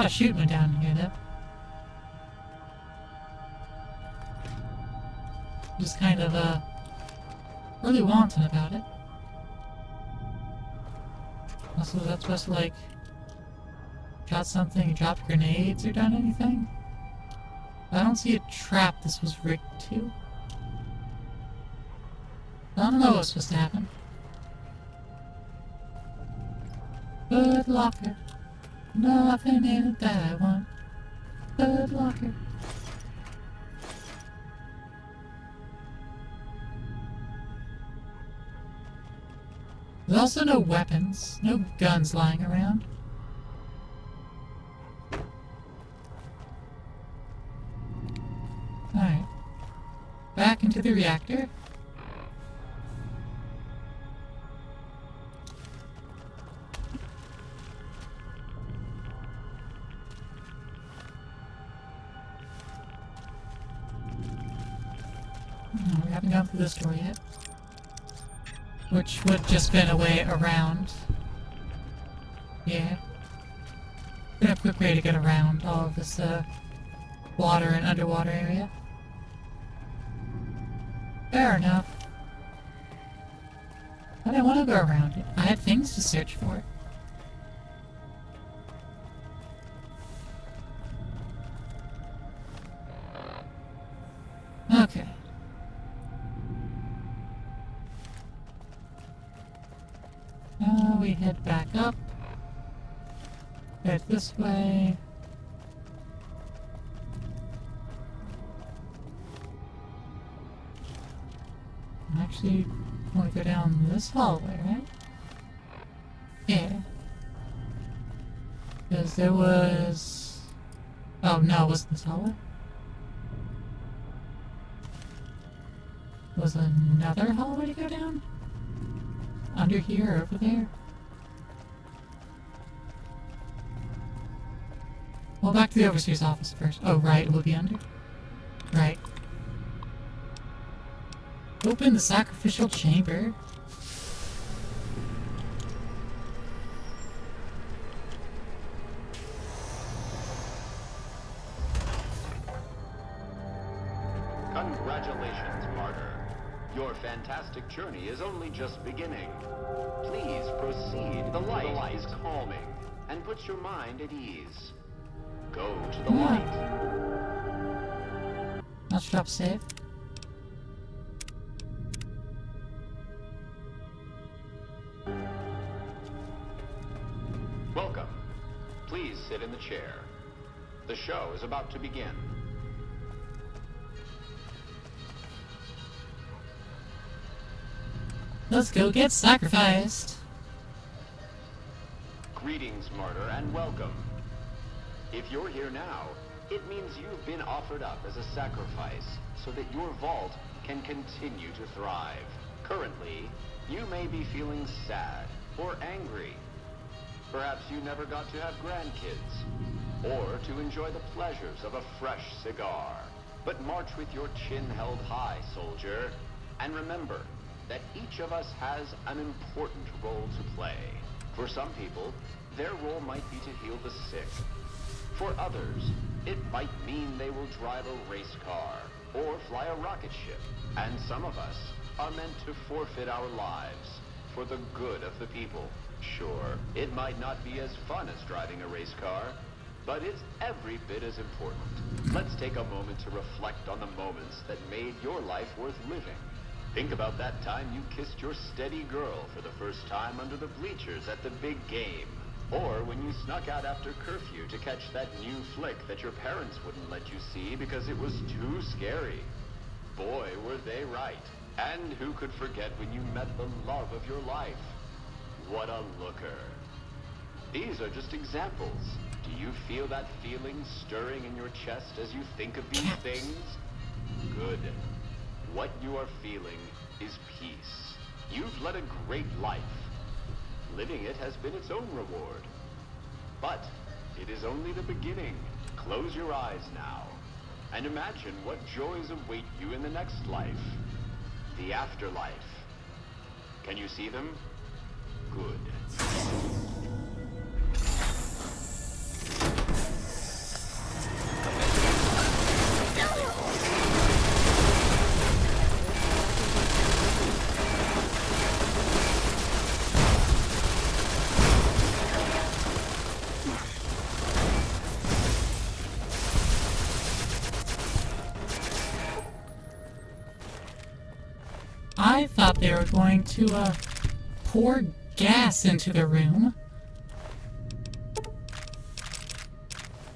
of shooting down here, though. Just kind of, really wanton about it. Also, that's supposed to, like, shot something, dropped grenades, or done anything? I don't see a trap this was rigged to. I don't know what's supposed to happen. Good locker. Nothing in it that I want. Good locker. There's also no weapons, no guns lying around. Alright. Back into the reactor. We haven't gone through this door yet. Which would just been a way around. Yeah. Been a quick way to get around all of this, water and underwater area. Fair enough. I didn't want to go around it. I had things to search for. Okay. Now we head back up. Head this way. Actually, want to go down this hallway, right? Yeah. Because there was... Oh, no, it wasn't this hallway. Was another hallway to go down? Under here or over there? Well, back to the Overseer's office first. Oh, right, it will be under. Right. Open the sacrificial chamber. Congratulations, martyr. Your fantastic journey is only just beginning. Please proceed. The light is calming and puts your mind at ease. Go to the light. Let's drop save. Welcome. Please sit in the chair. The show is about to begin. Let's go get sacrificed. Greetings, martyr, and welcome. If you're here now, it means you've been offered up as a sacrifice so that your vault can continue to thrive. Currently, you may be feeling sad or angry. Perhaps you never got to have grandkids, or to enjoy the pleasures of a fresh cigar. But march with your chin held high, soldier, and remember that each of us has an important role to play. For some people, their role might be to heal the sick. For others, it might mean they will drive a race car or fly a rocket ship. And some of us are meant to forfeit our lives for the good of the people. Sure, it might not be as fun as driving a race car, but it's every bit as important. Let's take a moment to reflect on the moments that made your life worth living. Think about that time you kissed your steady girl for the first time under the bleachers at the big game. Or when you snuck out after curfew to catch that new flick that your parents wouldn't let you see because it was too scary. Boy, were they right. And who could forget when you met the love of your life? What a looker. These are just examples. Do you feel that feeling stirring in your chest as you think of these things? Good. What you are feeling is peace. You've led a great life. Living it has been its own reward. But it is only the beginning. Close your eyes now, and imagine what joys await you in the next life. The afterlife. Can you see them? Good. I thought they were going to, pour gas into the room.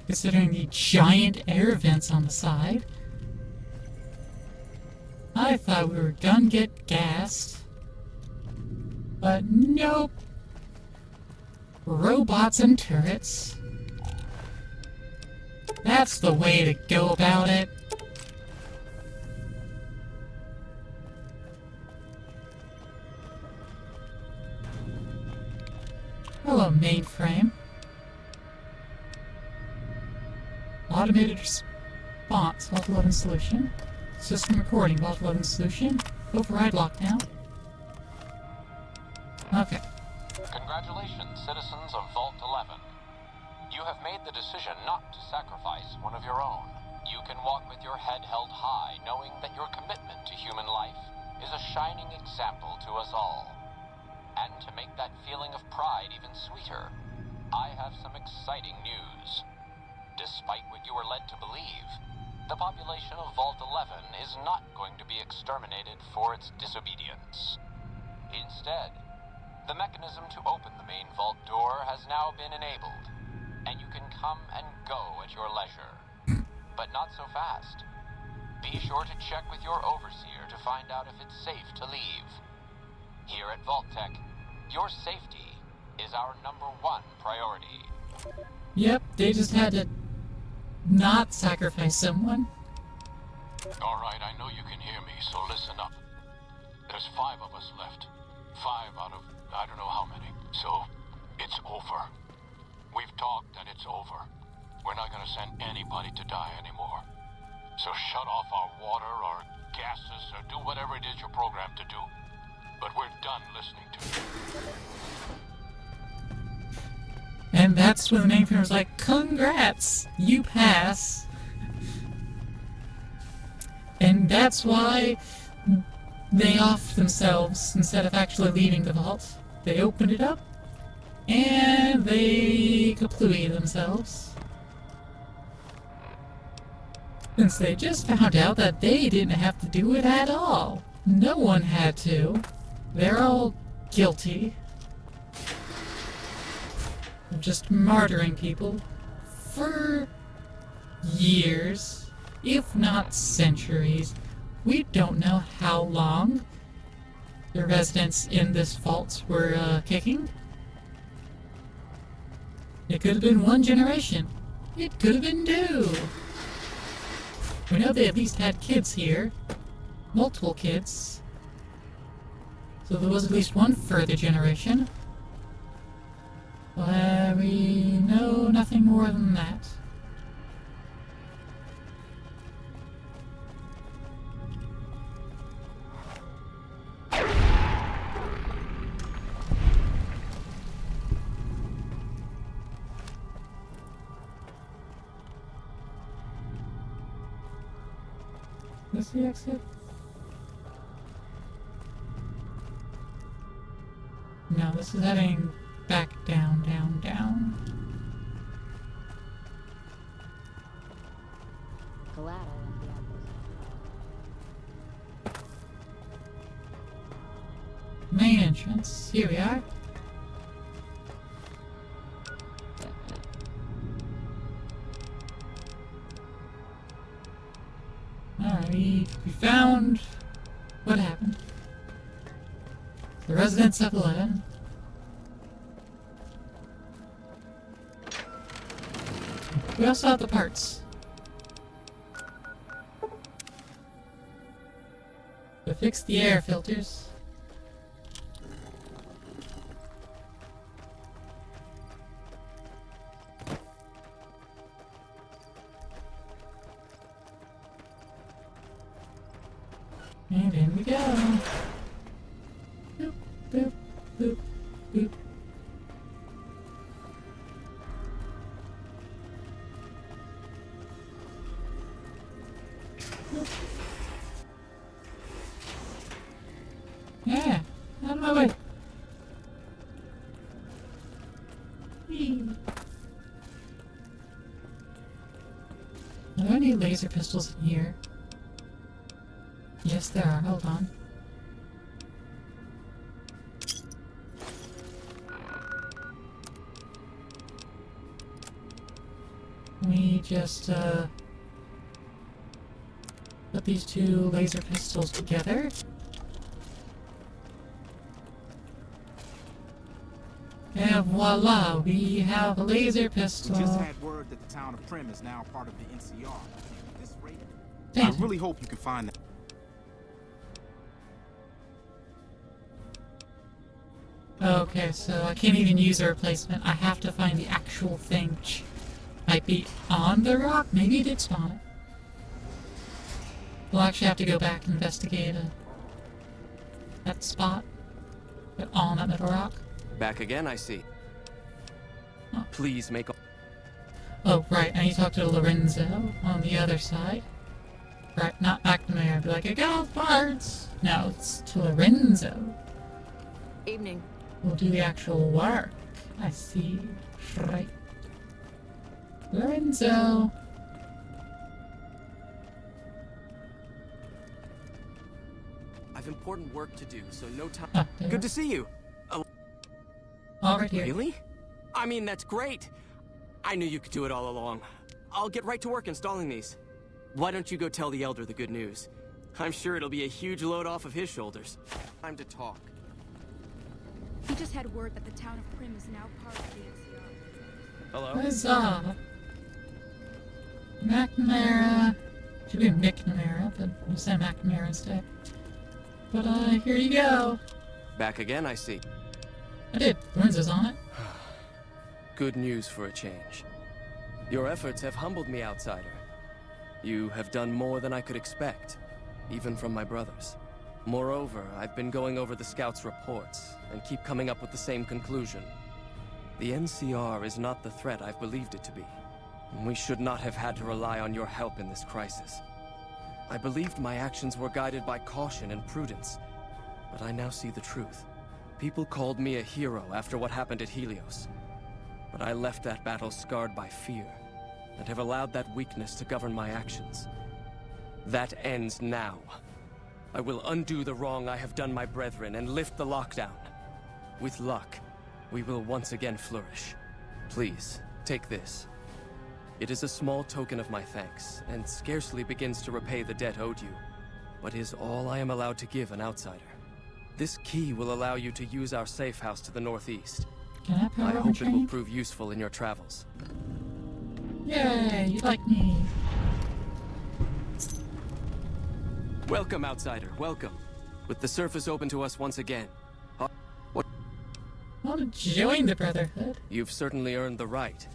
Considering the giant air vents on the side. I thought we were gonna get gassed. But nope. Robots and turrets. That's the way to go about it. Hello, mainframe. Automated response, vault loading solution. System recording, vault loading solution. Override lockdown. Okay. Congratulations, citizens of Vault 11. You have made the decision not to sacrifice one of your own. You can walk with your head held high, knowing that your commitment to human life is a shining example to us all. And to make that feeling of pride even sweeter, I have some exciting news. Despite what you were led to believe, the population of Vault 11 is not going to be exterminated for its disobedience. Instead, the mechanism to open the main vault door has now been enabled, and you can come and go at your leisure. But not so fast. Be sure to check with your overseer to find out if it's safe to leave. Here at Vault-Tec, your safety is our #1 priority. Yep, they just had to not sacrifice someone. Alright, I know you can hear me, so listen up. There's 5 of us left. 5 out of I don't know how many. So, it's over. We've talked and it's over. We're not gonna send anybody to die anymore. So shut off our water, our gases, or do whatever it is you're programmed to do. But we're done listening to you. And that's when the mainframe was like, congrats, you pass. And that's why they offed themselves instead of actually leaving the vault. They opened it up, and they kaplooey themselves. Since they just found out that they didn't have to do it at all. No one had to. They're all guilty of just martyring people for years, if not centuries. We don't know how long the residents in this vault were kicking. It could have been 1 generation. It could have been 2. We know they at least had kids here. Multiple kids. So there was at least 1 further generation. But we know nothing more than that. Is this the exit? No, this is heading back down, down, down. Glad I left the outpost. Main entrance. Here we are. Alright, we found what happened. The residents of 11. We also have the parts. To fix the air filters. And in we go. Boop, boop, boop, boop. Boop. Yeah, out of my way. Whee. Are there any laser pistols in here? Yes, there are. Hold on. We just, put these 2 laser pistols together. And voila, we have a laser pistol. We just had word that the town of Primm is now part of the NCR. This rate, I really hope you can find that. Okay, so I can't even use a replacement. I have to find the actual thing, which might be on the rock. Maybe it did spawn it. We'll actually have to go back and investigate that spot. But on that middle rock. Back again, I see. Oh. Please make. Oh, right. I need to talk to Lorenzo on the other side. Right, not McNamara. Be like, I got all the parts. No, it's to Lorenzo. Evening. We'll do the actual work. I see. Right. Lorenzo. I've important work to do, so no time. Oh, Good to see you. All right here. Really? I mean, that's great. I knew you could do it all along. I'll get right to work installing these. Why don't you go tell the Elder the good news? I'm sure it'll be a huge load off of his shoulders. Time to talk. We just had word that the town of Primm is now part of the NCR. Hello? Huzzah! McNamara. Should be McNamara, but we'll say McNamara instead. But here you go. Back again, I see. I did. Lorenzo's on it. Good news for a change. Your efforts have humbled me, outsider. You have done more than I could expect, even from my brothers. Moreover, I've been going over the scouts' reports, and keep coming up with the same conclusion. The NCR is not the threat I've believed it to be. We should not have had to rely on your help in this crisis. I believed my actions were guided by caution and prudence, but I now see the truth. People called me a hero after what happened at Helios, but I left that battle scarred by fear, and have allowed that weakness to govern my actions. That ends now. I will undo the wrong I have done my brethren and lift the lockdown. With luck, we will once again flourish. Please, take this. It is a small token of my thanks, and scarcely begins to repay the debt owed you, but is all I am allowed to give an outsider. This key will allow you to use our safe house to the northeast. I hope it will prove useful in your travels. Yay, you like me. Welcome, outsider, welcome. With the surface open to us once again. What? I want to join the Brotherhood. You've certainly earned the right,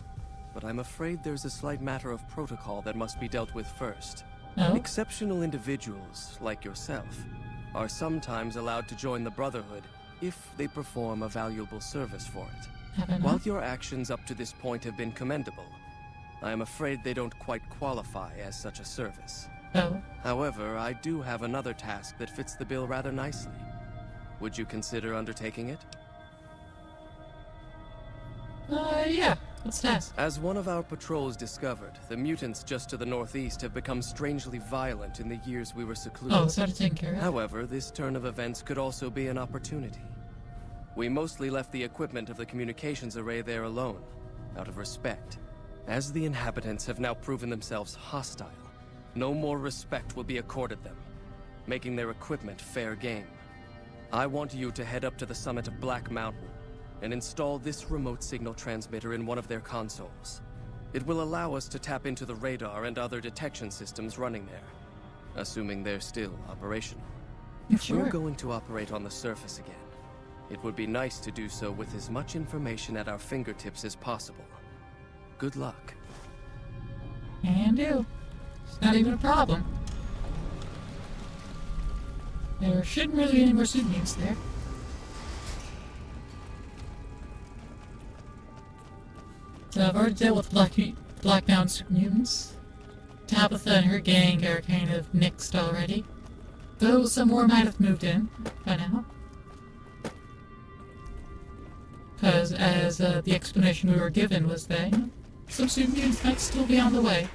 but I'm afraid there's a slight matter of protocol that must be dealt with first. Oh? Exceptional individuals, like yourself, are sometimes allowed to join the Brotherhood if they perform a valuable service for it. While your actions up to this point have been commendable, I am afraid they don't quite qualify as such a service. Oh. However, I do have another task that fits the bill rather nicely. Would you consider undertaking it? Yeah. What's that? As one of our patrols discovered, the mutants just to the northeast have become strangely violent in the years we were secluded. Oh, so to take care of. However, this turn of events could also be an opportunity. We mostly left the equipment of the communications array there alone, out of respect. As the inhabitants have now proven themselves hostile, no more respect will be accorded them, making their equipment fair game. I want you to head up to the summit of Black Mountain and install this remote signal transmitter in one of their consoles. It will allow us to tap into the radar and other detection systems running there, assuming they're still operational. If Sure. we're going to operate on the surface again, it would be nice to do so with as much information at our fingertips as possible. Good luck. Can do. It's not even a problem. There shouldn't really be any more suit mutants there. So I've already dealt with Black Mountain super mutants. Tabitha and her gang are kind of nixed already. Though some more might have moved in by now. Because as the explanation we were given was that some super mutants might still be on the way.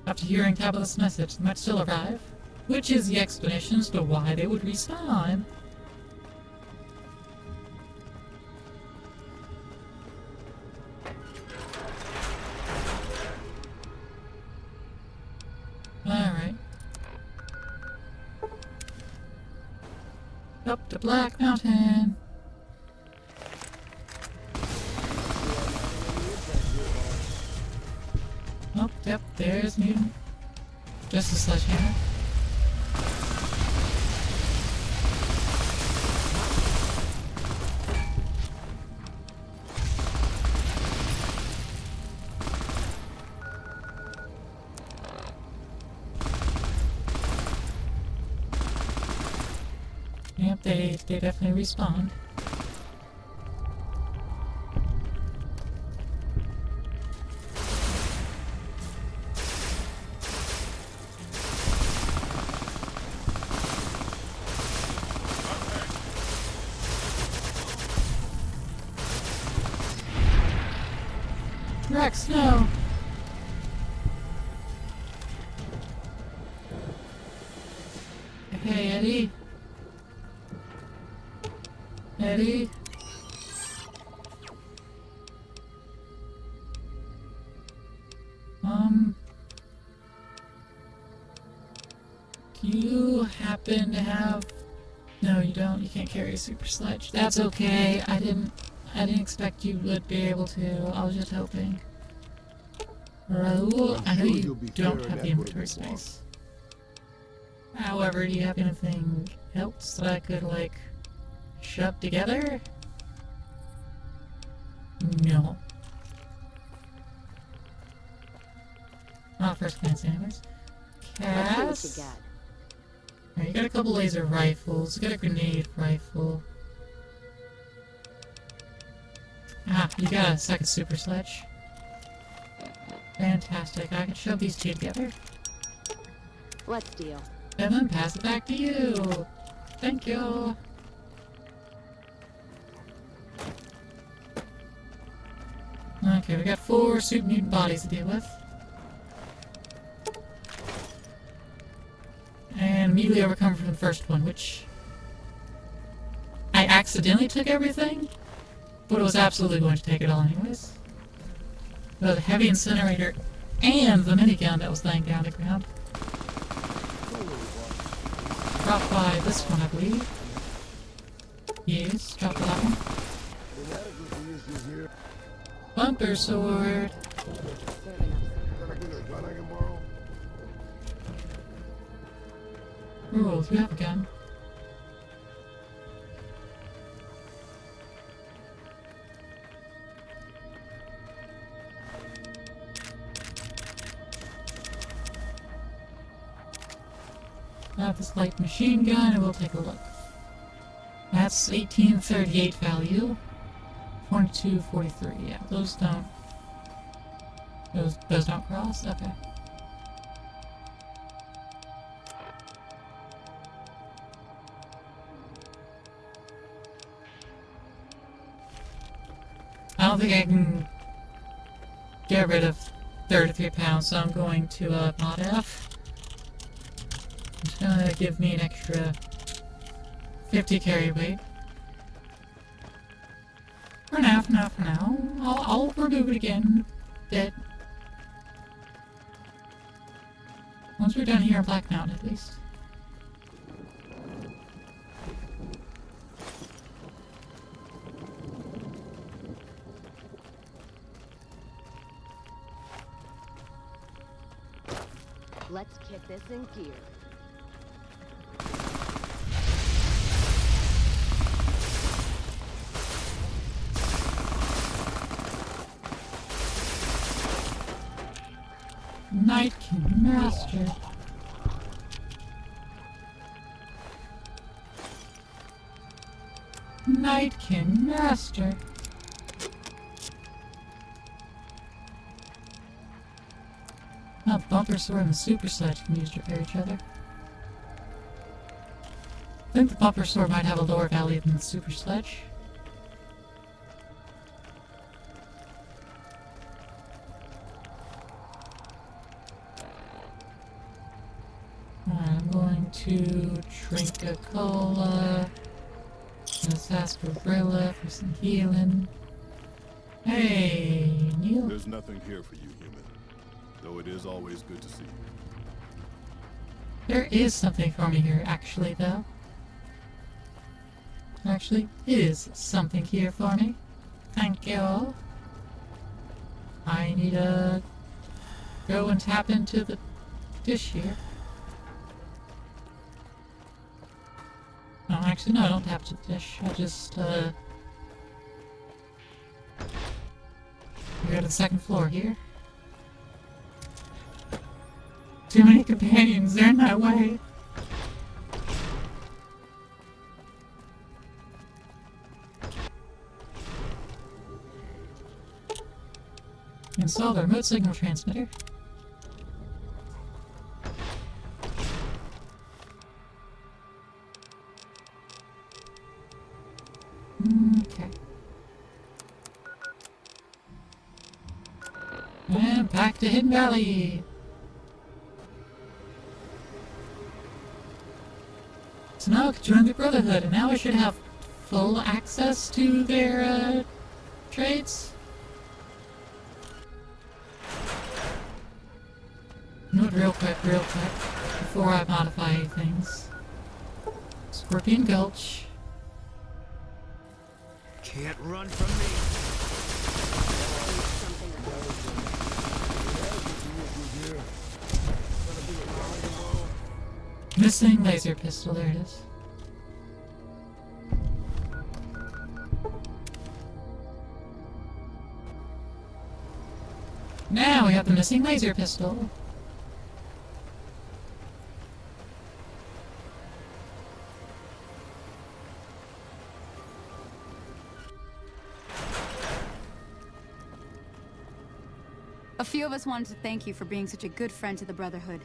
After hearing Tabitha's message, they might still arrive. Which is the explanation as to why they would respawn. Alright. Up to Black Mountain. Oh, yep, there's Mutant. Just a sledgehammer. Yep, they definitely respawned. Rex, no! Hey, Eddie. Eddie? Do you happen to have... No, you don't. You can't carry a super sledge. That's okay. I didn't expect you would be able to. I was just hoping. Raoul, I know you don't have the inventory space. However, do you have anything else that I could, like, shove together? No. Not first glance, anyways. Cass? Alright, you got a couple laser rifles, you got a grenade rifle. Ah, you got a second super sledge. Fantastic, I can shove these two together. Let's deal. And then pass it back to you. Thank you. Okay, we got 4 super mutant bodies to deal with. And immediately overcome from the first one, which I accidentally took everything, but it was absolutely going to take it all anyways. The heavy incinerator and the minigun that was laying down the ground. Dropped by this one, I believe. Yes, dropped that one. Bumper sword. Rules, we have a gun. I have this light machine gun and we'll take a look. That's 1838 value. 2243, yeah, those don't cross? Okay. I don't think I can get rid of 33 pounds, so I'm going to mod F. It's gonna give me an extra 50 carry weight. For now. I'll remove it again. Dead. Once we're done here in Black Mountain, at least. Let's kick this in gear. Nightkin Master. Nightkin Master. Now the bumper sword and the super sledge can be used to repair each other. I think the bumper sword might have a lower value than the super sledge. I'm going to drink a cola, and a sarsaparilla for some healing. Hey, Neil. There's nothing here for you, human. Though it is always good to see you. There is something for me here, actually, though. Actually, is something here for me. Thank you. I need to go and tap into the dish here. No, actually, no, I don't tap to the dish. I just, go to the second floor here. Too many companions, they're in my way. Install the remote signal transmitter. Okay. And back to Hidden Valley. So now I can join the Brotherhood, and now I should have full access to their, trades. Note real quick, before I modify things. Scorpion Gulch. Can't run from me. Missing laser pistol, there it is. Now we have the missing laser pistol. A few of us wanted to thank you for being such a good friend to the Brotherhood.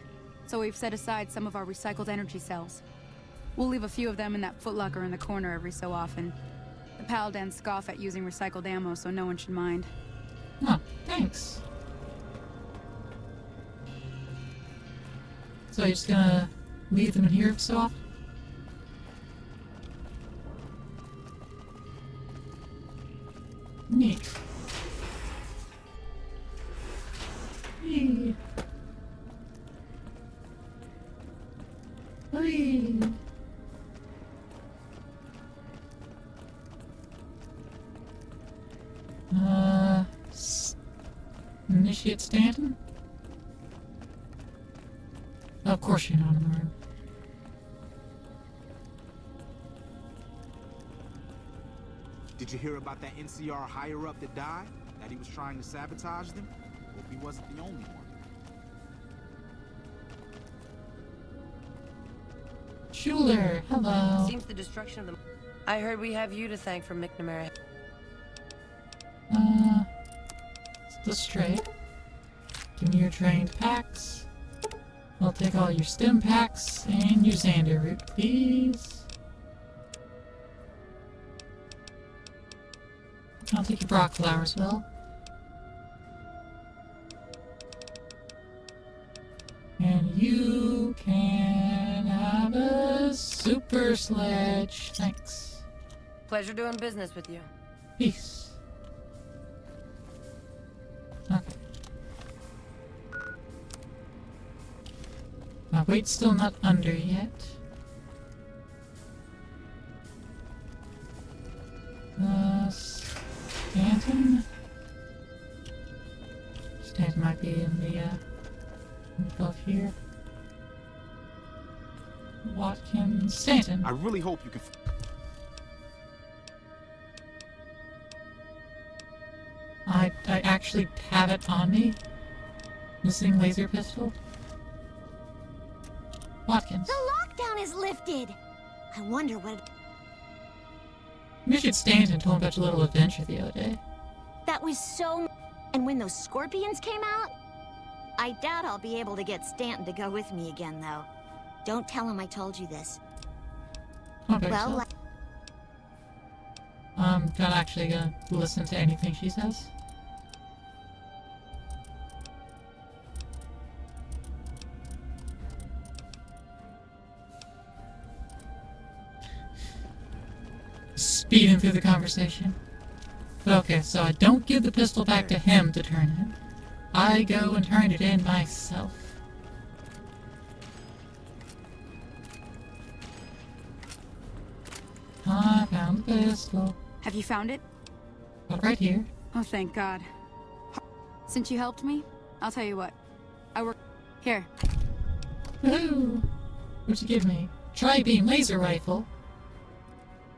so we've set aside some of our recycled energy cells. We'll leave a few of them in that footlocker in the corner every so often. The Paladins scoff at using recycled ammo, so no one should mind. Oh, thanks. So you're just gonna leave them in here so often? Neat. Whee. Whee. Initiate Stanton? Of course you're not in the room. Did you hear about that NCR higher-up that died? That he was trying to sabotage them? Hope he wasn't the only one. Schuler, hello. Seems the destruction of the... I heard we have you to thank for McNamara. The straight. Give me your trained packs. I'll take all your stem packs and your Xander root, please. I'll take your Brock flower as well. And you can have a super sledge. Thanks. Pleasure doing business with you. Peace. Okay. My weight's still not under yet. Stanton? Stanton might be in the, above here. Watkins. Stanton. I really hope you can... I actually have it on me. Missing laser pistol. Watkins. The lockdown is lifted. I wonder what... Richard Stanton told me about your little adventure the other day. That was so... And when those scorpions came out? I doubt I'll be able to get Stanton to go with me again, though. Don't tell him I told you this. Well, I'm not actually gonna listen to anything she says. Speeding through the conversation. But okay, so I don't give the pistol back to him to turn in. I go and turn it in myself. I found the pistol. Have you found it? But right here. Oh, thank God. Since you helped me, I'll tell you what. I work... Here. Woohoo! What'd you give me? Tri-beam laser rifle.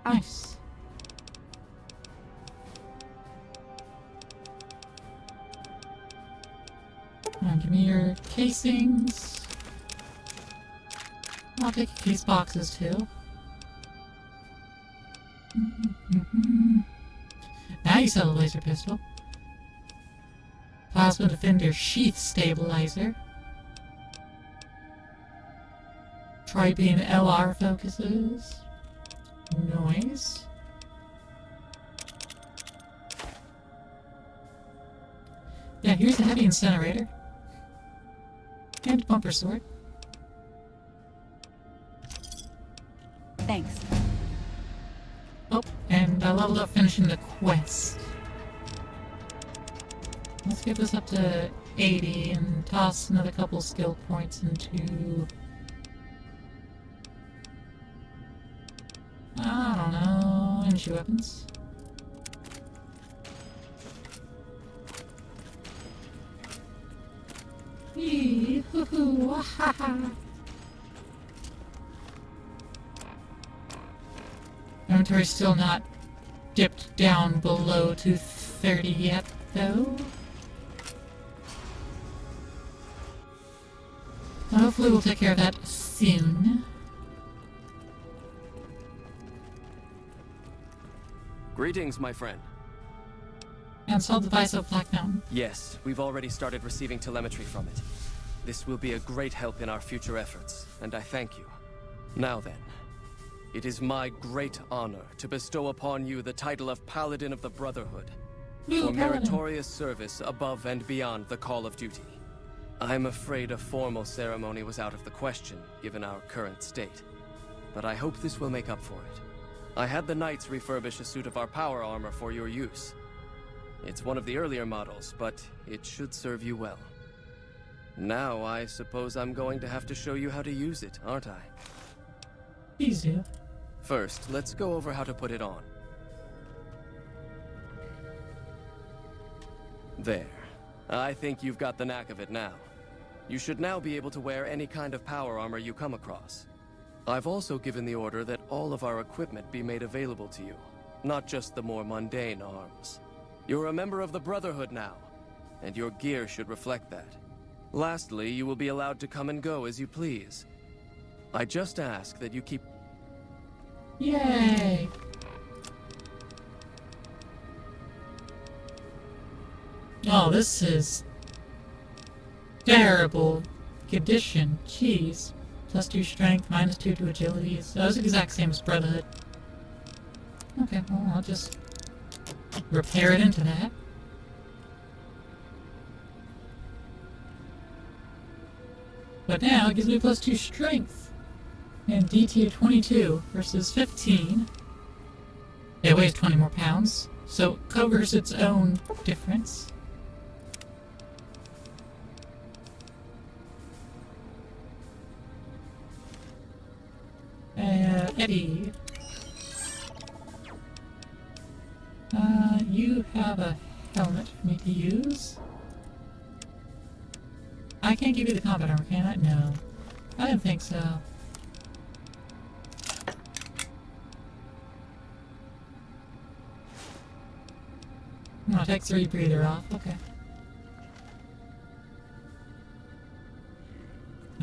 Nice. Now give me your casings. I'll take your case boxes too. Now you sell the laser pistol. Plasma Defender Sheath Stabilizer. Tri-beam LR focuses. Noise. Yeah, here's the heavy incinerator. And bumper sword. Thanks. Oh, and I leveled up finishing the quest. Let's get this up to 80 and toss another couple skill points into... I don't know, energy weapons. Yee, hoo hoo, wahaha. Inventory's still not dipped down below 230 yet, though. Hopefully we'll take care of that soon. Greetings, my friend. And solve the device of Black Mountain. Yes, we've already started receiving telemetry from it. This will be a great help in our future efforts, and I thank you. Now then, it is my great honor to bestow upon you the title of Paladin of the Brotherhood for meritorious service above and beyond the call of duty. I'm afraid a formal ceremony was out of the question, given our current state. But I hope this will make up for it. I had the Knights refurbish a suit of our power armor for your use. It's one of the earlier models, but it should serve you well. Now, I suppose I'm going to have to show you how to use it, aren't I? Easy. First, let's go over how to put it on. There. I think you've got the knack of it now. You should now be able to wear any kind of power armor you come across. I've also given the order that all of our equipment be made available to you, not just the more mundane arms. You're a member of the Brotherhood now, and your gear should reflect that. Lastly, you will be allowed to come and go as you please. I just ask that you keep... Yay! Oh, this is... terrible condition. Jeez. +2 strength, -2 to agility. So that was the exact same as Brotherhood. Okay, well, I'll just repair it into that. But now it gives me +2 strength. And D tier 22 versus 15. It weighs 20 more pounds, so it covers its own difference. Eddie. You have a helmet for me to use. I can't give you the combat armor, can I? No. I didn't think so. Oh, take 3 breather off. Okay.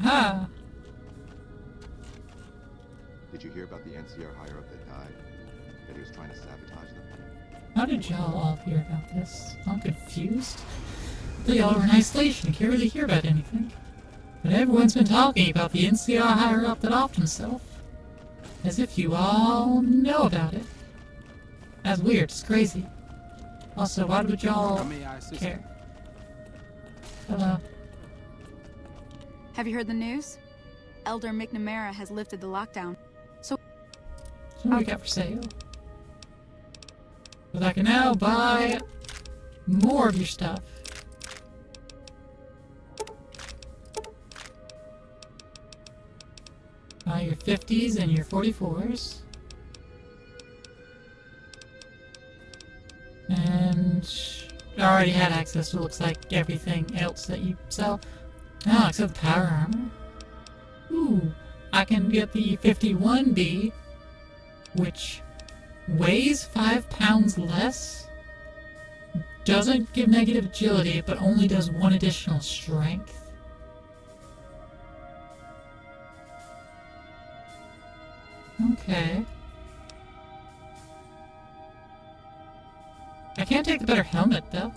Ah! Did you hear about the NCR higher-up that died? That he was trying to sabotage them? How did y'all all hear about this? I'm confused. They all were in isolation and can't really hear about anything. But everyone's been talking about the NCR higher-up that offed himself. As if you all know about it. That's weird. It's crazy. Also, why would y'all care? Hello. Have you heard the news? Elder McNamara has lifted the lockdown. So what do we got for sale? But I can now buy more of your stuff. Buy your 50s and your 44s. And I already had access to, looks like, everything else that you sell. Oh, except the power armor. Ooh, I can get the 51B, which weighs 5 pounds less, doesn't give negative agility, but only does 1 additional strength. Okay. I can't take the better helmet, though.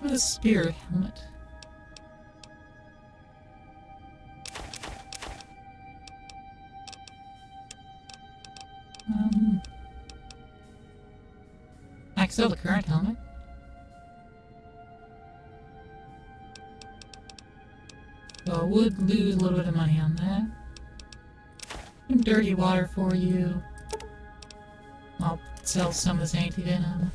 What is a spear helmet? I can sell the current helmet. So I would lose a little bit of money on that. Some dirty water for you. I'll sell some of this anti-venom.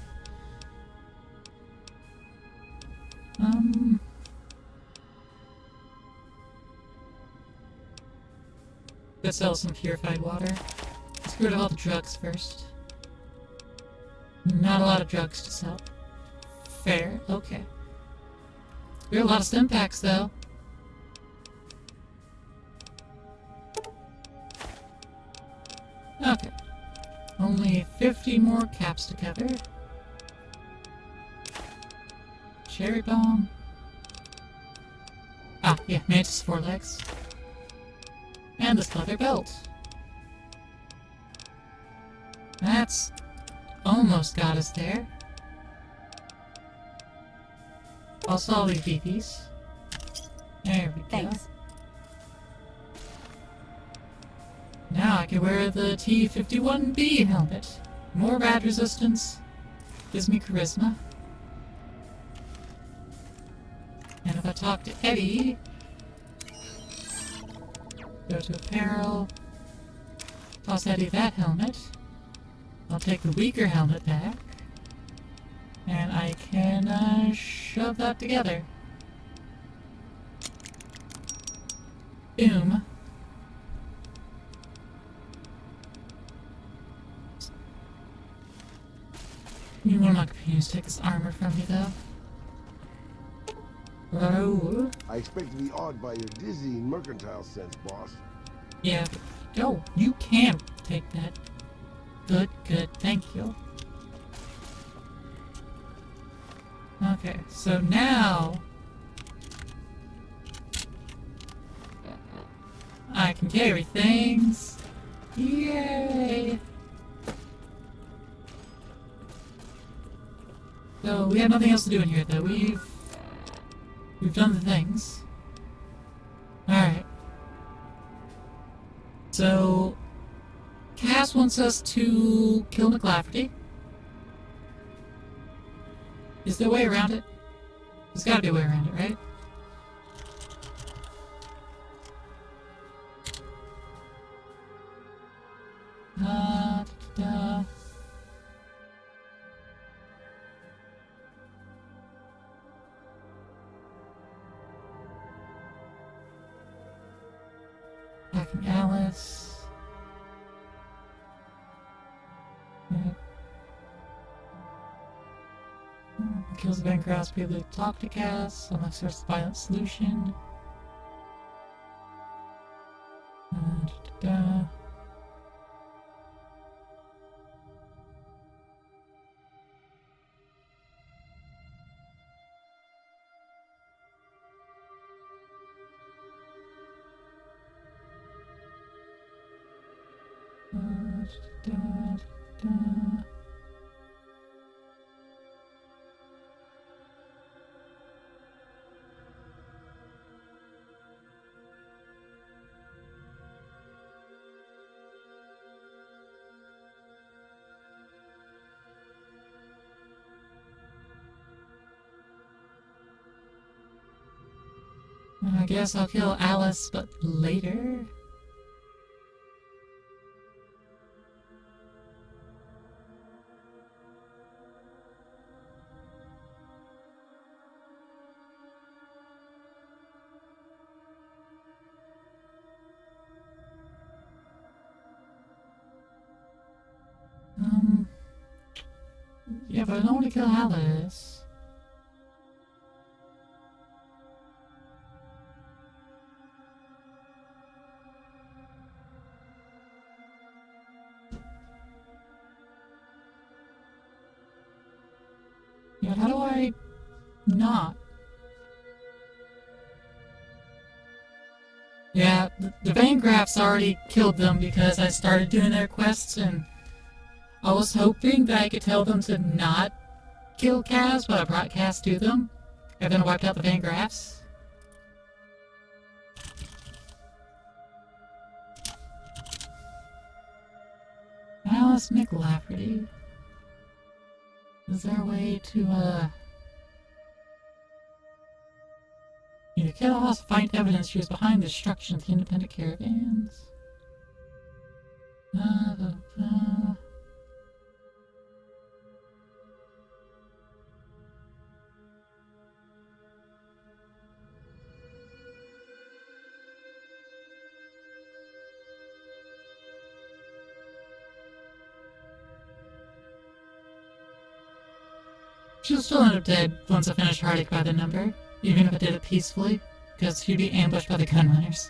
Let's sell some purified water. Let's get rid of all the drugs first. Not a lot of drugs to sell. Fair, okay. We have a lot of stim packs though. Okay. Only 50 more caps to cover. Cherry bomb. Ah, yeah, Mantis 4 legs. And this leather belt. That's almost got us there. I'll solve these beefies. There we go. Thanks. Now I can wear the T-51B helmet. More rad resistance. Gives me charisma. And if I talk to Eddie... Go to apparel. Toss Eddie that helmet. I'll take the weaker helmet back. And I can shove that together. Boom. You will not confuse take this armor from me though. Oh. I expect to be awed by your dizzying mercantile sense, boss. Yeah, no, you can take that. Good, good, thank you. Okay, so now I can carry things. Yay! So we have nothing else to do in here though. We've done the things. Alright. So Cass wants us to kill McLafferty. Is there a way around it? There's gotta be a way around it, right? Da. Attacking Alice. Okay. Kills the Van Grass, be able to talk to Cass, unless there's a violent solution. Da. I guess I'll kill Alice, but later? Yeah, but I don't want to kill Alice. Yeah, how do I not? Yeah, the Van Graffs already killed them because I started doing their quests and I was hoping that I could tell them to not kill Cass, but I brought Cass to them, and then I wiped out the Van Graffs. Alice McLafferty. Is there a way to, you know, kill Alice, find evidence she was behind the destruction of the independent caravans? She'll still end up dead once I finish Heartache by the Number, even if I did it peacefully, because she'd be ambushed by the gunrunners.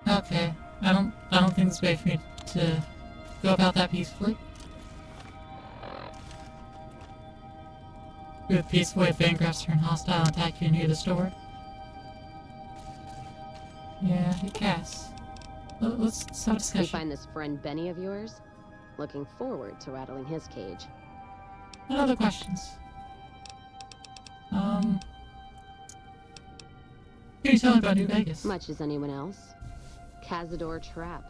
Okay, I don't think there's a way for me to go about that peacefully. With peaceful way, Van Graffs turn hostile and attack you near the store. Yeah, hey Cass. Let's have a You discussion. find this friend Benny of yours? Looking forward to rattling his cage. What other questions? Can you tell me about New Vegas? Much as anyone else. Cazador Trap.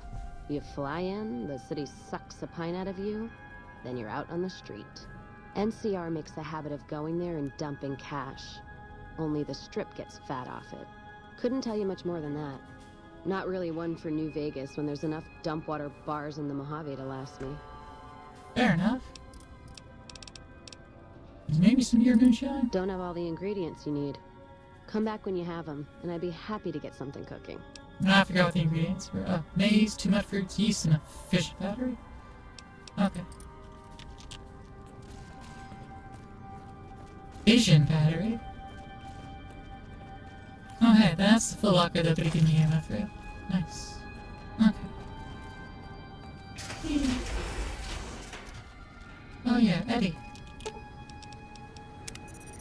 You fly in, the city sucks a pint out of you, then you're out on the street. NCR makes a habit of going there and dumping cash. Only the Strip gets fat off it. Couldn't tell you much more than that. Not really one for New Vegas when there's enough dump water bars in the Mojave to last me. Fair enough. Maybe some of your moonshine? Don't have all the ingredients you need. Come back when you have them, and I'd be happy to get something cooking. I forgot what the ingredients were. Maize, 2 nut fruits, yeast, and a fish battery? Okay. Fission battery? Oh hey, that's the full locker that would give me ammo through. Nice. Okay. Oh yeah, Eddie.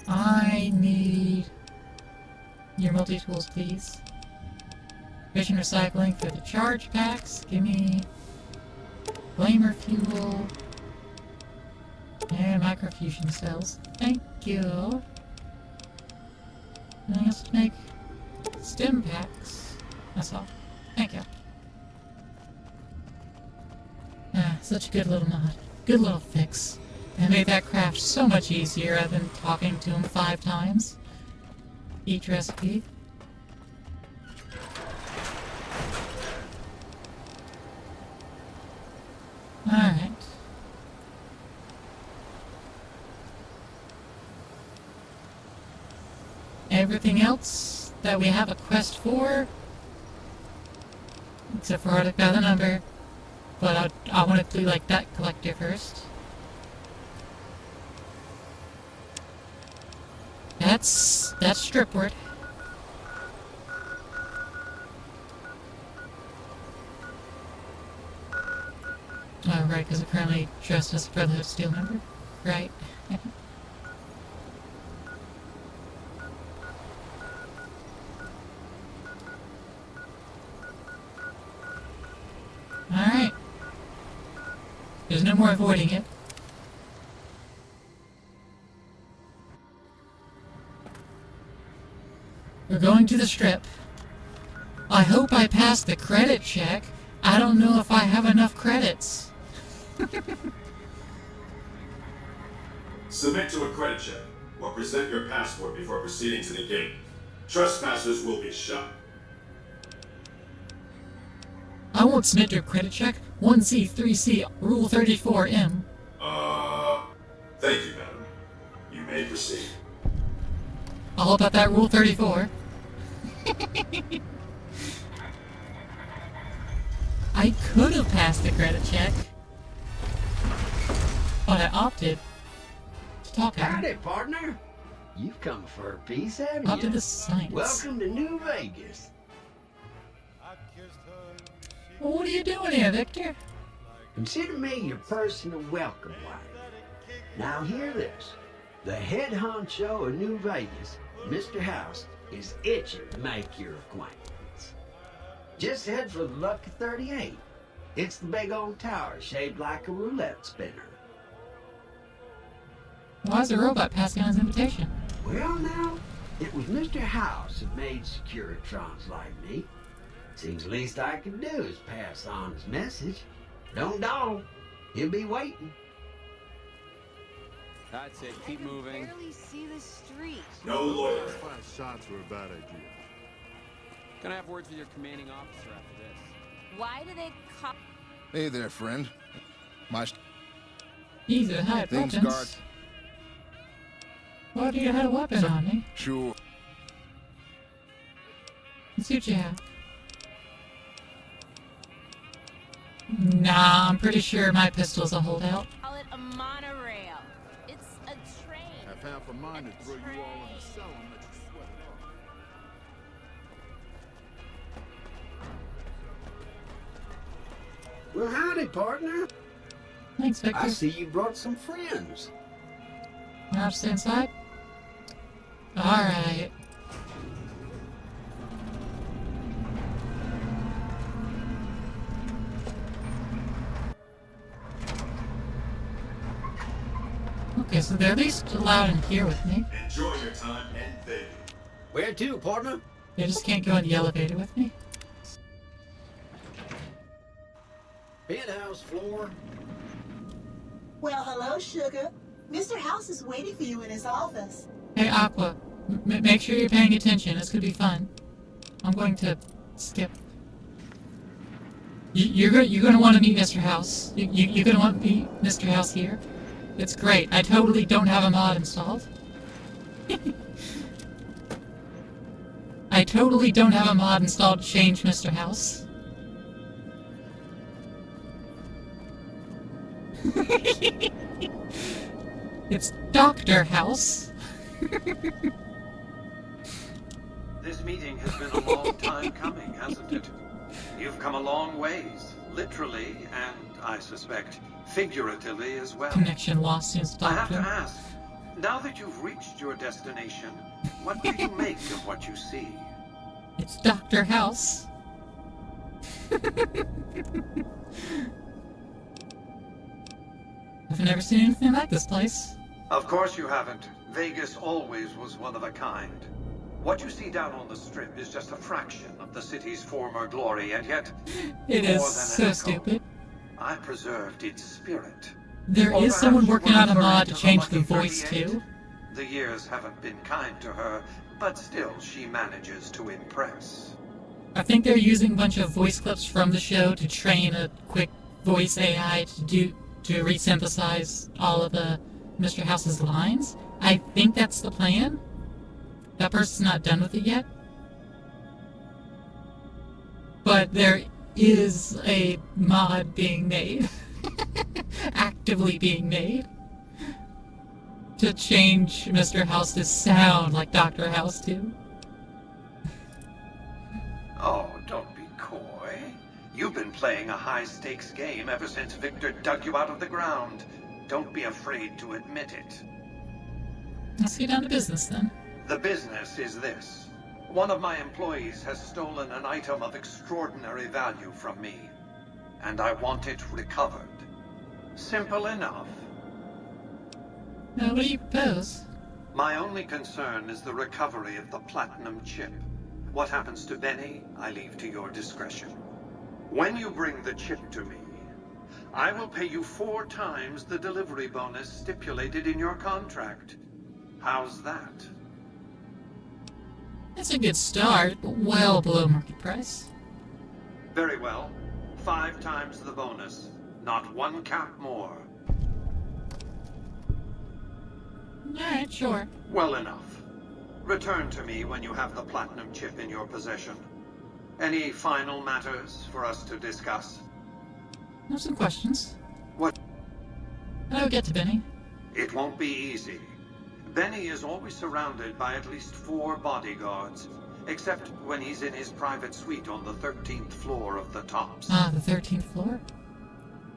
I need your multi-tools, please. Fission recycling for the charge packs. Give me flamer fuel and microfusion cells. Thank you. Anything else to make? Stim packs. That's all. Thank you. Such a good little mod. Good little fix. And made that craft so much easier rather than talking to him 5 times. Each recipe. Alright. Everything else that we have a quest for, except for Arctic by the Number, but I want to do like that collector first. That's Stripward. Oh, right, because I'm currently dressed as a Brotherhood of Steel member. Right. Alright. There's no more avoiding it. We're going to the Strip. I hope I pass the credit check. I don't know if I have enough credits. Submit to a credit check, or present your passport before proceeding to the gate. Trespassers will be shot. I won't submit to a credit check. 1C, 3C, Rule 34M. Thank you, madam. You may proceed. All about that Rule 34. I could have passed the credit check, but I opted to talk to him. Howdy, partner. You've come for a piece, haven't you? Opted to science. Welcome to New Vegas. Well, what are you doing here, Victor? Consider me your personal welcome wagon. Now hear this. The head honcho of New Vegas, Mr. House, is itching to make your acquaintance. Just head for the Lucky 38. It's the big old tower shaped like a roulette spinner. Why is the robot passing on his invitation? Well now, it was Mr. House that made Securitrons like me. Seems the least I can do is pass on his message. Don't dawdle. He'll be waiting. That's it. Keep moving. Barely see the street. No lawyer. Five shots were a bad idea. Gonna have words with your commanding officer after this. Why do they call... Hey there, friend. He's a high Things weapons. guard. Why do you have a weapon on me? Sure. Let's see what you have. Nah, I'm pretty sure my pistol's a holdout. Call it a monorail. It's a train. Have half a mind to throw you all in the cell and let you sweat it off. Well, howdy, partner. Thanks, Victor. I see you brought some friends. Now stay inside? Alright. Well, Okay, so they're at least allowed in here with me. Enjoy your time in Vegas. Where to, partner? They just can't go in the elevator with me. Penthouse floor. Well, hello, Sugar. Mr. House is waiting for you in his office. Hey, Aqua, make sure you're paying attention. It's gonna be fun. I'm going to skip. You're gonna want to meet Mr. House. You're gonna want to meet Mr. House here. It's great. I totally don't have a mod installed. I totally don't have a mod installed to change Mr. House. It's Dr. House. This meeting has been a long time coming, hasn't it? You've come a long ways, literally, and I suspect figuratively as well. Connection lost since I have to Doctor. ask, now that you've reached your destination, what do you make of what you see? It's Dr. House. I've never seen anything like this place. Of course you haven't. Vegas always was one of a kind. What you see down on the Strip is just a fraction of the city's former glory, and yet... It is more than an so echo. stupid. I preserved its spirit. There Or is someone perhaps working you on a were mod to referring change the Lucky voice 38? too. The years haven't been kind to her, but still she manages to impress. I think they're using a bunch of voice clips from the show to train a quick voice AI to resynthesize all of the Mr. House's lines. I think that's the plan. That person's not done with it yet. But there is a mod being made. Actively being made. To change Mr. House to sound like Dr. House too. Oh, don't be coy. You've been playing a high-stakes game ever since Victor dug you out of the ground. Don't be afraid to admit it. Let's get down to business then. The business is this. One of my employees has stolen an item of extraordinary value from me, and I want it recovered. Simple enough. Now, what do you propose? My only concern is the recovery of the platinum chip. What happens to Benny, I leave to your discretion. When you bring the chip to me, I will pay you 4 times the delivery bonus stipulated in your contract. How's that? That's a good start, but well below market price. Very well. 5 times the bonus. Not 1 cap more. Alright, sure. Well enough. Return to me when you have the platinum chip in your possession. Any final matters for us to discuss? I have some questions. What? How do I get to Benny? It won't be easy. Benny is always surrounded by at least 4 bodyguards, except when he's in his private suite on the 13th floor of the Tops. Ah, the 13th floor?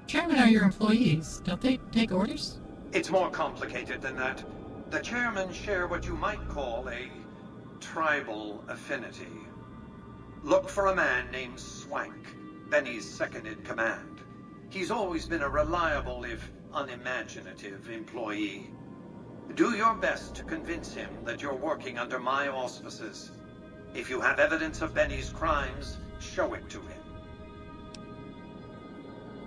Chairman are your employees. Don't they take orders? It's more complicated than that. The chairmen share what you might call a tribal affinity. Look for a man named Swank, Benny's second-in-command. He's always been a reliable, if unimaginative, employee. Do your best to convince him that you're working under my auspices. If you have evidence of Benny's crimes, show it to him.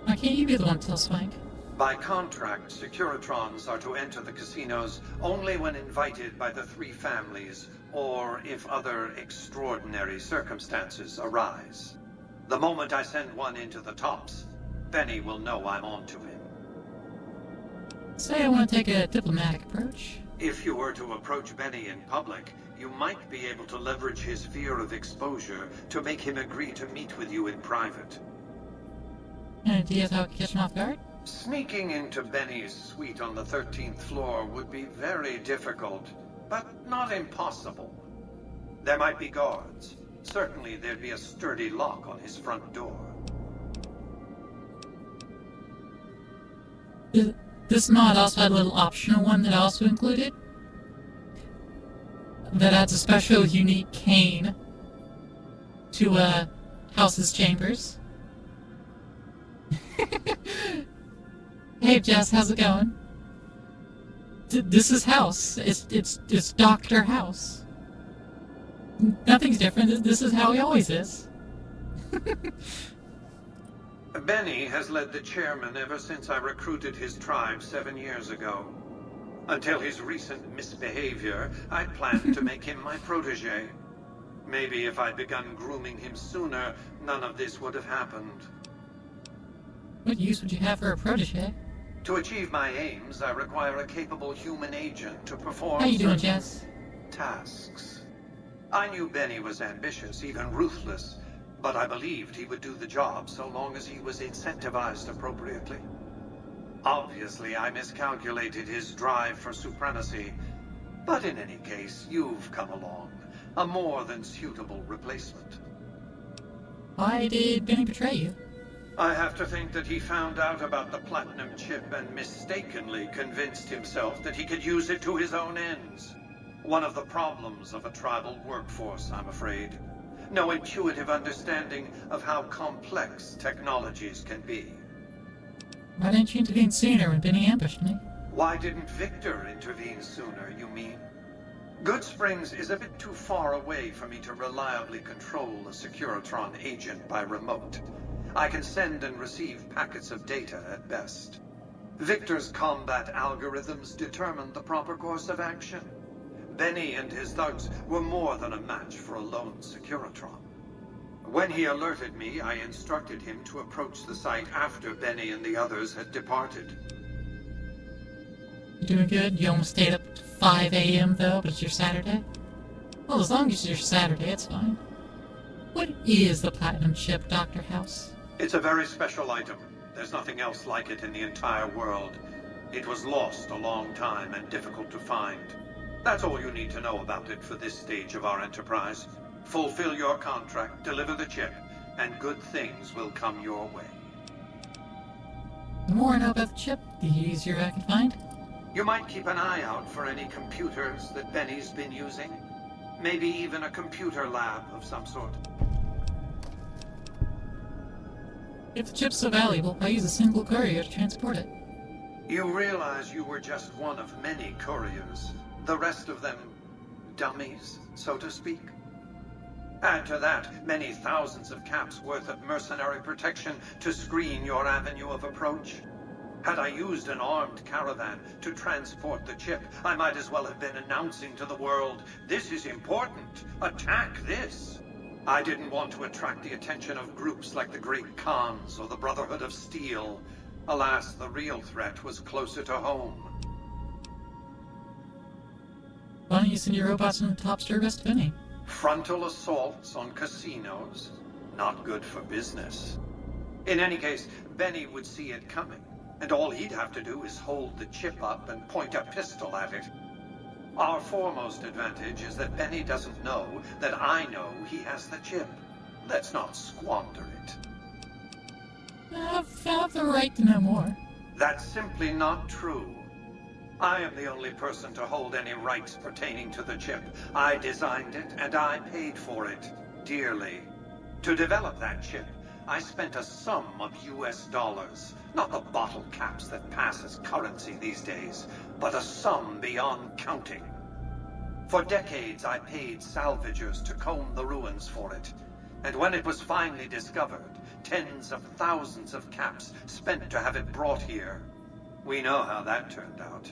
Why can't you be the one to tell Swank? By contract, Securitrons are to enter the casinos only when invited by the 3 families, or if other extraordinary circumstances arise. The moment I send one into the Tops, Benny will know I'm on to him. Say I want to take a diplomatic approach. If you were to approach Benny in public, you might be able to leverage his fear of exposure to make him agree to meet with you in private. Any ideas how I can catch him off guard? Sneaking into Benny's suite on the 13th floor would be very difficult, but not impossible. There might be guards. Certainly there'd be a sturdy lock on his front door. This mod also had a little optional one that I also included. That adds a special unique cane to House's chambers. Hey Jess, how's it going? This is House. It's Dr. House. Nothing's different. This is how he always is. Benny has led the chairman ever since I recruited his tribe 7 years ago. Until his recent misbehavior, I'd planned to make him my protege. Maybe if I'd begun grooming him sooner, none of this would have happened. What use would you have for a protege? To achieve my aims, I require a capable human agent to perform How you doing, certain Jess? tasks. I knew Benny was ambitious, even ruthless, but I believed he would do the job so long as he was incentivized appropriately. Obviously, I miscalculated his drive for supremacy, but in any case, you've come along. A more than suitable replacement. Why did Benny betray you? I have to think that he found out about the platinum chip and mistakenly convinced himself that he could use it to his own ends. One of the problems of a tribal workforce, I'm afraid. No intuitive understanding of how complex technologies can be. Why didn't you intervene sooner when Benny ambushed me? Why didn't Victor intervene sooner, you mean? Goodsprings is a bit too far away for me to reliably control a Securitron agent by remote. I can send and receive packets of data at best. Victor's combat algorithms determined the proper course of action. Benny and his thugs were more than a match for a lone Securitron. When he alerted me, I instructed him to approach the site after Benny and the others had departed. You doing good? You almost stayed up to 5 a.m. though, but it's your Saturday? Well, as long as it's your Saturday, it's fine. What is the platinum chip, Dr. House? It's a very special item. There's nothing else like it in the entire world. It was lost a long time and difficult to find. That's all you need to know about it for this stage of our enterprise. Fulfill your contract, deliver the chip, and good things will come your way. The more I know about the chip, the easier I can find. You might keep an eye out for any computers that Benny's been using. Maybe even a computer lab of some sort. If the chip's so valuable, I use a single courier to transport it. You realize you were just one of many couriers. The rest of them, dummies, so to speak. Add to that many thousands of caps worth of mercenary protection to screen your avenue of approach. Had I used an armed caravan to transport the chip, I might as well have been announcing to the world, "This is important. Attack this." I didn't want to attract the attention of groups like the Great Khans or the Brotherhood of Steel. Alas, the real threat was closer to home. Why don't you send your robots in the top to arrest Benny? Frontal assaults on casinos, not good for business. In any case, Benny would see it coming, and all he'd have to do is hold the chip up and point a pistol at it. Our foremost advantage is that Benny doesn't know that I know he has the chip. Let's not squander it. I have the right to know more. That's simply not true. I am the only person to hold any rights pertaining to the chip. I designed it, and I paid for it, dearly. To develop that chip, I spent a sum of US dollars. Not the bottle caps that pass as currency these days, but a sum beyond counting. For decades, I paid salvagers to comb the ruins for it. And when it was finally discovered, tens of thousands of caps spent to have it brought here. We know how that turned out.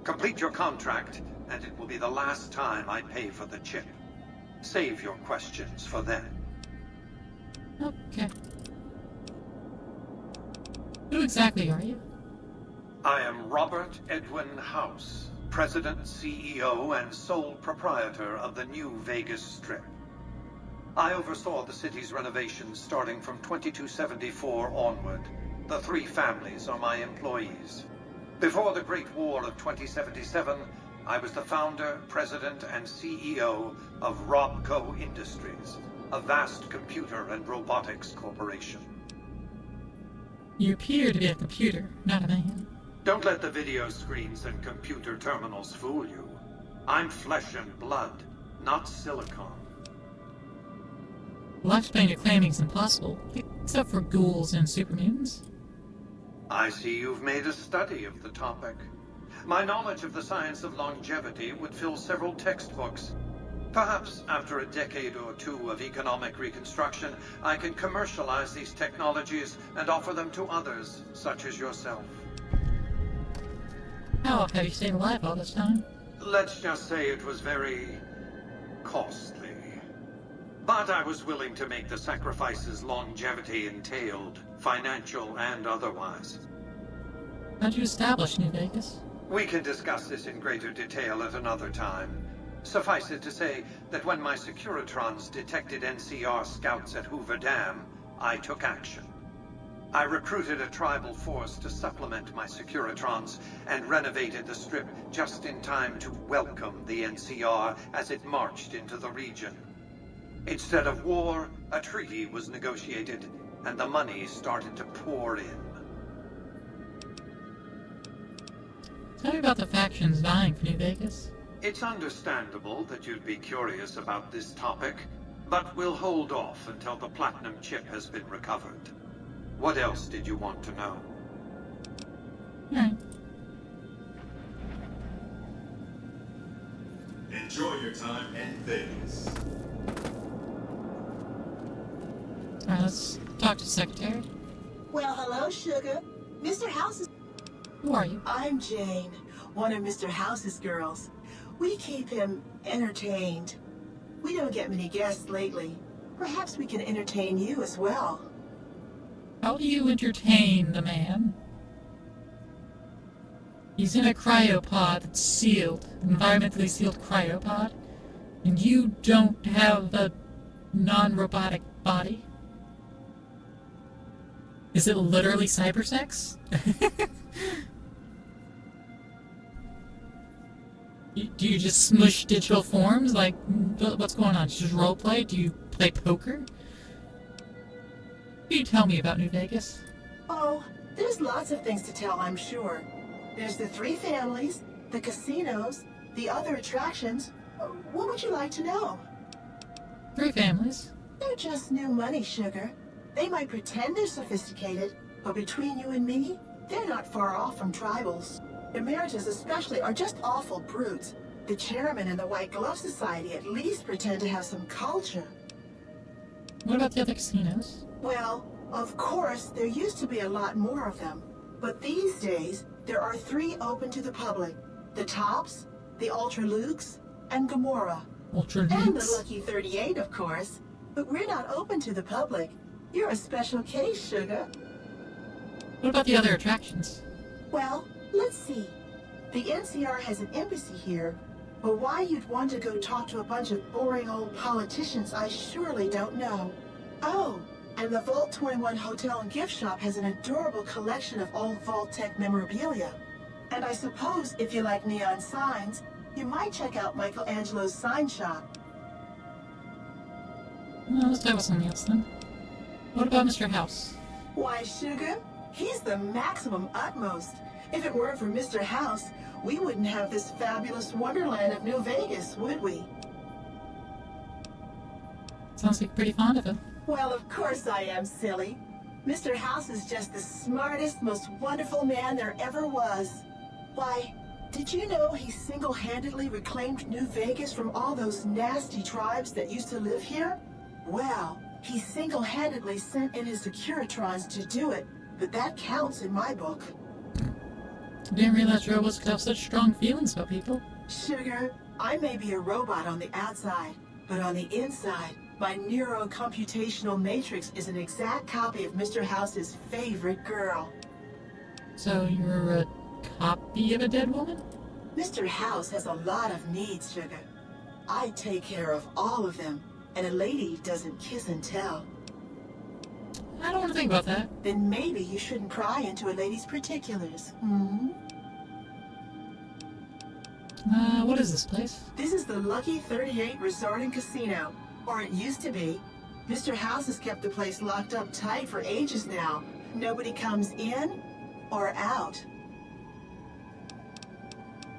Complete your contract, and it will be the last time I pay for the chip. Save your questions for then. Okay. Who exactly are you? I am Robert Edwin House, President, CEO, and sole proprietor of the New Vegas Strip. I oversaw the city's renovations starting from 2274 onward. The 3 families are my employees. Before the Great War of 2077, I was the founder, president, and CEO of Robco Industries, a vast computer and robotics corporation. You appear to be a computer, not a man. Don't let the video screens and computer terminals fool you. I'm flesh and blood, not silicon. Lifespan you're claiming is impossible, except for ghouls and supermutants. I see you've made a study of the topic. My knowledge of the science of longevity would fill several textbooks. Perhaps after a decade or two of economic reconstruction, I can commercialize these technologies and offer them to others, such as yourself. How long have you stayed alive all this time? Let's just say it was very costly. But I was willing to make the sacrifices longevity entailed, financial and otherwise. How'd you establish New Vegas? We can discuss this in greater detail at another time. Suffice it to say that when my Securitrons detected NCR scouts at Hoover Dam, I took action. I recruited a tribal force to supplement my Securitrons and renovated the Strip just in time to welcome the NCR as it marched into the region. Instead of war, a treaty was negotiated, and the money started to pour in. Tell me about the factions vying for New Vegas. It's understandable that you'd be curious about this topic, but we'll hold off until the platinum chip has been recovered. What else did you want to know? Enjoy your time in Vegas. Alright, let's talk to the Secretary. Well, hello, Sugar. Mr. House is... Who are you? I'm Jane, one of Mr. House's girls. We keep him entertained. We don't get many guests lately. Perhaps we can entertain you as well. How do you entertain the man? He's in a cryopod that's sealed, environmentally sealed cryopod, and you don't have a non-robotic body? Is it literally cybersex? Do you just smush digital forms? Like, what's going on? Just roleplay? Do you play poker? Can you tell me about New Vegas? Oh, there's lots of things to tell, I'm sure. There's the 3 families, the casinos, the other attractions. What would you like to know? 3 families? They're just new money, Sugar. They might pretend they're sophisticated, but between you and me, they're not far off from tribals. Emeritus especially are just awful brutes. The chairman and the White Glove Society at least pretend to have some culture. What about the other casinos? Well, of course, there used to be a lot more of them. But these days, there are 3 open to the public. The Tops, the Ultra Lukes, and Gamora. Ultra And the Lukes? Lucky 38, of course. But we're not open to the public. You're a special case, Sugar. What about the other attractions? Well, let's see. The NCR has an embassy here, but why you'd want to go talk to a bunch of boring old politicians, I surely don't know. Oh, and the Vault 21 Hotel and Gift Shop has an adorable collection of old Vault-Tec memorabilia. And I suppose if you like neon signs, you might check out Michelangelo's sign shop. No, let's talk about something else then. What about Mr. House? Why, Sugar, he's the maximum utmost. If it weren't for Mr. House, we wouldn't have this fabulous wonderland of New Vegas, would we? Sounds like you're pretty fond of him. Well, of course I am, silly. Mr. House is just the smartest, most wonderful man there ever was. Why, did you know he single-handedly reclaimed New Vegas from all those nasty tribes that used to live here? Well, he single-handedly sent in his Securitrons to do it, but that counts in my book. I didn't realize robots could have such strong feelings about people. Sugar, I may be a robot on the outside, but on the inside, my neurocomputational matrix is an exact copy of Mr. House's favorite girl. So you're a copy of a dead woman? Mr. House has a lot of needs, Sugar. I take care of all of them, and a lady doesn't kiss and tell. I don't want to think about that. Then maybe you shouldn't pry into a lady's particulars, hmm? What is this place? This is the Lucky 38 Resort and Casino. Or it used to be. Mr. House has kept the place locked up tight for ages now. Nobody comes in or out.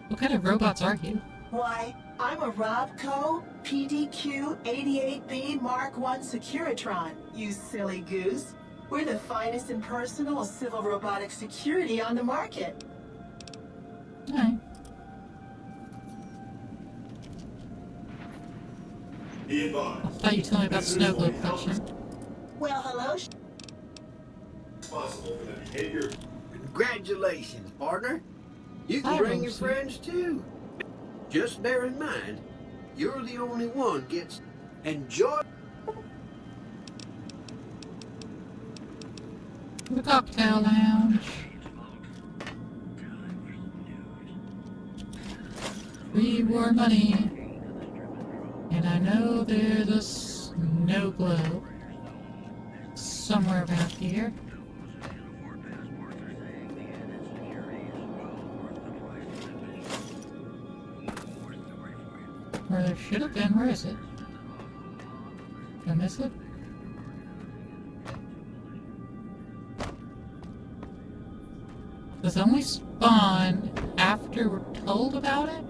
What kind of robots are you? Why, I'm a Robco PDQ-88B Mark I Securitron, you silly goose. We're the finest in personal civil robotic security on the market. Alright. Be I advised. thought you told me about Visitors snow will globe be held collection. Well, hello. responsible for the behavior. Congratulations, partner. You can Hi, bring your Rosie. friends too. Just bear in mind, you're the only one gets enjoy. The cocktail lounge. Reward money. And I know there's a snow globe somewhere around here. Or there should have been. Where is it? Did I miss it? Does it only spawn after we're told about it?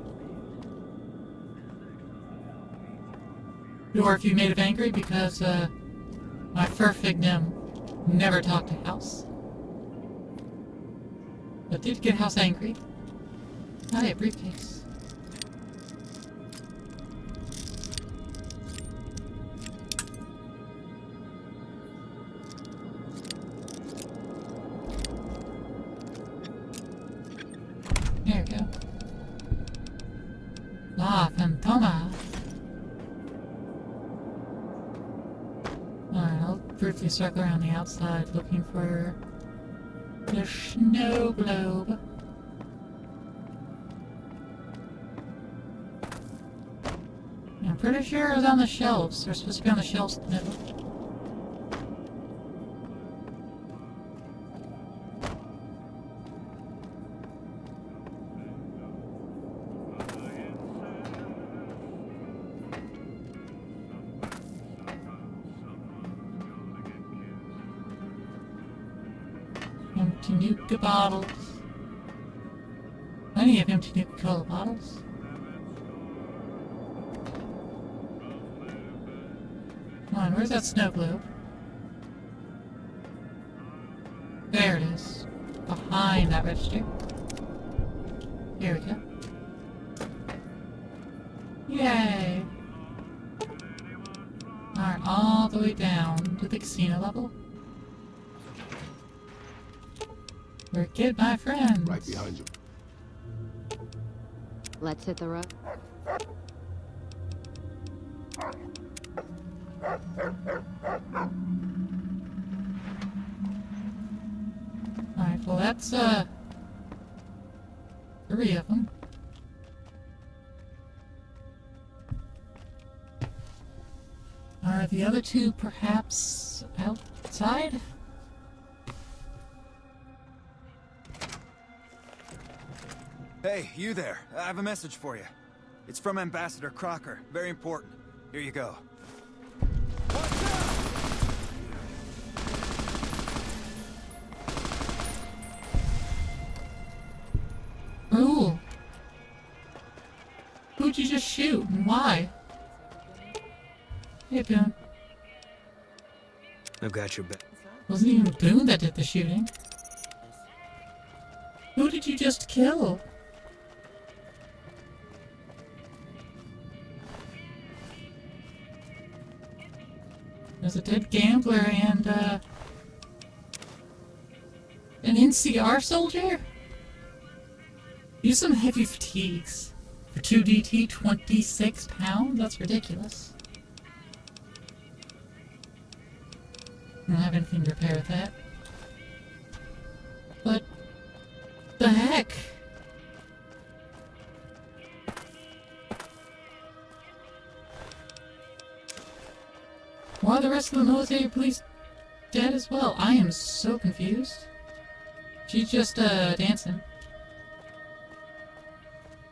Or if you made it angry because my fur fignim never talked to House. But did get House angry. Not a briefcase. There we go. La Fantoma. Alright, I'll briefly circle around the outside looking for the snow globe. I'm pretty sure it was on the shelves. They're supposed to be on the shelves in the middle. Empty Nuka bottles. Plenty of empty Nuka Cola bottles. Come on, where's that snow globe? There it is. Behind that register. Here we go. Yay! Alright, all the way down to the casino level. Where kid my friends. Right behind you. Let's hit the road. Alright, well that's, 3 of them. Are the other 2 perhaps outside? Hey, you there. I have a message for you. It's from Ambassador Crocker. Very important. Here you go. Ooh. Who'd you just shoot and why? Hey, Boone. I've got your back. Wasn't even Boone that did the shooting. Who did you just kill? There's a dead gambler and, an NCR soldier? Use some heavy fatigues. For 2DT, 26 pounds? That's ridiculous. I don't have anything to repair with that. But... the heck? Why are the rest of the military police dead as well? I am so confused. She's just, dancing.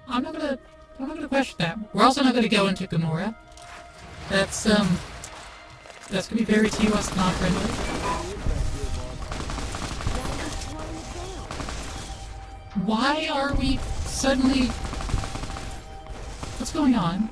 I'm not gonna question that. We're also not gonna go into Gamora. That's gonna be very TOS not friendly. Why are we suddenly... What's going on?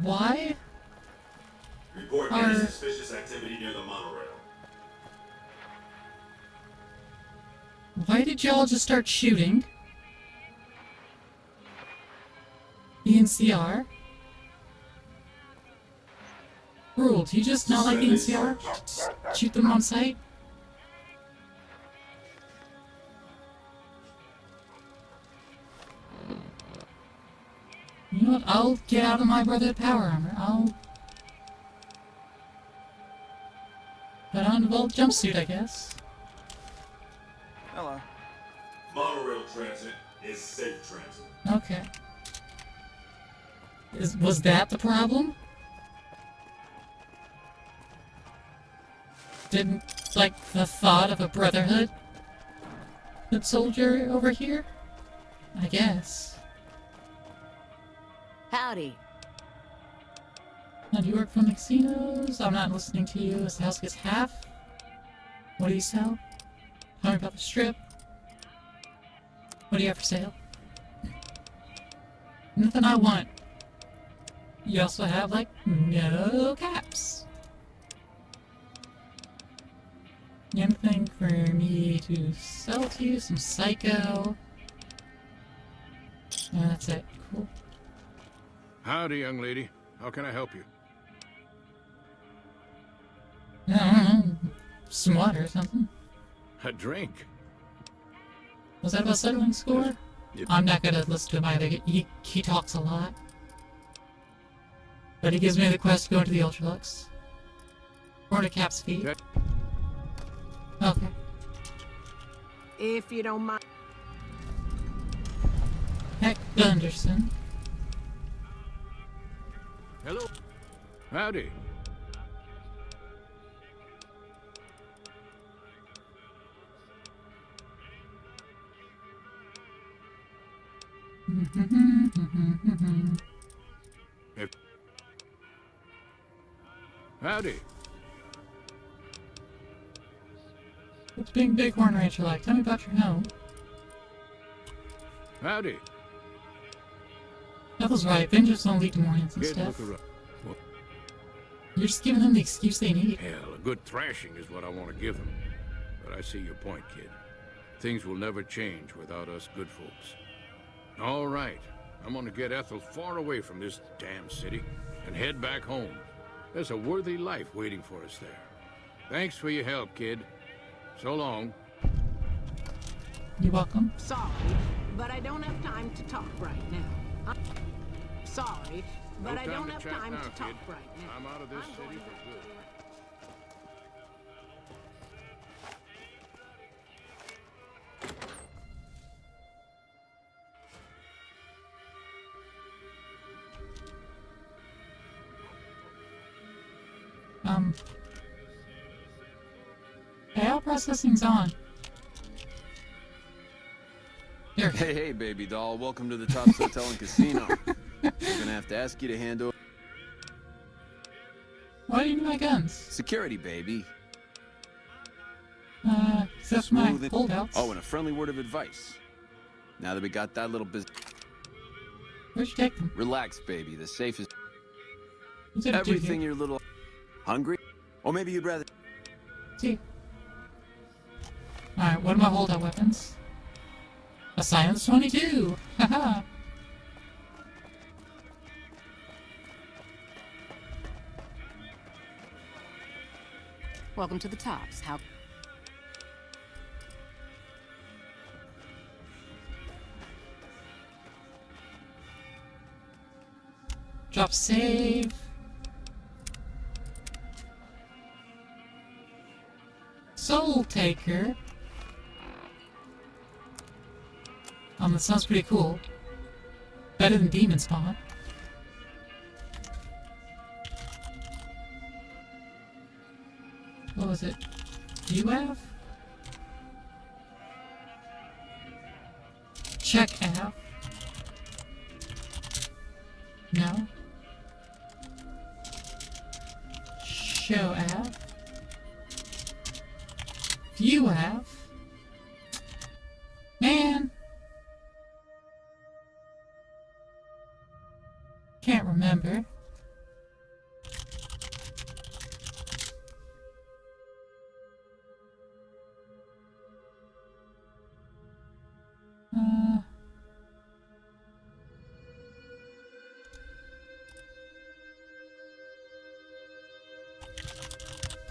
Why? Report any suspicious activity near the monorail. Why did y'all just start shooting? The NCR? Rule, do you just not like the NCR? Just shoot them on sight? You know what? I'll get out of my brotherhood power armor. I'll put on the Volt jumpsuit, I guess. Hello. Monorail transit is safe transit. Okay. Was that the problem? Didn't like the thought of a brotherhood soldier over here? I guess. Howdy. Now, do you work from the casinos? I'm not listening to you as the house gets half. What do you sell? Tell me about the strip. What do you have for sale? Nothing I want. You also have, like, no caps. Anything for me to sell to you? Some Psycho. And that's it. Cool. Howdy, young lady. How can I help you? I don't know. Some water or something. A drink? Was that about settling score? Yeah. I'm not gonna listen to him either. He talks a lot. But he gives me the quest to go into the Ultralux. Or to Cap's feet. Okay. If you don't mind. Heck, Gunderson. Hello. Howdy. Howdy. What's being Bighorn Rancher like? Tell me about your home. Howdy. That was right. Vengeance don't lead to more hands and Kid, stuff. look around. Well, You're just giving them the excuse they need. hell, a good thrashing is what I want to give them. But I see your point, kid. Things will never change without us good folks. All right. I'm gonna get Ethel far away from this damn city and head back home. There's a worthy life waiting for us there. Thanks for your help, kid. So long. You're welcome. Sorry, but I don't have time to talk right now. Sorry, but No I don't to have chat time now, to talk kid. right now. I'm out of this city for good. AI processing's on. Here. Hey, baby doll. Welcome to the Tops Hotel and Casino. I'm gonna have to ask you to hand over... Why do you need my guns? Security, baby. Except my holdouts. Oh, and a friendly word of advice. Now that we got that little business... Where'd you take them? Relax, baby. The safe is... What's it do Everything here? you're little... Hungry? Or maybe you'd rather... See. Alright, what are my holdout weapons? A Silence 22! Haha! Welcome to the Tops. How? Drop save. Soul Taker. That sounds pretty cool. Better than Demon Spawn. What was it? Do you have? Check F. No. Show F. View F. Man. Can't remember.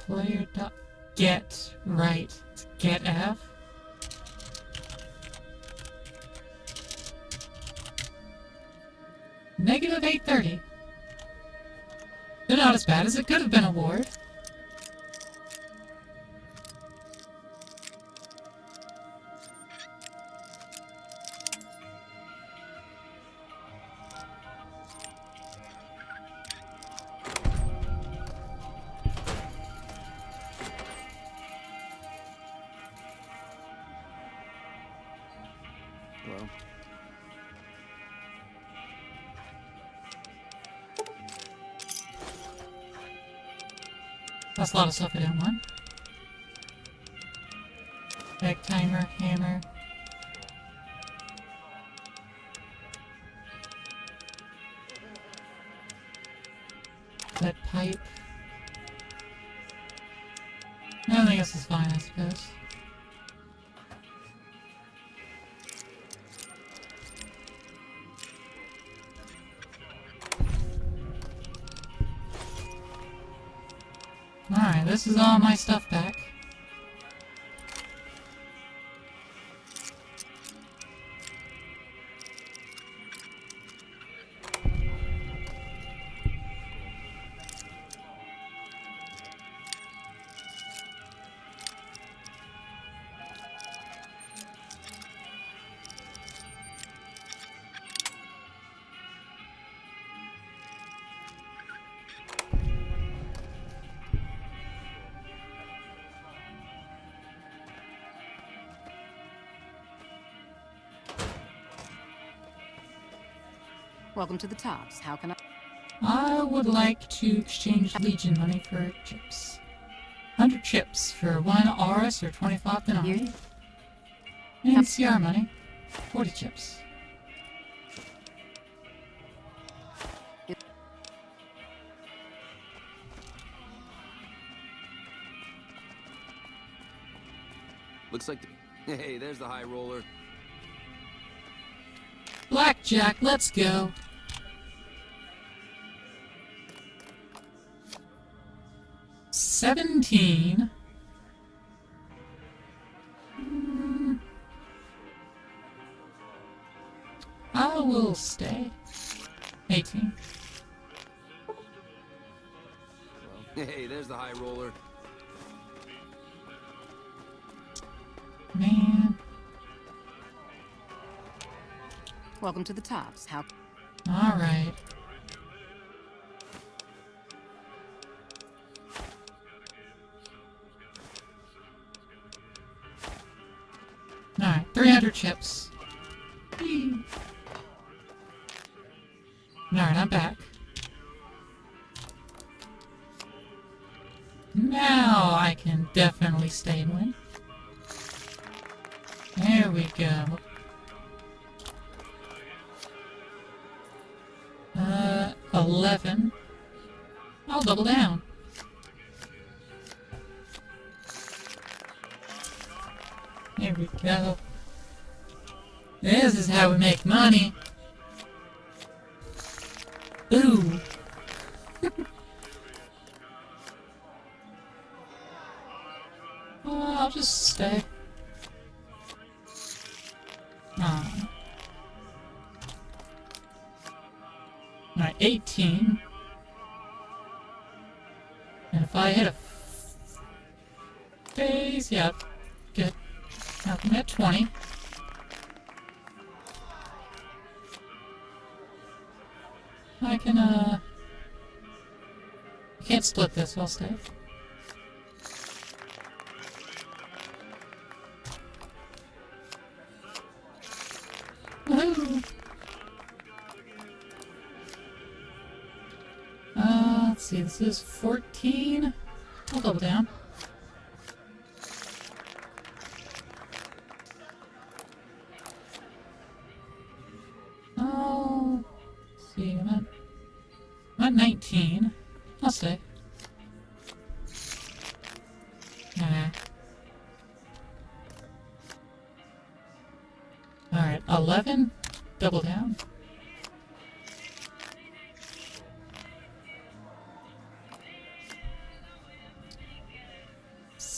Player dot get right. It's get F. Negative 830. They're not as bad as it could have been, award. Well, that's a lot of stuff I don't want. Egg timer, hammer. Lead pipe. I think this is fine, I suppose. Alright, this is all my stuff back. Welcome to the Tops. How can I... I would like to exchange Legion money for chips. 100 chips for 1 Aurus or 25 denarii. And CR money. 40 chips. looks like... Hey, there's the high roller. Blackjack, let's go. $17. I will stay. 18. Hey, there's the high roller. Man. Welcome to the Tops. How... Alright. Alright, 300 chips. Whee. Alright, I'm back. Now I can definitely stay and win. There we go. 11. I'll double down. There we go. This is how we make money. Ooh. I'll just stay. Oh. Alright, 18. And if I hit a phase, yeah, good. Now I'm at 20. I can, I can't split this, so I'll stay. Woohoo! Let's see, this is 14. I'll double down. Oh, let's see, I'm at 19. I'll stay. Nah. Alright, 11. Double down.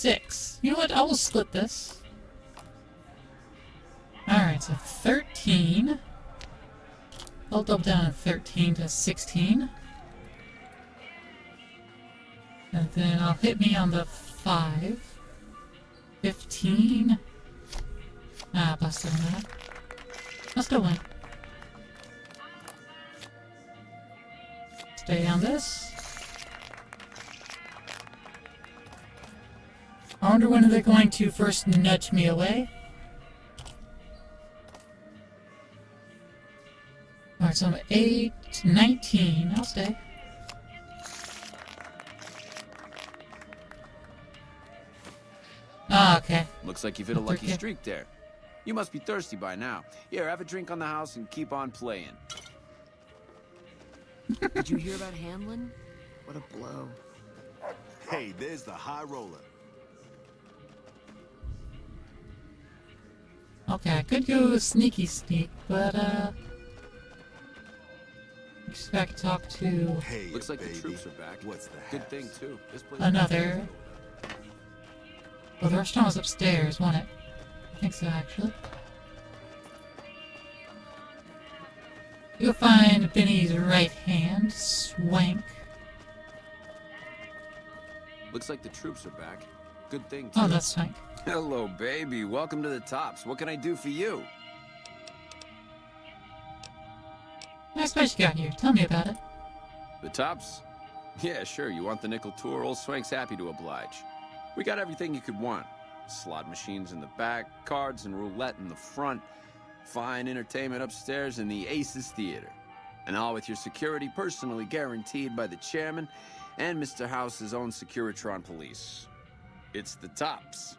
6. You know what? I will split this. Alright, so 13. I'll double down on 13 to 16. And then I'll hit me on the 5. 15. Ah, busted on that. I'll still win. Stay on this. I wonder when they're going to first nudge me away. Alright, so I'm 8, 19. I'll stay. Ah, okay. Looks like you've hit a lucky streak there. You must be thirsty by now. Here, have a drink on the house and keep on playing. Did you hear about Hamlin? What a blow. Hey, there's the high roller. Okay, I could go sneaky sneak, but expect to talk to Looks like the troops are back. What's the Good thing too. This place another. Well, the restaurant was upstairs, wasn't it? I think so, actually. You'll find Benny's right hand, Swank. Looks like the troops are back. Good thing too. Oh, that's Swank. Hello, baby. Welcome to the Tops. What can I do for you? Nice place you got here. Tell me about it. The Tops? Yeah, sure. You want the nickel tour? Old Swank's happy to oblige. We got everything you could want. Slot machines in the back, cards and roulette in the front, fine entertainment upstairs in the Aces Theater. And all with your security personally guaranteed by the chairman and Mr. House's own Securitron police. It's the Tops.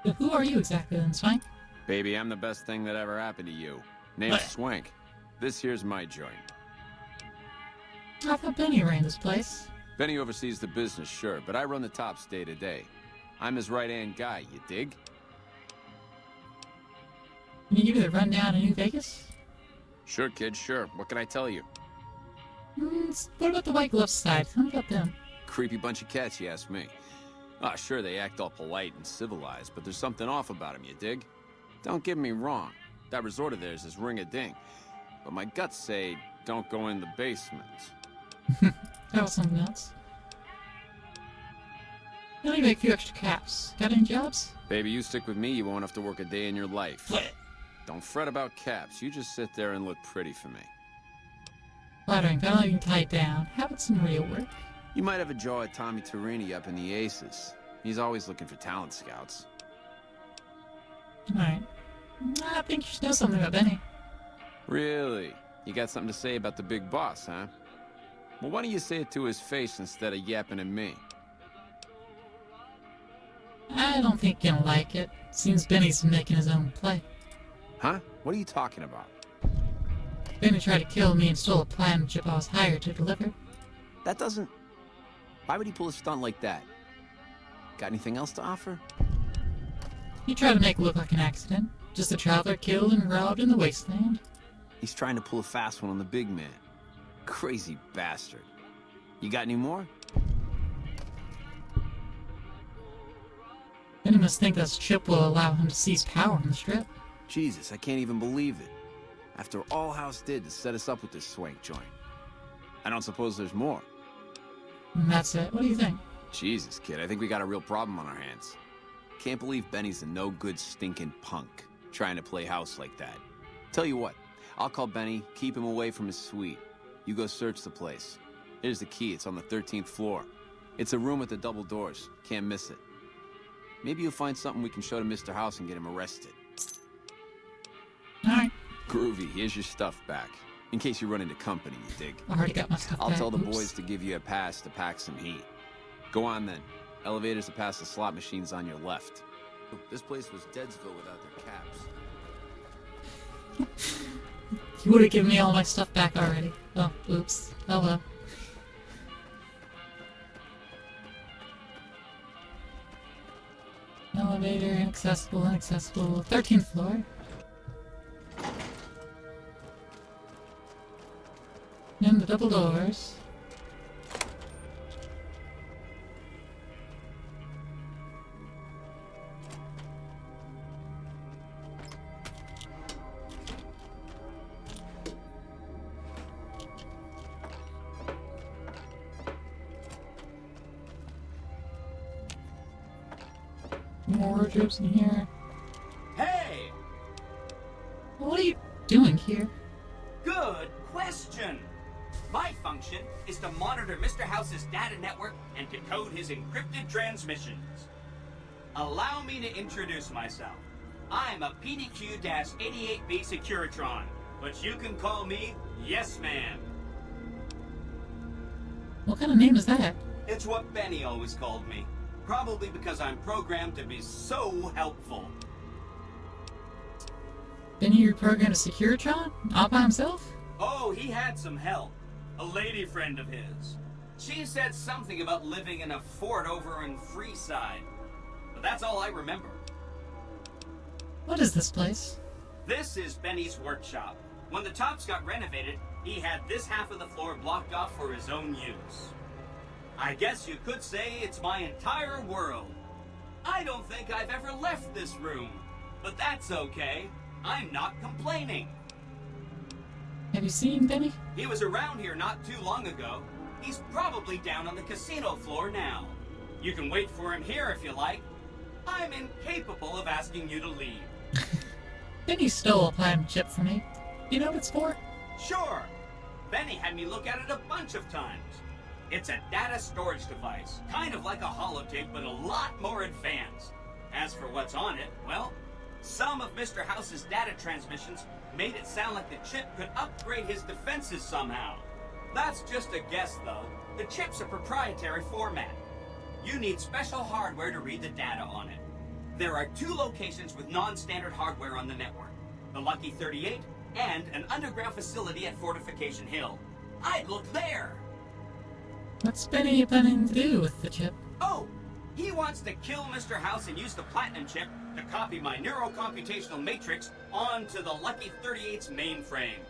So who are you exactly then, Swank? Baby, I'm the best thing that ever happened to you. Name's Swank. This here's my joint. I thought Benny ran this place. Benny oversees the business, sure, but I run the Tops day to day. I'm his right-hand guy, you dig? Can you give me the rundown of New Vegas? Sure, kid, sure. What can I tell you? What about the White Glove side? Tell me about them. Creepy bunch of cats, you ask me. Ah, sure, they act all polite and civilized, but there's something off about them, you dig? Don't get me wrong. That resort of theirs is ring-a-ding. But my guts say, don't go in the basement. That was something else. Let me make a few extra caps. Got any jobs? Baby, you stick with me, you won't have to work a day in your life. Don't fret about caps. You just sit there and look pretty for me. Flattering, but I don't even tie it down. How about some real work? You might have a jaw at Tommy Torini up in the Aces. He's always looking for talent scouts. Alright. I think you should know something about Benny. Really? You got something to say about the big boss, huh? Well, why don't you say it to his face instead of yapping at me? I don't think you'll like it. Seems Benny's making his own play. Huh? What are you talking about? Benny tried to kill me and stole a plan chip I was hired to deliver. That doesn't... Why would he pull a stunt like that? Got anything else to offer? He tried to make it look like an accident. Just a traveler killed and robbed in the wasteland. He's trying to pull a fast one on the big man. Crazy bastard. You got any more? Benny must think this chip will allow him to seize power on the strip. Jesus, I can't even believe it. After all House did to set us up with this Swank joint. I don't suppose there's more. And that's it. What do you think? Jesus, kid, I think we got a real problem on our hands. Can't believe Benny's a no-good stinking punk, trying to play house like that. Tell you what, I'll call Benny, keep him away from his suite. You go search the place. Here's the key, it's on the 13th floor. It's a room with the double doors, can't miss it. Maybe you'll find something we can show to Mr. House and get him arrested. Alright. Groovy, here's your stuff back. In case you run into company, you dig. I already got my stuff I'll back. tell the Oops. boys to give you a pass to pack some heat. Go on then. Elevators to pass the slot machines on your left. This place was Deadsville without their caps. You would have given me all my stuff back already. Oh, oops. Oh well. Elevator, inaccessible, inaccessible. 13th floor. And the double doors. More wardrobes in here. Hey! What are you doing here? Good question. My function is to monitor Mr. House's data network and decode his encrypted transmissions. Allow me to introduce myself. I'm a PDQ-88B Securitron, but you can call me Yes Man. What kind of name is that? It's what Benny always called me. Probably because I'm programmed to be so helpful. Benny, you programmed a Securitron? All by himself? Oh, he had some help. A lady friend of his. She said something about living in a fort over in Freeside. But that's all I remember. What is this place? This is Benny's workshop. When the Tops got renovated, he had this half of the floor blocked off for his own use. I guess you could say it's my entire world. I don't think I've ever left this room. But that's okay. I'm not complaining. Have you seen Benny? He was around here not too long ago. He's probably down on the casino floor now. You can wait for him here if you like. I'm incapable of asking you to leave. Benny stole a platinum chip from me. You know what it's for? Sure. Benny had me look at it a bunch of times. It's a data storage device, kind of like a holotape, but a lot more advanced. As for what's on it, well, some of Mr. House's data transmissions made it sound like the chip could upgrade his defenses somehow. That's just a guess, though. The chip's a proprietary format. You need special hardware to read the data on it. There are 2 locations with non-standard hardware on the network. The Lucky 38 and an underground facility at Fortification Hill. I'd look there! What's Benny planning to do with the chip? Oh! He wants to kill Mr. House and use the Platinum chip to copy my neurocomputational matrix onto the Lucky 38's mainframe.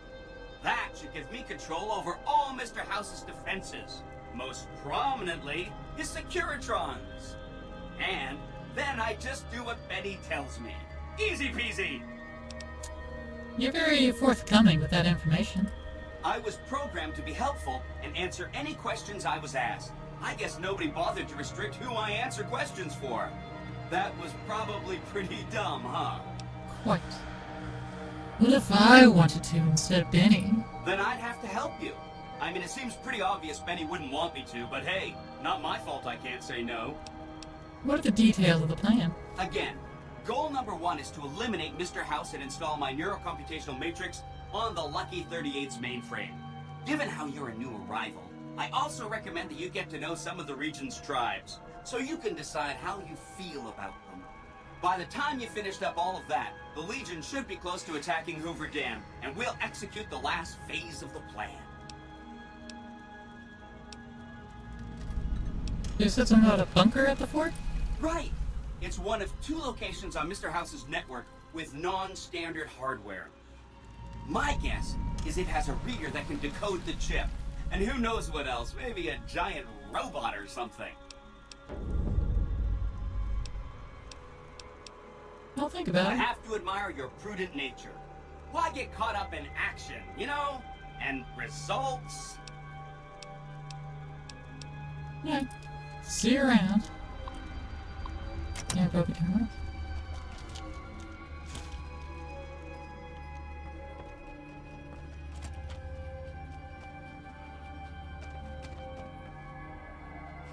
That should give me control over all Mr. House's defenses. Most prominently, his Securitrons. And then I just do what Benny tells me. Easy peasy! You're very forthcoming with that information. I was programmed to be helpful and answer any questions I was asked. I guess nobody bothered to restrict who I answer questions for. That was probably pretty dumb, huh? Quite. What if I wanted to instead of Benny? Then I'd have to help you. I mean, it seems pretty obvious Benny wouldn't want me to, but hey, not my fault I can't say no. What are the details of the plan? Again, goal number 1 is to eliminate Mr. House and install my neurocomputational matrix on the Lucky 38's mainframe. Given how you're a new arrival, I also recommend that you get to know some of the region's tribes, so you can decide how you feel about them. By the time you finished up all of that, the Legion should be close to attacking Hoover Dam, and we'll execute the last phase of the plan. You said something about a bunker at the fort? Right! It's one of 2 locations on Mr. House's network with non-standard hardware. My guess is it has a reader that can decode the chip. And who knows what else, maybe a giant robot or something. I'll think about it. I have to admire your prudent nature. Why get caught up in action, you know? And results? Yeah. See you around. Yeah, broken camera.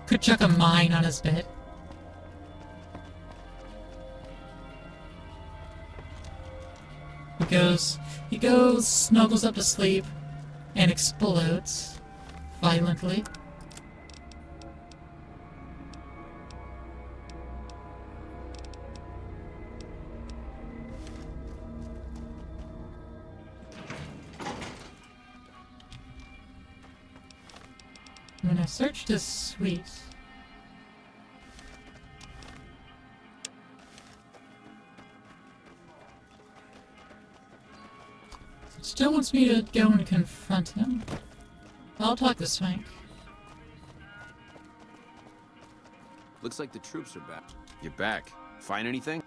Could chuck a mine on his bed. He goes, snuggles up to sleep, and explodes violently. When I searched his suite, it still wants me to go and confront him. I'll talk to Swank. Looks like the troops are back. You're back. Find anything?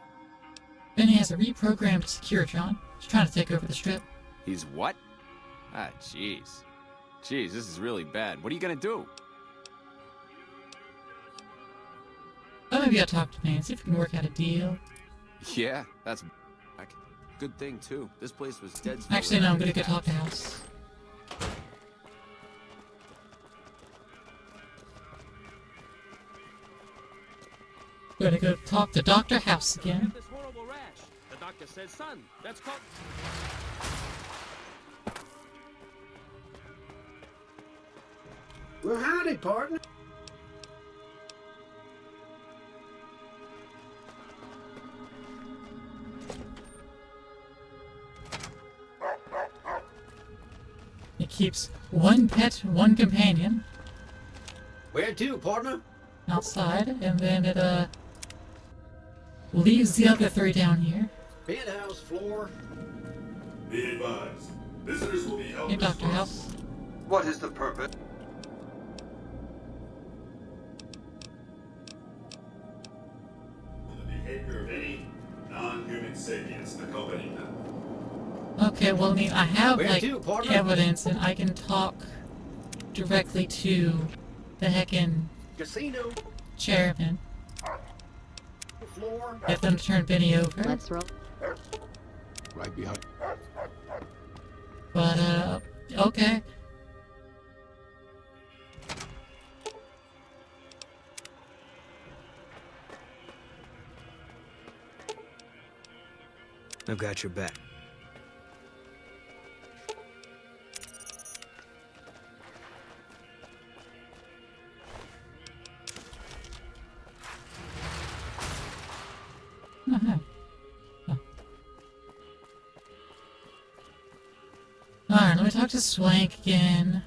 Benny has a reprogrammed Securitron. He's trying to take over the strip. He's what? Ah, jeez. Jeez, this is really bad. What are you gonna do? Let Maybe I'll talk to Vance, see if we can work out a deal. Yeah, that's back. Good thing, too. This place was dead. Actually, no, I'm gonna go talk to House. Gonna go talk to Dr. House again. This horrible rash. The doctor says, son, that's called... Well, howdy, partner. It keeps one pet, one companion. Where to, partner? Outside, and then it, leaves the other 3 down here. Penthouse floor. Be advised, visitors will be held Hey, Dr. House. What is the purpose? The behavior of any non-human sapiens accompanying them. Okay, well, I mean, I have, Where like, to, partner? evidence, and I can talk directly to the heckin' Casino. chairman. Floor. Get them to turn Benny over. Let's roll. Right behind. But, okay. I've got your back. Alright, let me talk to Swank again.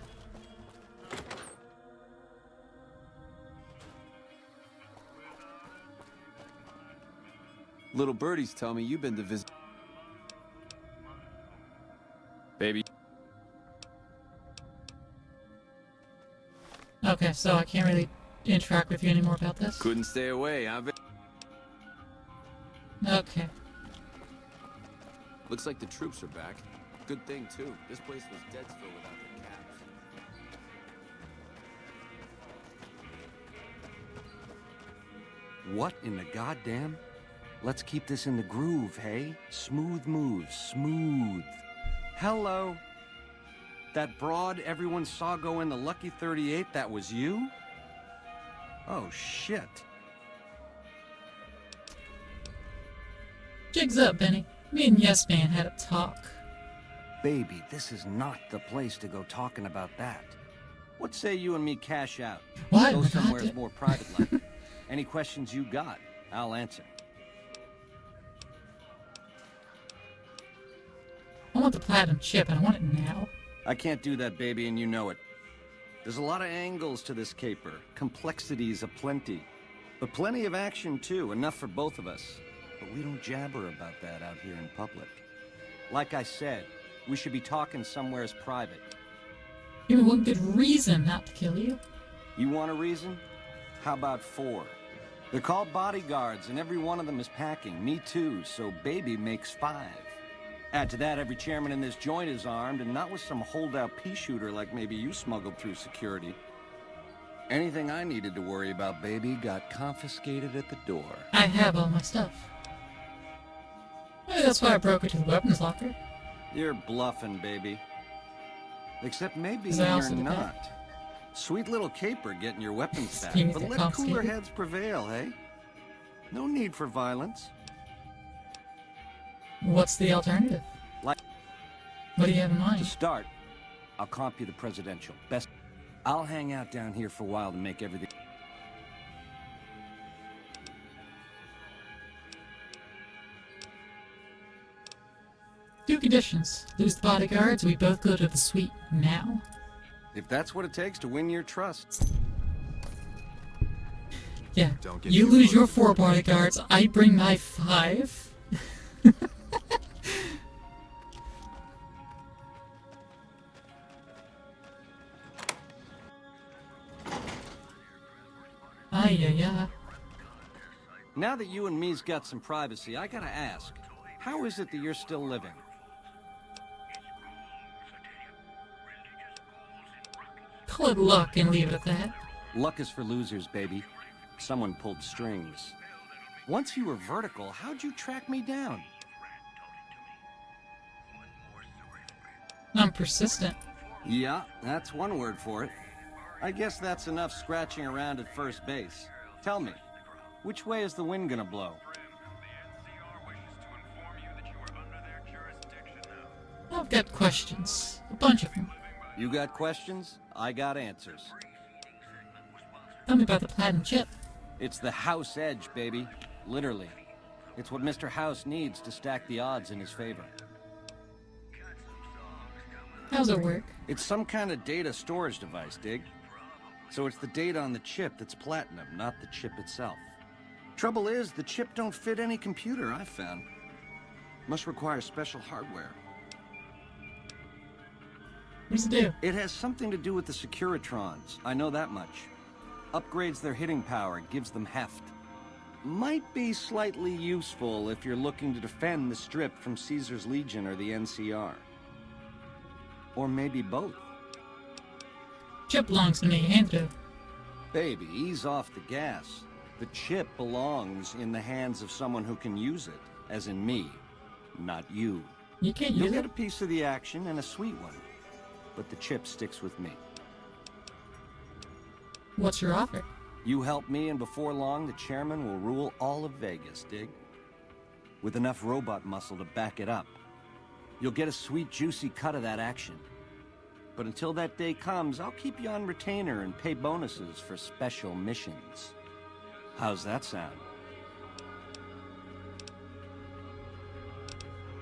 Little birdies tell me you've been to visit. Baby. Okay, so I can't really interact with you anymore about this? Couldn't stay away, huh? Okay. Looks like the troops are back. Good thing, too. This place was Deadsville without their caps. What in the goddamn? Let's keep this in the groove, hey? Smooth moves, smooth. Hello? That broad everyone saw go in the Lucky 38, that was you? Oh, shit. Jigs up, Benny. Me and Yes Man had a talk. Baby, this is not the place to go talking about that. What say you and me cash out? What? Go somewhere more private like. Any questions you got, I'll answer. I want the platinum chip, and I want it now. I can't do that, baby, and you know it. There's a lot of angles to this caper, complexities aplenty. But plenty of action, too, enough for both of us. But we don't jabber about that out here in public. Like I said, we should be talking somewheres private. Give me one good reason not to kill you. You want a reason? How about 4? They're called bodyguards, and every one of them is packing. Me too, so baby makes 5. Add to that, every chairman in this joint is armed, and not with some holdout pea shooter like maybe you smuggled through security. Anything I needed to worry about, baby, got confiscated at the door. I have all my stuff. Maybe that's why I broke into the weapons locker. You're bluffing, baby. Except maybe Is that you're also the not. Sweet little caper getting your weapons back, Schemes but get let cooler confiscated. heads prevail, hey? No need for violence. What's the alternative? Like, what do you have in mind? to start, I'll comp you the presidential. Best. I'll hang out down here for a while to make everything. 2 conditions. Lose the bodyguards, we both go to the suite now. If that's what it takes to win your trust. Yeah, Don't get you too lose close your to 4 the bodyguards, I bring my 5. Ay. Now that you and me's got some privacy, I gotta ask, how is it that you're still living? Call it luck and leave it at that. Luck is for losers, baby. Someone pulled strings. Once you were vertical, how'd you track me down? I'm persistent. Yeah, that's one word for it. I guess that's enough scratching around at first base. Tell me, which way is the wind gonna blow? I've got questions. A bunch of them. You got questions? I got answers. Tell me about the platinum chip. It's the House Edge, baby. Literally. It's what Mr. House needs to stack the odds in his favor. How's it work? It's some kind of data storage device, Dig. So it's the data on the chip that's platinum, not the chip itself. Trouble is, the chip don't fit any computer I've found. Must require special hardware. What does it do? It has something to do with the Securitrons. I know that much. Upgrades their hitting power and gives them heft. Might be slightly useful if you're looking to defend the Strip from Caesar's Legion or the NCR. Or maybe both. Chip belongs to me, Andrew. Baby, ease off the gas. The chip belongs in the hands of someone who can use it, as in me, not you. You can't You'll use get it? a piece of the action and a sweet one, but the chip sticks with me. What's your offer? You help me, and before long, the chairman will rule all of Vegas, Dig. With enough robot muscle to back it up. You'll get a sweet, juicy cut of that action. But until that day comes, I'll keep you on retainer and pay bonuses for special missions. How's that sound?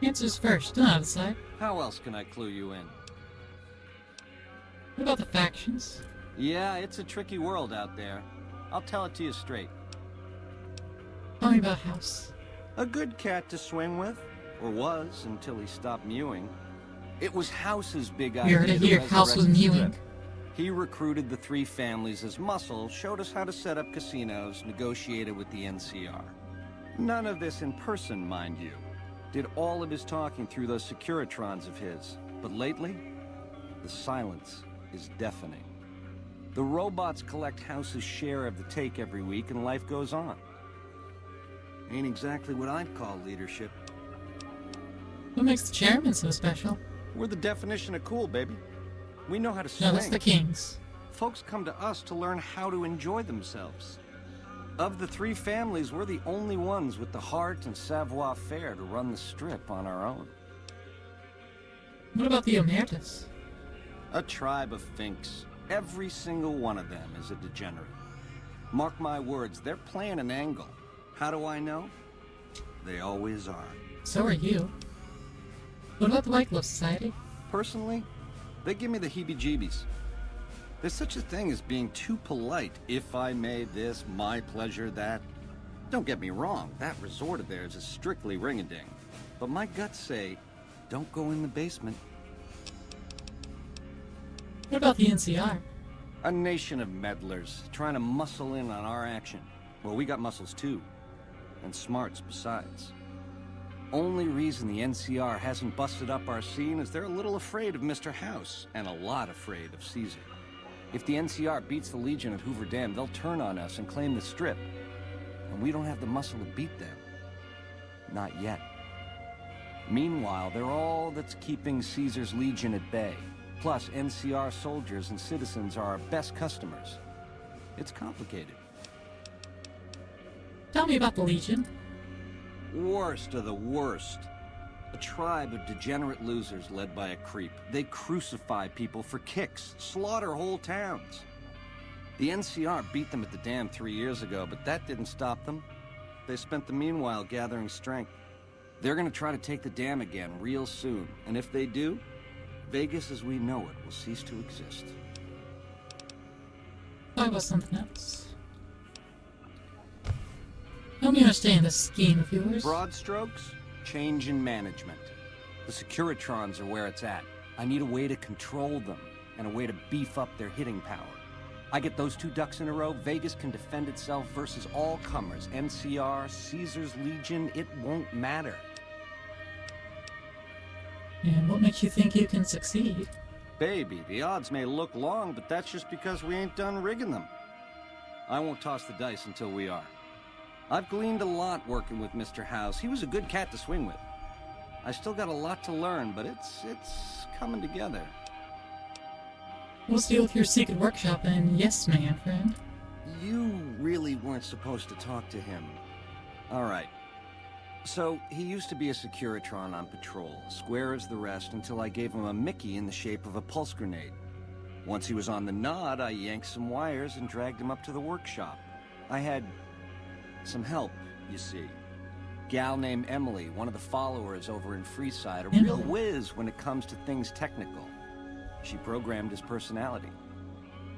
Answers first, then I'll decide. How else can I clue you in? What about the factions? Yeah, it's a tricky world out there. I'll tell it to you straight. Tell me about House. A good cat to swing with. Or was, until he stopped mewing. It was House's big idea. We heard it here, House was mewing. He recruited the three families as muscle, showed us how to set up casinos, negotiated with the NCR. None of this in person, mind you. Did all of his talking through those Securitrons of his. But lately, the silence is deafening. The robots collect House's share of the take every week, and life goes on. Ain't exactly what I'd call leadership. What makes the chairman so special? We're the definition of cool, baby. We know how to swing. No, that's the Kings. Folks come to us to learn how to enjoy themselves. Of the three families, we're the only ones with the heart and savoir-faire to run the Strip on our own. What about the Omertas? A tribe of finks. Every single one of them is a degenerate. Mark my words, they're playing an angle. How do I know? They always are. So are you. What about the White Glove Society? Personally, they give me the heebie-jeebies. There's such a thing as being too polite. If I may this, my pleasure that. Don't get me wrong, that resort of theirs is strictly ring-a-ding. But my guts say, don't go in the basement. What about the NCR? A nation of meddlers, trying to muscle in on our action. Well, we got muscles too. And smarts besides. Only reason the NCR hasn't busted up our scene is they're a little afraid of Mr. House, and a lot afraid of Caesar. If the NCR beats the Legion at Hoover Dam, they'll turn on us and claim the Strip. And we don't have the muscle to beat them. Not yet. Meanwhile, they're all that's keeping Caesar's Legion at bay. Plus, NCR soldiers and citizens are our best customers. It's complicated. Tell me about the Legion. Worst of the worst. A tribe of degenerate losers led by a creep. They crucify people for kicks, slaughter whole towns. The NCR beat them at the dam 3 years ago, but that didn't stop them. They spent the meanwhile gathering strength. They're gonna try to take the dam again real soon, and if they do, Vegas as we know it will cease to exist. Talk about something else. Help me understand this scheme of yours. Broad strokes, change in management. The Securitrons are where it's at. I need a way to control them, and a way to beef up their hitting power. I get those two ducks in a row, Vegas can defend itself versus all comers. NCR, Caesar's Legion, it won't matter. And what makes you think you can succeed? Baby, the odds may look long, but that's just because we ain't done rigging them. I won't toss the dice until we are. I've gleaned a lot working with Mr. House. He was a good cat to swing with. I still got a lot to learn, but it's coming together. What's the deal with your secret workshop and Yes Man, friend? You really weren't supposed to talk to him. All right. So, he used to be a Securitron on patrol, square as the rest, until I gave him a Mickey in the shape of a pulse grenade. Once he was on the nod, I yanked some wires and dragged him up to the workshop. I had some help, you see. Gal named Emily, one of the followers over in Freeside, a real whiz when it comes to things technical. She programmed his personality.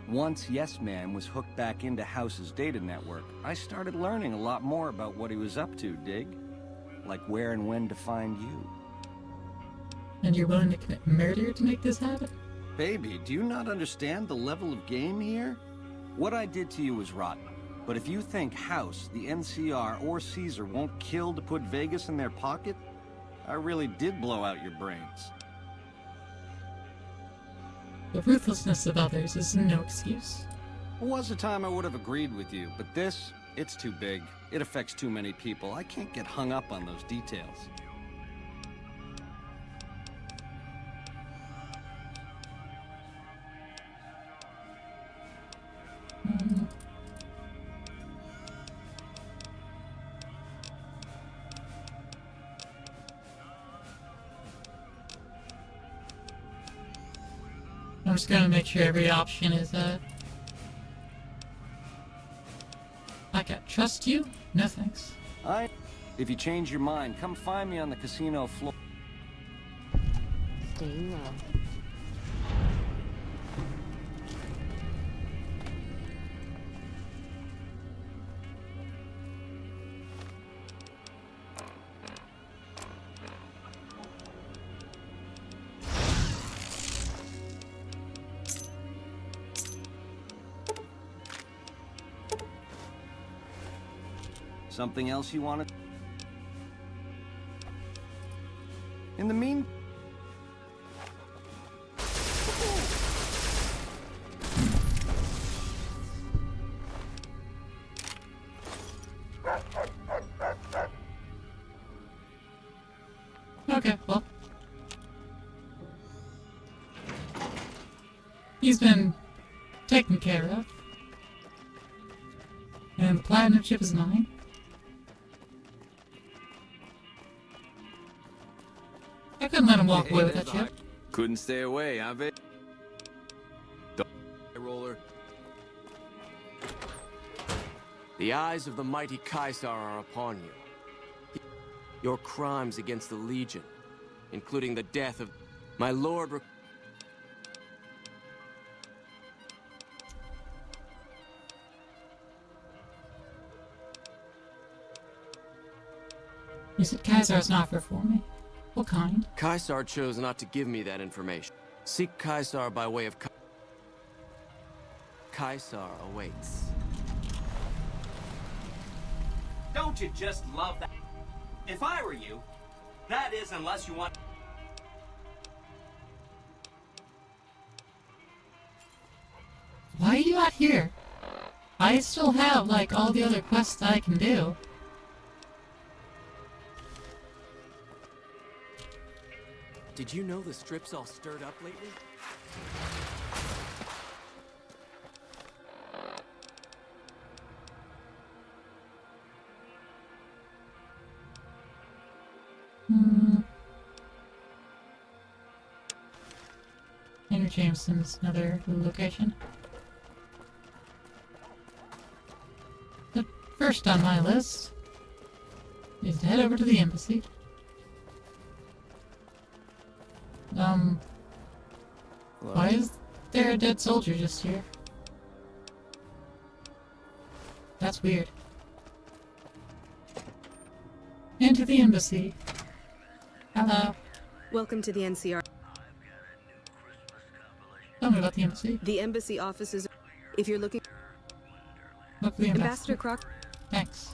Once Yes Man was hooked back into House's data network, I started learning a lot more about what he was up to, dig? Like where and when to find you. And you're willing to commit murder to make this happen? Baby, do you not understand the level of game here? What I did to you was rotten. But if you think House, the NCR, or Caesar won't kill to put Vegas in their pocket, I really did blow out your brains. The ruthlessness of others is no excuse. There was a time I would have agreed with you, but this, it's too big. It affects too many people. I can't get hung up on those details. I'm just gonna make sure every option is, I can trust you? No thanks. If you change your mind, come find me on the casino floor. Staying low. Something else you wanted? In the mean... Okay, well. He's been taken care of. And the platinum chip is mine. I couldn't let him walk away with that chip. Couldn't stay away, huh, Vic? Roller. The eyes of the mighty Caesar are upon you. Your crimes against the Legion, including the death of my lord. You said Caesar has an offer for me. What kind? Caesar chose not to give me that information. Seek Caesar by way of Caesar awaits. Don't you just love that? If I were you, that is, unless you want... Why are you out here? I still have, like, all the other quests that I can do. Did you know the strip's all stirred up lately? Henry Jameson's another location. The first on my list is to head over to the embassy. Why is there a dead soldier just here? That's weird. Into the embassy. Hello. Welcome to the NCR. Tell me about the embassy. The embassy offices. If you're looking... Look for the Ambassador Crocker. Thanks.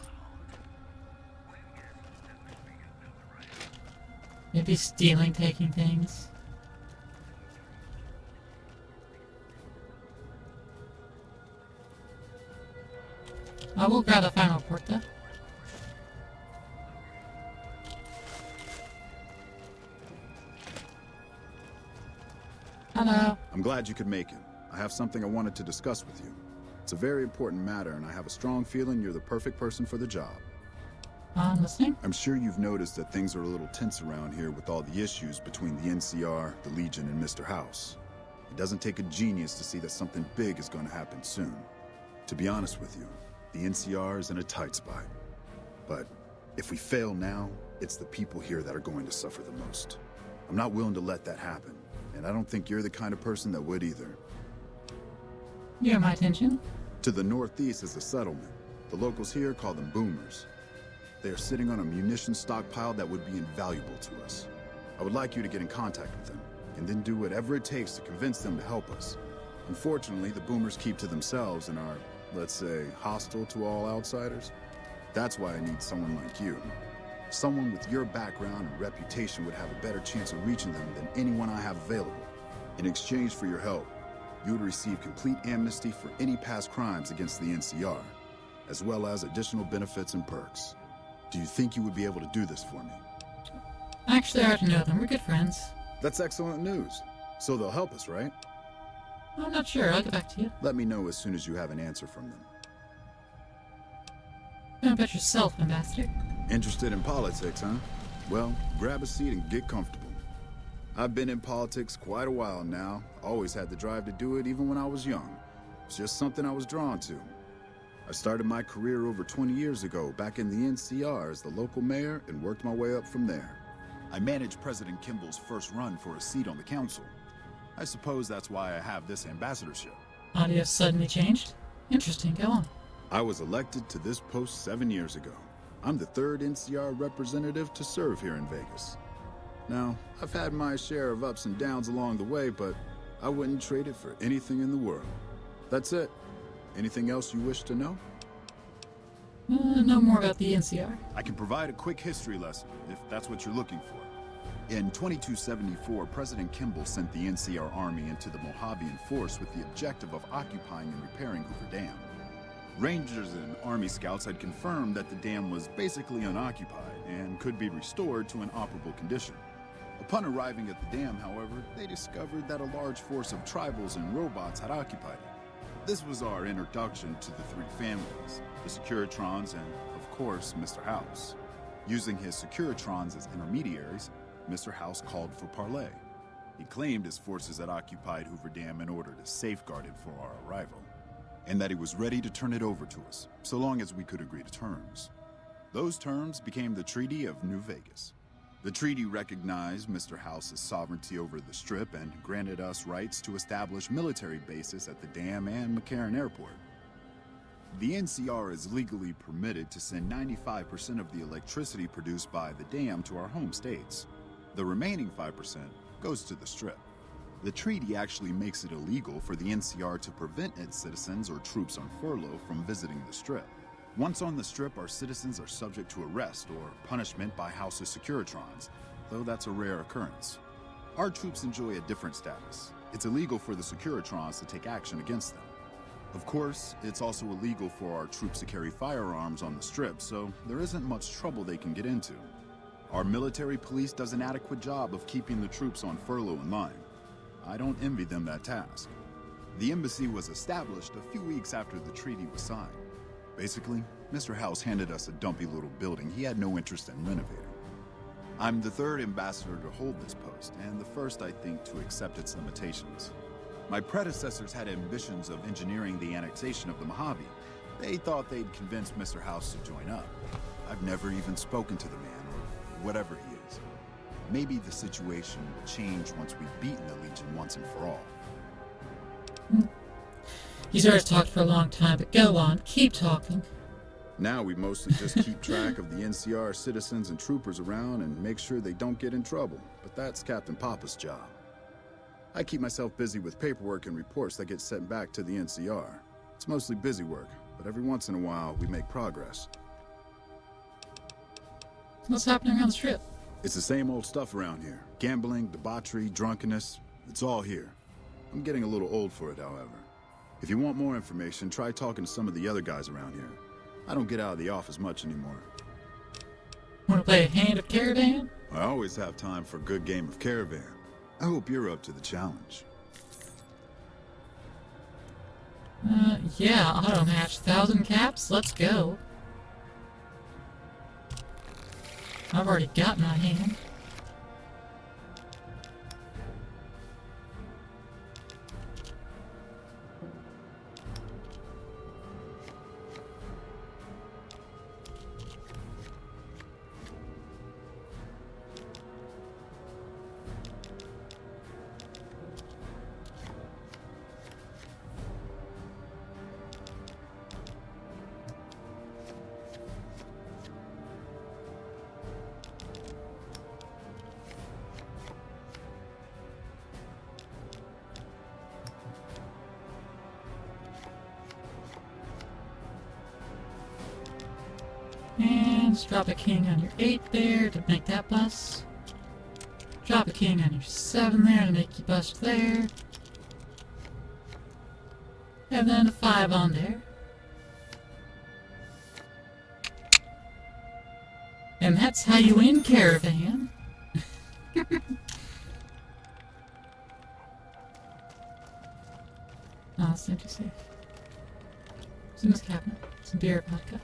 Maybe stealing, taking things. I will grab the final report though. Hello. I'm glad you could make it. I have something I wanted to discuss with you. It's a very important matter, and I have a strong feeling you're the perfect person for the job. I'm listening. I'm sure you've noticed that things are a little tense around here with all the issues between the NCR, the Legion, and Mr. House. It doesn't take a genius to see that something big is going to happen soon. To be honest with you, the NCR is in a tight spot. But if we fail now, it's the people here that are going to suffer the most. I'm not willing to let that happen, and I don't think you're the kind of person that would either. You have my attention. To the northeast is a settlement. The locals here call them boomers. They are sitting on a munitions stockpile that would be invaluable to us. I would like you to get in contact with them, and then do whatever it takes to convince them to help us. Unfortunately, the boomers keep to themselves and are, let's say, hostile to all outsiders. That's why I need someone like you. Someone with your background and reputation would have a better chance of reaching them than anyone I have available. In exchange for your help, you would receive complete amnesty for any past crimes against the NCR, as well as additional benefits and perks. Do you think you would be able to do this for me? Actually, I already know them. We're good friends. That's excellent news. So they'll help us, right? I'm not sure. I'll get back to you. Let me know as soon as you have an answer from them. How about yourself, Ambassador? Interested in politics, huh? Well, grab a seat and get comfortable. I've been in politics quite a while now. Always had the drive to do it even when I was young. It's just something I was drawn to. I started my career over 20 years ago back in the NCR as the local mayor and worked my way up from there. I managed President Kimball's first run for a seat on the council. I suppose that's why I have this ambassadorship. Audio suddenly changed? Interesting, go on. I was elected to this post 7 years ago. I'm the third NCR representative to serve here in Vegas. Now, I've had my share of ups and downs along the way, but I wouldn't trade it for anything in the world. That's it. Anything else you wish to know? No more about the NCR. I can provide a quick history lesson, if that's what you're looking for. In 2274, President Kimball sent the NCR Army into the Mojavian force with the objective of occupying and repairing Hoover Dam. Rangers and Army scouts had confirmed that the dam was basically unoccupied and could be restored to an operable condition. Upon arriving at the dam, however, they discovered that a large force of tribals and robots had occupied it. This was our introduction to the three families, the Securitrons and, of course, Mr. House. Using his Securitrons as intermediaries, Mr. House called for parley. He claimed his forces had occupied Hoover Dam in order to safeguard it for our arrival, and that he was ready to turn it over to us, so long as we could agree to terms. Those terms became the Treaty of New Vegas. The treaty recognized Mr. House's sovereignty over the Strip and granted us rights to establish military bases at the dam and McCarran Airport. The NCR is legally permitted to send 95% of the electricity produced by the dam to our home states. The remaining 5% goes to the Strip. The treaty actually makes it illegal for the NCR to prevent its citizens or troops on furlough from visiting the Strip. Once on the Strip, our citizens are subject to arrest or punishment by House's Securitrons, though that's a rare occurrence. Our troops enjoy a different status. It's illegal for the Securitrons to take action against them. Of course, it's also illegal for our troops to carry firearms on the Strip, so there isn't much trouble they can get into. Our military police does an adequate job of keeping the troops on furlough in line. I don't envy them that task. The embassy was established a few weeks after the treaty was signed. Basically, Mr. House handed us a dumpy little building he had no interest in renovating. I'm the third ambassador to hold this post, and the first, I think, to accept its limitations. My predecessors had ambitions of engineering the annexation of the Mojave. They thought they'd convince Mr. House to join up. I've never even spoken to the man, or whatever he is. Maybe the situation will change once we've beaten the Legion once and for all. He's already talked for a long time, but go on, keep talking. Now we mostly just keep track of the NCR citizens and troopers around and make sure they don't get in trouble, but that's Captain Papa's job. I keep myself busy with paperwork and reports that get sent back to the NCR. It's mostly busy work, but every once in a while we make progress. What's happening around the Strip? It's the same old stuff around here. Gambling, debauchery, drunkenness, it's all here. I'm getting a little old for it, however. If you want more information, try talking to some of the other guys around here. I don't get out of the office much anymore. Want to play a hand of Caravan? I always have time for a good game of Caravan. I hope you're up to the challenge. Yeah, auto match. 1,000 caps? Let's go. I've already got my hand. And just drop a king on your 8 there to make that bust. Drop a king on your 7 there to make you bust there. And then a 5 on there. And that's how you win Caravan. Oh, it's empty safe. What's in this cabinet? Some beer, vodka.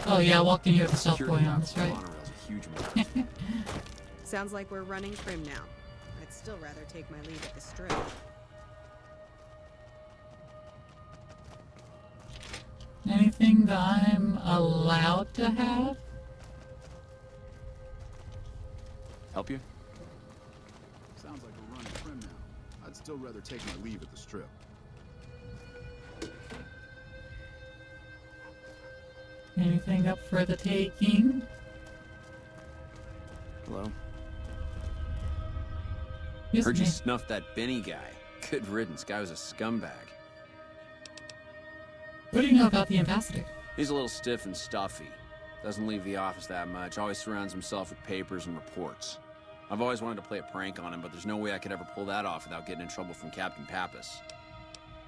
Oh yeah, I walked in here with the self boy on, that's right. Sounds like we're running trim now. I'd still rather take my leave at the Strip. Anything that I'm allowed to have? Help you? Sounds like we're running trim now. I'd still rather take my leave at the Strip. Anything up for the taking? Hello? Yes, Heard you ma'am. snuffed that Benny guy. Good riddance, guy was a scumbag. What do you know about the ambassador? He's a little stiff and stuffy. Doesn't leave the office that much, always surrounds himself with papers and reports. I've always wanted to play a prank on him, but there's no way I could ever pull that off without getting in trouble from Captain Pappas.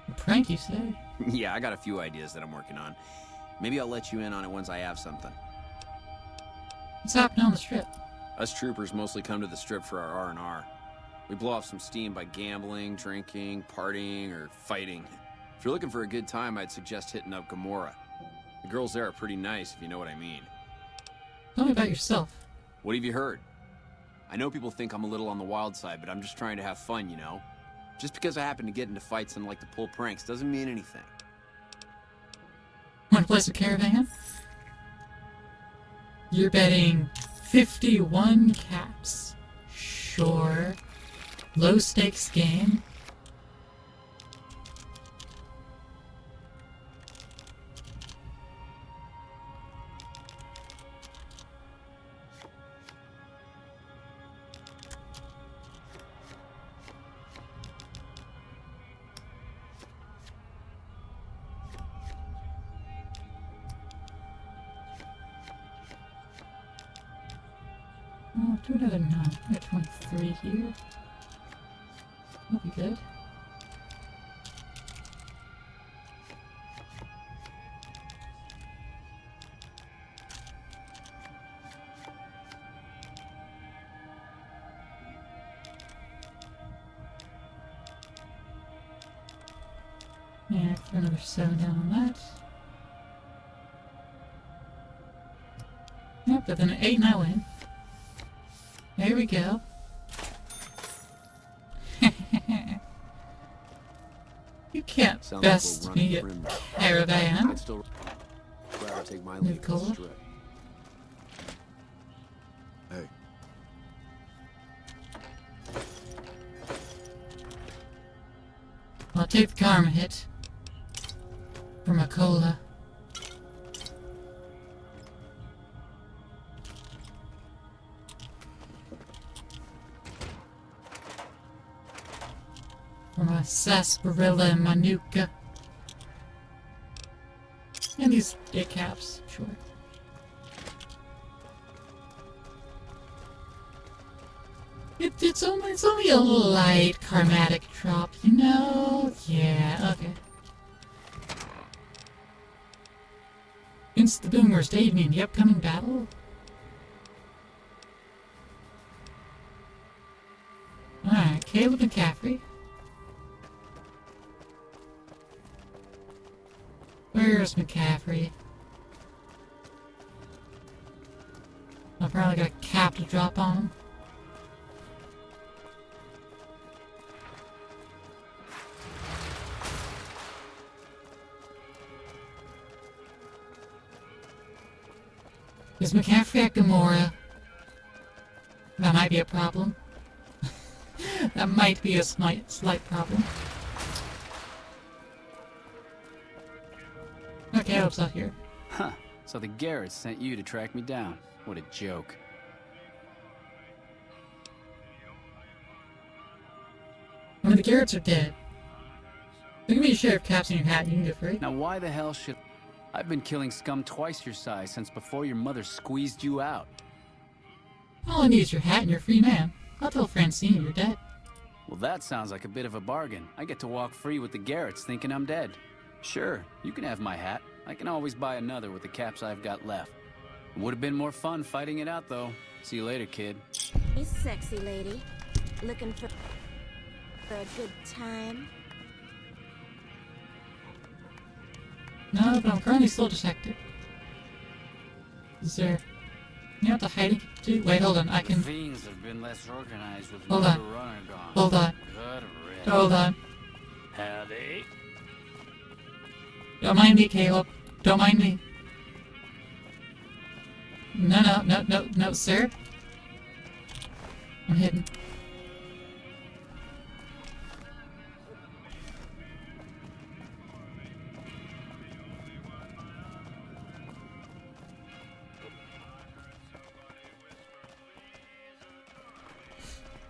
A prank, you say? Yeah, I got a few ideas that I'm working on. Maybe I'll let you in on it once I have something. What's happening on the Strip? Us troopers mostly come to the Strip for our R&R. We blow off some steam by gambling, drinking, partying, or fighting. If you're looking for a good time, I'd suggest hitting up Gamora. The girls there are pretty nice, if you know what I mean. Tell me about yourself. What have you heard? I know people think I'm a little on the wild side, but I'm just trying to have fun, you know? Just because I happen to get into fights and like to pull pranks doesn't mean anything. Want to play some Caravan? You're betting 51 caps. Sure. Low stakes game. Oh, do another 9. I got 23 here. That'll be good. Yeah, throw another 7 down on that. Yep, but then an 8 and I win. There we go. You can't Sounds best like we're me at running Caravan. I'd still rather take my New leave at the cola. Strip. Hey. I'll take the karma hit for my cola. For my sarsaparilla and my nuka. And these 8 caps, sure. It's only a light karmatic drop, you know? Yeah, okay. Vince the Boomers aid me in the upcoming battle? Alright, Caleb McCaffrey. Where's McCaffrey? I probably got a cap to drop on him. Is McCaffrey at Gamora? That might be a problem. That might be a slight problem. Okay, Caleb's out here. Huh. So the Garretts sent you to track me down. What a joke. When the Garretts are dead, look at me, Sheriff Caps in your hat and you can get free. Now why the hell should... I've been killing scum twice your size since before your mother squeezed you out. All I need is your hat and you're a free man. I'll tell Francine you're dead. Well, that sounds like a bit of a bargain. I get to walk free with the Garretts thinking I'm dead. Sure, you can have my hat. I can always buy another with the caps I've got left. It would have been more fun fighting it out, though. See you later, kid. Hey, sexy lady. Looking for a good time? No, but I'm currently still detected. Is there... You know what the hiding do? Wait, hold on, I can... Fiends have been less organized with Hold on. Motor Runner gone. Hold on. Good riddance. Hold on. Howdy. Don't mind me, Caleb. Don't mind me. No, sir. I'm hidden.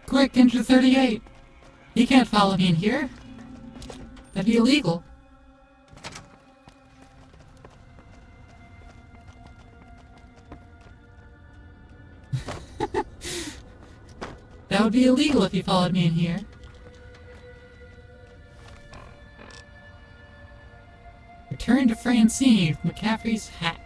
Quick, enter 38! He can't follow me in here. That'd be illegal. That would be illegal if he followed me in here. Return to Francine with McCaffrey's hat.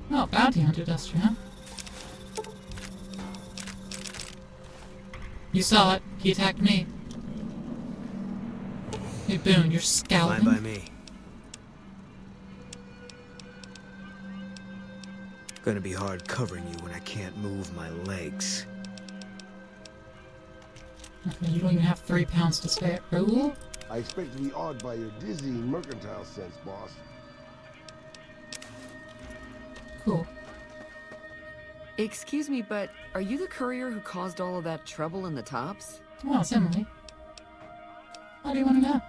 Oh, bounty hunter Duster, huh? You saw it. He attacked me. Hey, Boone, you're scouting. Fine by me. Gonna be hard covering you when I can't move my legs. Okay, you don't even have 3 pounds to spare. Raoul? I expect to be awed by your dizzying mercantile sense, boss. Cool. Excuse me, but are you the courier who caused all of that trouble in the Tops? Oh, it's Emily. How do you want to know?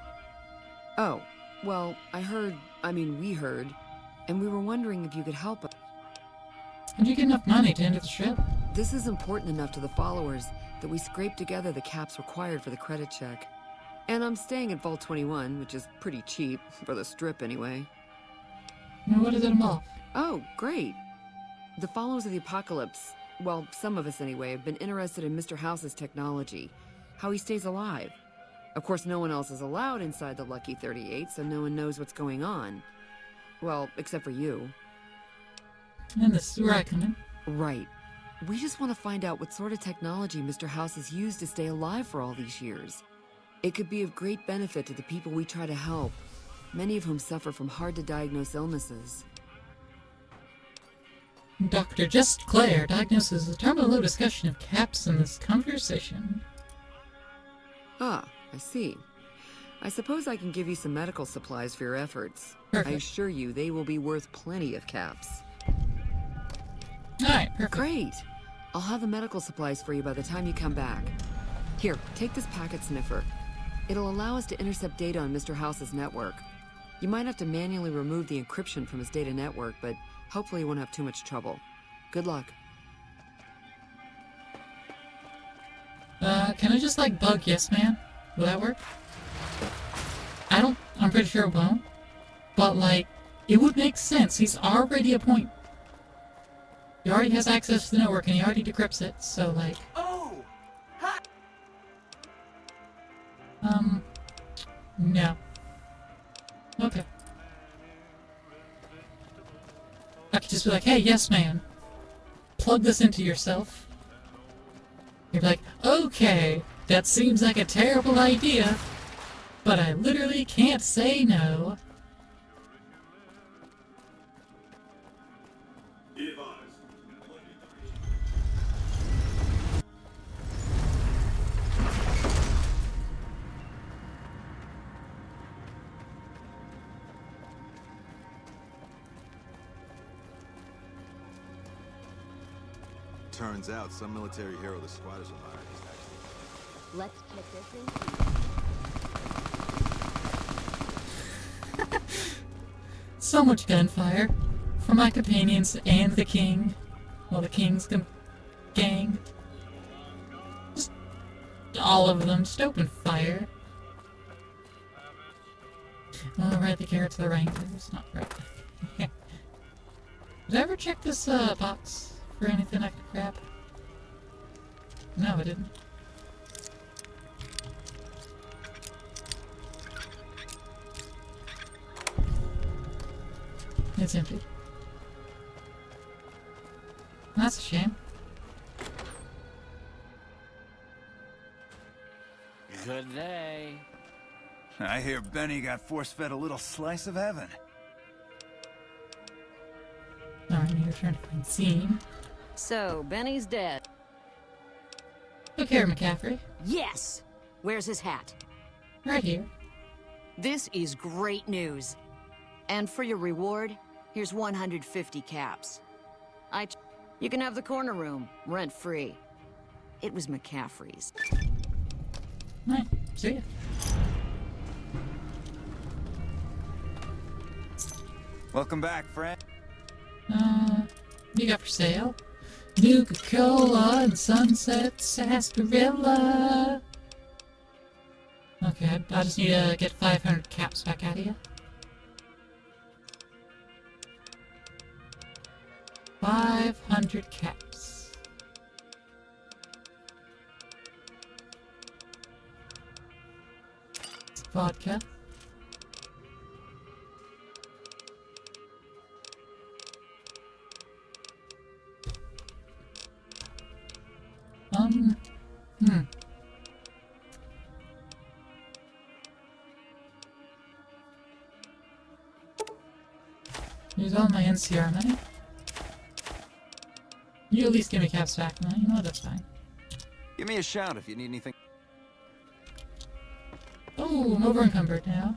Oh, well, we heard, and we were wondering if you could help us. How'd you get enough money to enter the ship? This is important enough to the followers that we scraped together the caps required for the credit check. And I'm staying at Vault 21, which is pretty cheap, for the strip anyway. Now, what does it involve? Oh, great. The followers of the apocalypse, well, some of us anyway, have been interested in Mr. House's technology, how he stays alive. Of course, no one else is allowed inside the Lucky 38, so no one knows what's going on. Well, except for you. And this is where I come in. Right. We just want to find out what sort of technology Mr. House has used to stay alive for all these years. It could be of great benefit to the people we try to help, many of whom suffer from hard-to-diagnose illnesses. Dr. Just Claire diagnoses the terminal low discussion of caps in this conversation. Ah, I see. I suppose I can give you some medical supplies for your efforts. Perfect. I assure you they will be worth plenty of caps. Alright, perfect. Great! I'll have the medical supplies for you by the time you come back. Here, take this packet sniffer. It'll allow us to intercept data on Mr. House's network. You might have to manually remove the encryption from his data network, but hopefully you won't have too much trouble. Good luck. Can I just, like, bug Yes Man? Will that work? I'm pretty sure it won't. But, like, it would make sense. He's already a point. He already has access to the network and he already decrypts it, so, like... Oh! Hi! No. Okay. I could just be like, hey, Yes Man, plug this into yourself. You're like, okay, that seems like a terrible idea, but I literally can't say no. Turns out some military hero the squatters admire is actually... Let's kick this in. So much gunfire from my companions and the king. Well, the king's gang. Just all of them, just open fire. Alright, the carrots are the Rangers, not right. Did I ever check this box for anything I could grab? No, I didn't. It's empty. That's a shame. Good day. I hear Benny got force-fed a little slice of heaven. Alright, I need to return to Francine. So, Benny's dead. Look here, McCaffrey. Yes! Where's his hat? Right here. This is great news. And for your reward, here's 150 caps. You can have the corner room, rent-free. It was McCaffrey's. Alright, see ya. Welcome back, friend. You got for sale? Nuka-Cola and Sunset Sarsaparilla. Okay, I just need to get 500 caps back out of you. 500 caps. It's vodka. Use all my NCR money. You at least give me caps back, man. You know that's fine. Give me a shout if you need anything. Oh, I'm over encumbered now.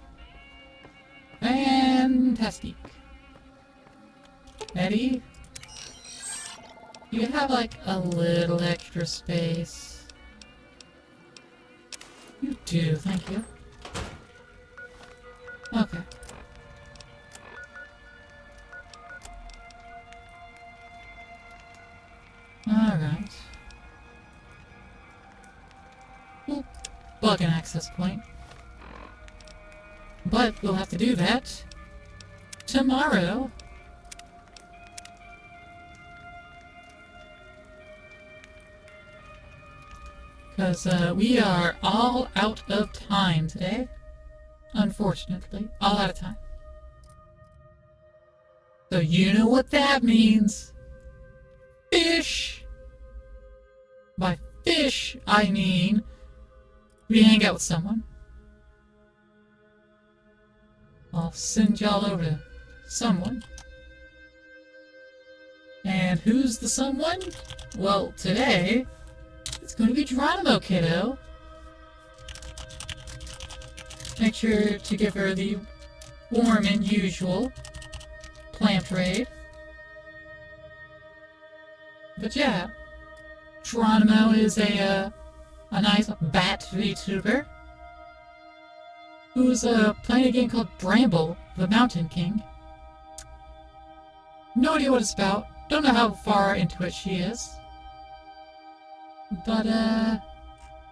Fantastic. Eddie? You have like a little extra space. You do, thank you. Okay. Alright. Bug an access point. But we'll have to do that tomorrow. Because we are all out of time today. Unfortunately. All out of time. So you know what that means. Fish! By fish, I mean we hang out with someone. I'll send y'all over to someone. And who's the someone? Well, today, it's going to be Geronimo, kiddo. Make sure to give her the warm and usual plant raid. But yeah, Geronimo is a nice bat VTuber who's playing a game called Bramble, the Mountain King. No idea what it's about. Don't know how far into it she is. But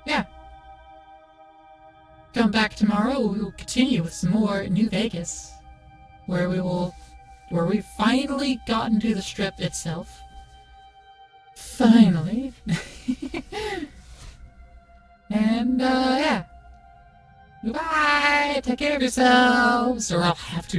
yeah. Come back tomorrow, we will continue with some more New Vegas, where we've finally gotten to the Strip itself. Finally. And, yeah. Goodbye! Take care of yourselves, or I'll have to